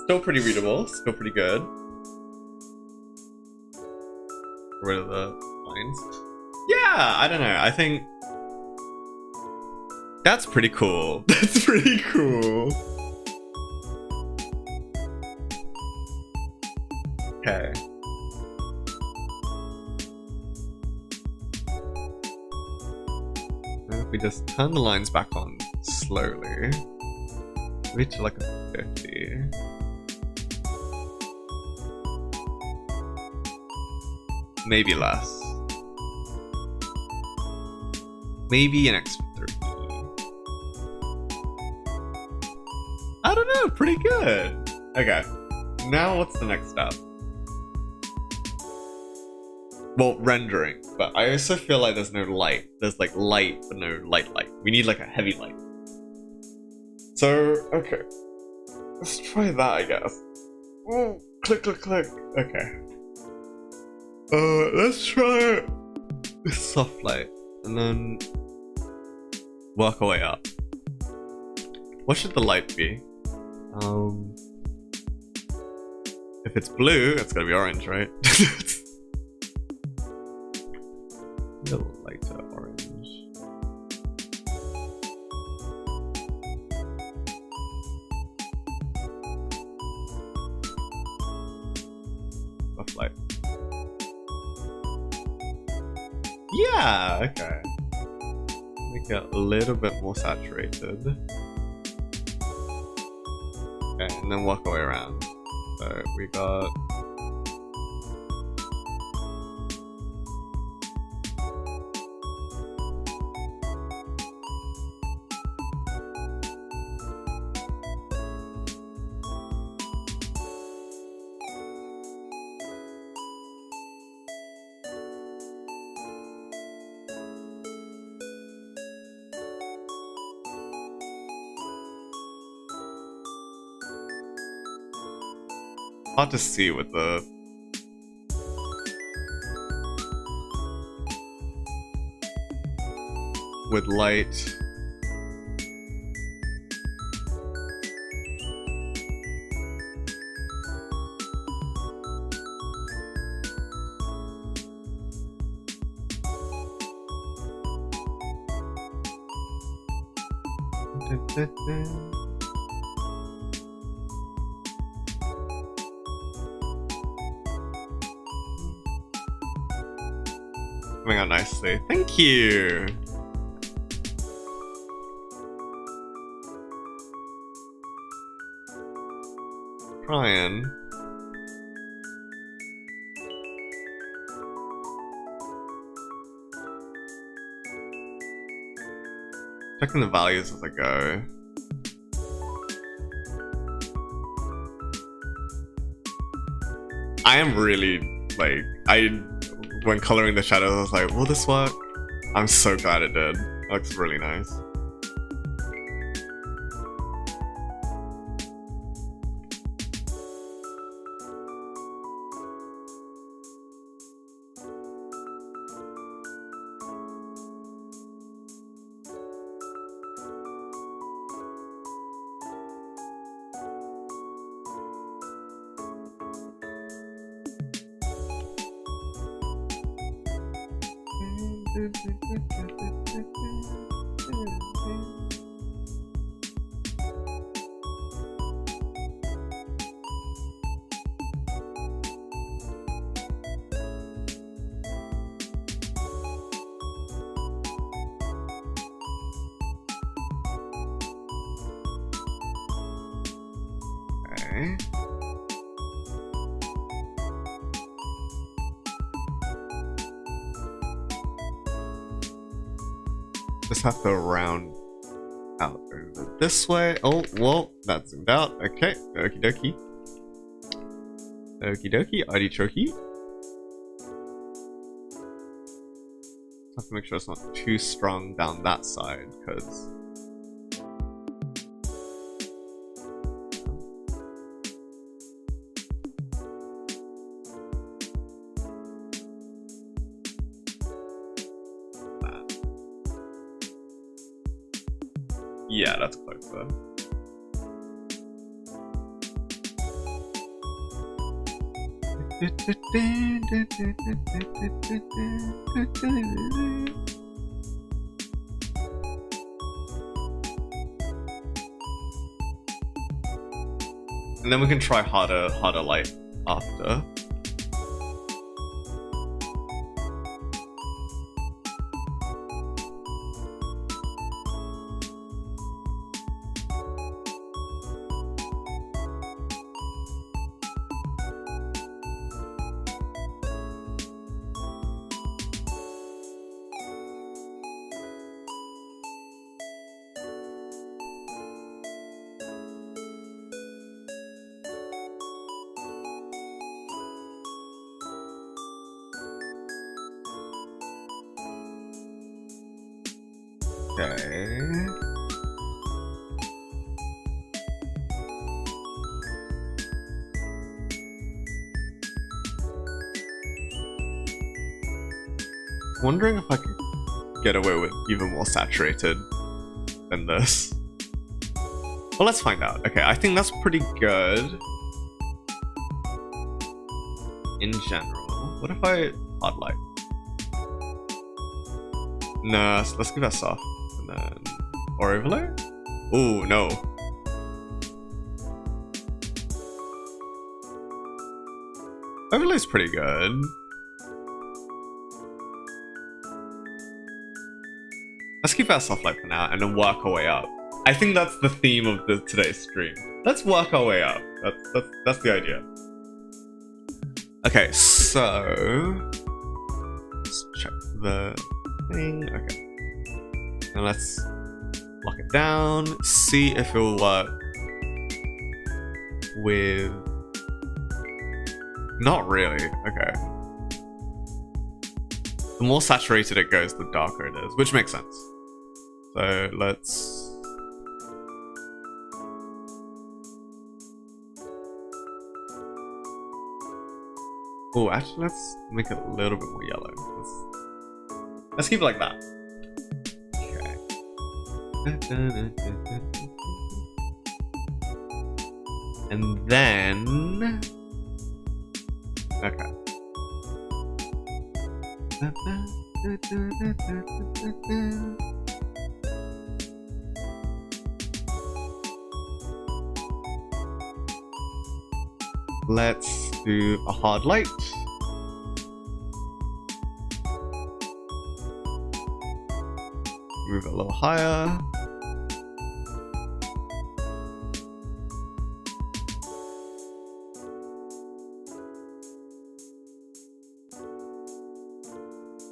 Still pretty readable, still pretty good. Get rid of the lines. Yeah, I don't know. I think That's pretty cool. That's pretty cool. Okay. And if we just turn the lines back on slowly, reach like a 50. Maybe less. Maybe an extra 3. I don't know, pretty good. Okay, now what's the next step? Well, rendering, but I also feel like there's no light. There's like light, but no light. We need like a heavy light. So, okay. Let's try that, I guess. Oh, click, click, click. Okay. Let's try this soft light, and then work our way up. What should the light be? If it's blue, it's gonna be orange, right? A little lighter orange. Soft light. Yeah, okay. Make it a little bit more saturated. Okay, and then work our way around. So we got hard to see with the light. Coming out nicely. Thank you! Trying. Checking the values as I go. I am really, like, when coloring the shadows, I was like, will this work? I'm so glad it did. It looks really nice. Okay. Just have to round out over this way. Oh, whoa, that zoomed out. Okay, okie dokie. Okie dokie, artichoke. Have to make sure it's not too strong down that side, because yeah, that's closer. And then we can try harder light after. Okay. Wondering if I could get away with even more saturated than this. Well, let's find out. Okay, I think that's pretty good in general. What if I hard light? No, let's give that soft. And then, or overlay? Ooh, no. Overlay's pretty good. Let's keep that soft light for now and then work our way up. I think that's the theme of today's stream. Let's work our way up. That's the idea. Okay, so let's check the thing. Okay. And let's lock it down. See if it will work with. Not really. Okay. The more saturated it goes, the darker it is, which makes sense. So let's. Oh, actually, let's make it a little bit more yellow. Let's keep it like that. Okay. And then. Okay. Let's do a hard light. Move it a little higher.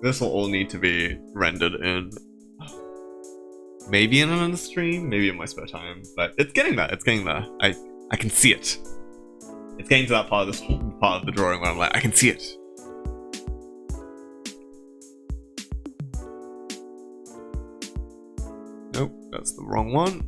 This will all need to be rendered in maybe in another stream, maybe in my spare time, but it's getting there. It's getting there. I can see it. It's getting to that part of the drawing where I'm like, I can see it. Nope, that's the wrong one.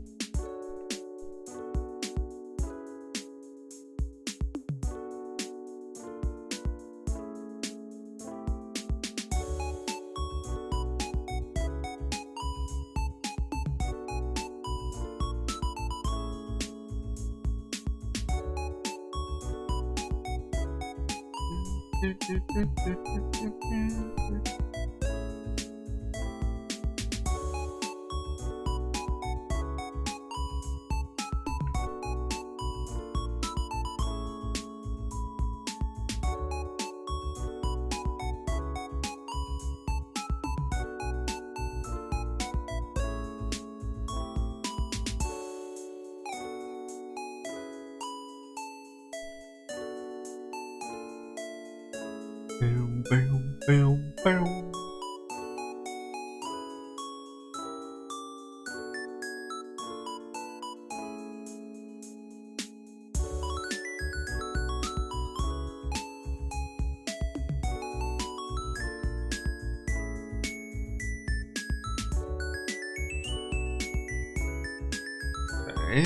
Okay.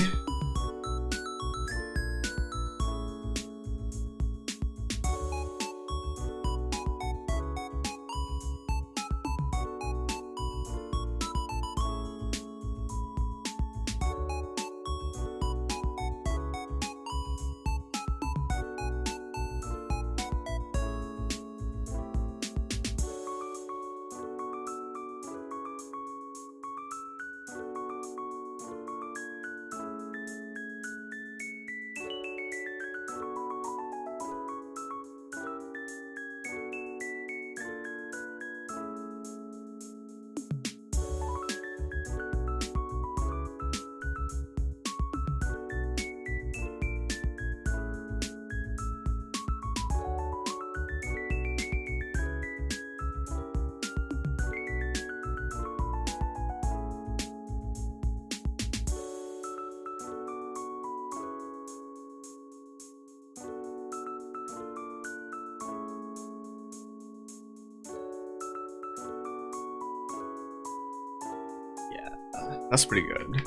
That's pretty good.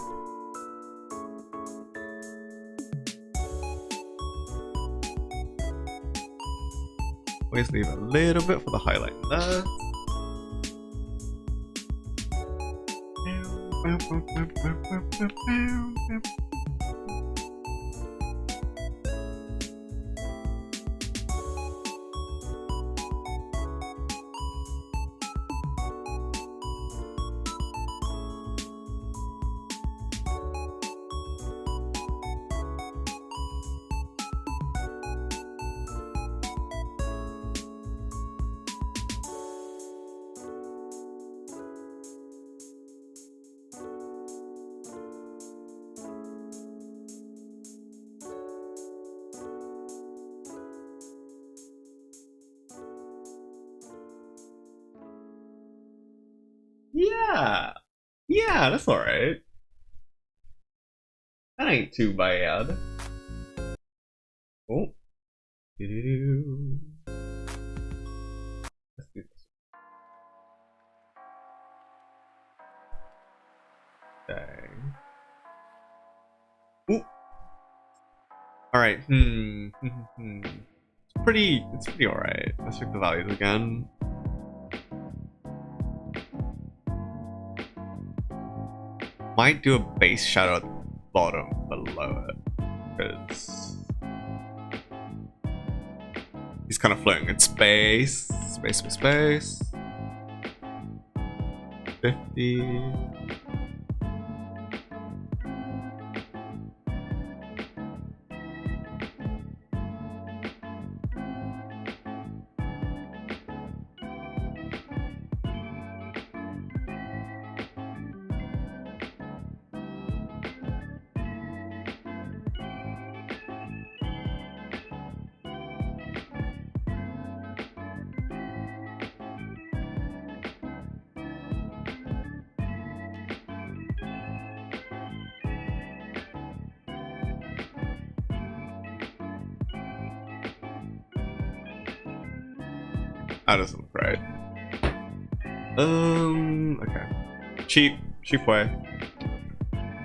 Always leave a little bit for the highlight there. Yeah. Yeah, that's alright. That ain't too bad. Oh. Let's do this. Okay. Ooh. Alright, It's pretty alright. Let's check the values again. Might do a base shadow at the bottom below it, because he's kind of floating in space. 50. That doesn't look right. Okay. Cheap way.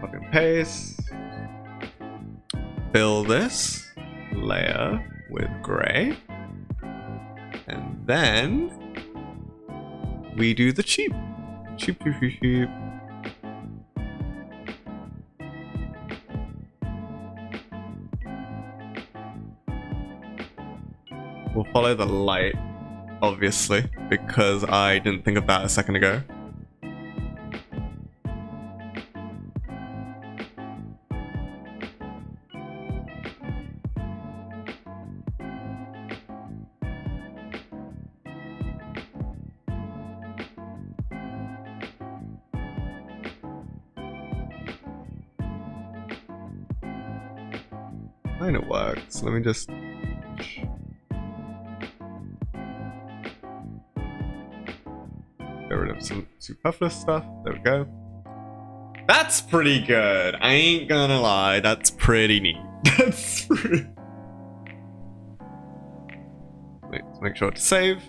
Copy and paste. Fill this layer with gray. And then we do the cheap. Cheap. We'll follow the light, obviously, because I didn't think of that a second ago. Kinda works. Let me just... get rid of some superfluous stuff. There we go. That's pretty good. I ain't gonna lie. That's pretty neat. That's pretty... Wait, let's make sure to save.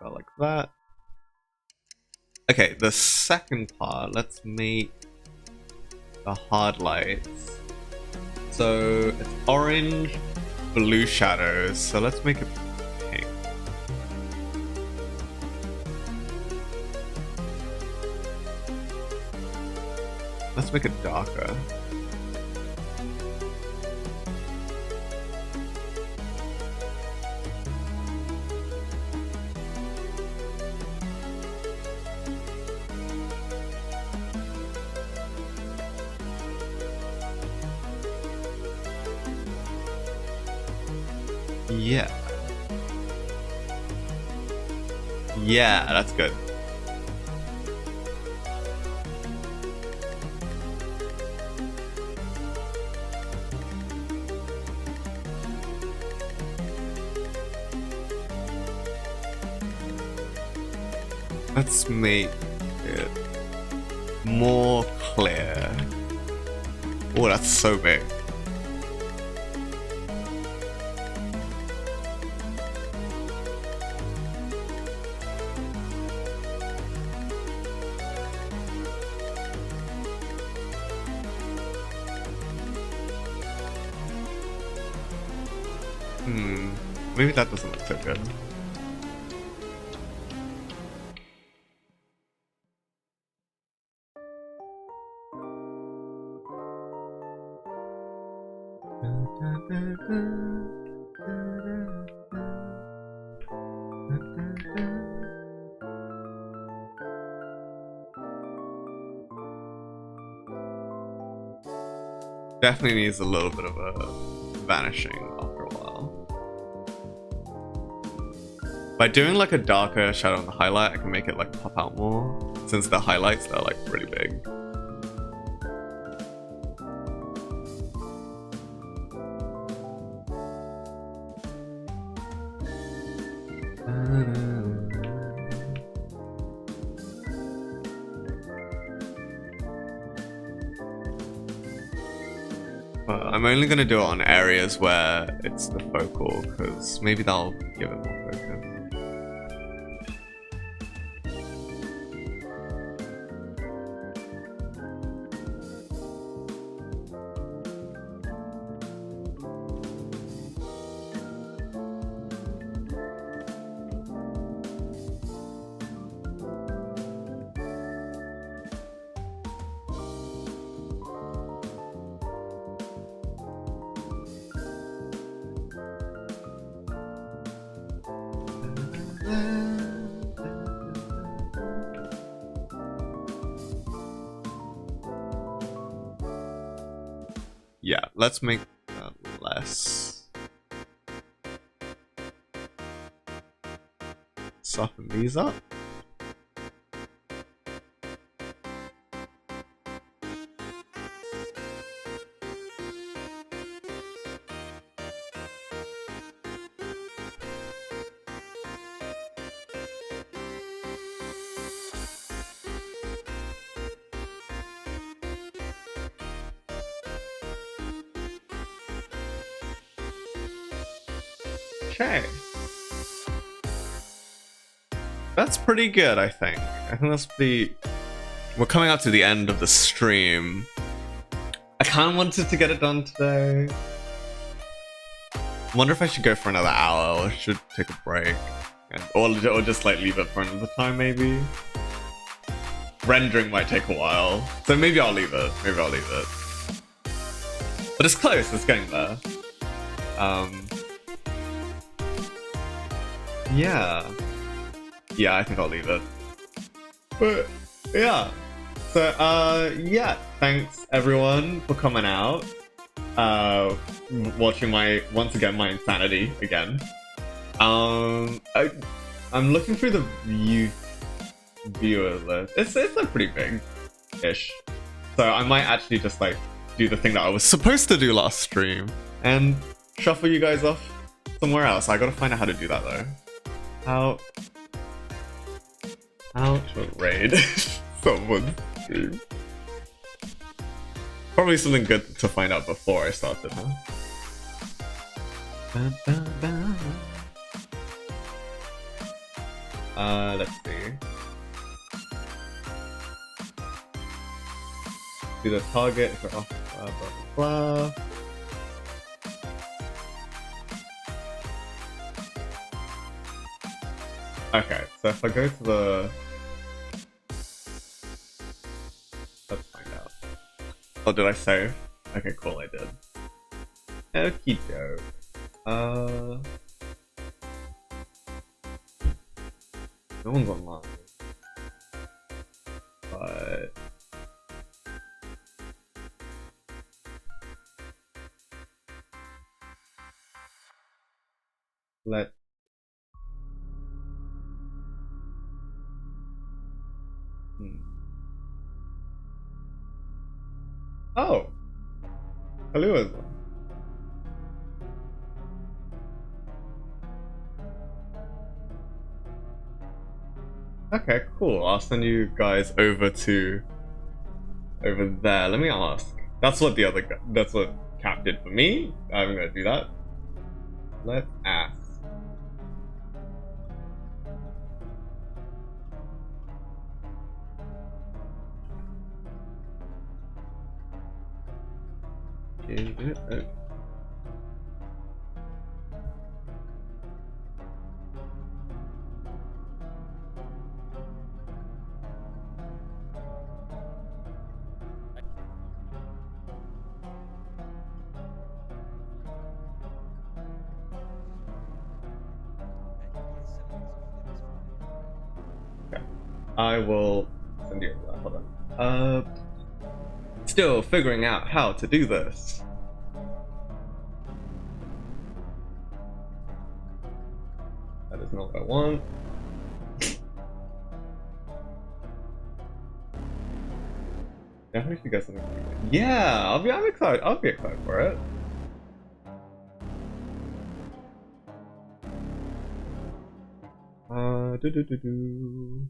About like that. Okay, the second part, let's make the hard lights. So it's orange, blue shadows. So let's make it pink. Let's make it darker. Yeah. Yeah, that's good. Let's make it more clear. Oh, that's so big. Maybe that doesn't look so good. Definitely needs a little bit of a vanishing after a while. By doing like a darker shadow on the highlight, I can make it like pop out more. Since the highlights, they're like really big. I'm only gonna do it on areas where it's the focal, because maybe that'll give it more focus. Yeah, let's make that less. Soften these up. Okay. That's pretty good, I think. I think that's pretty... We're coming up to the end of the stream. I kind of wanted to get it done today. I wonder if I should go for another hour or should take a break. Or just like leave it for another time, maybe. Rendering might take a while. So maybe I'll leave it. Maybe I'll leave it. But it's close, it's getting there. Yeah, I think I'll leave it. But yeah. So yeah, thanks everyone for coming out. Watching once again my insanity again. I'm looking through the viewer list. It's like pretty big-ish. So I might actually just like do the thing that I was supposed to do last stream and shuffle you guys off somewhere else. I gotta find out how to do that though. How to raid someone's stream. Probably something good to find out before I started, huh? Let's see. Do the target, blah blah blah. Okay, so if I go to the... Let's find out. Oh, did I save? Okay, cool, I did. Okie doke. No one's online. But... Let... Oh! Hello as well. Okay, cool. I'll send you guys over there. Let me ask. That's what Cap did for me. I'm gonna do that. Let's ask. Okay. I will send you that. Hold on. Still figuring out how to do this. That is not what I want. Definitely should get something. Yeah, I'm excited. I'll be excited for it. Do.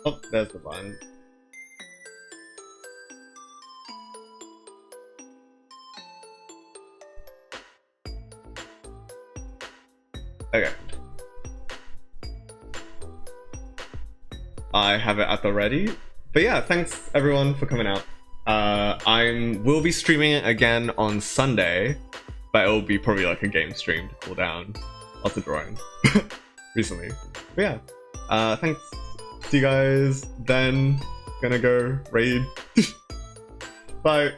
Oh, there's the button. Okay. I have it at the ready. But yeah, thanks everyone for coming out. Will be streaming it again on Sunday, but it will be probably like a game stream to cool down. Lots of drawing recently. But yeah, thanks. See you guys then. Gonna go raid. Bye.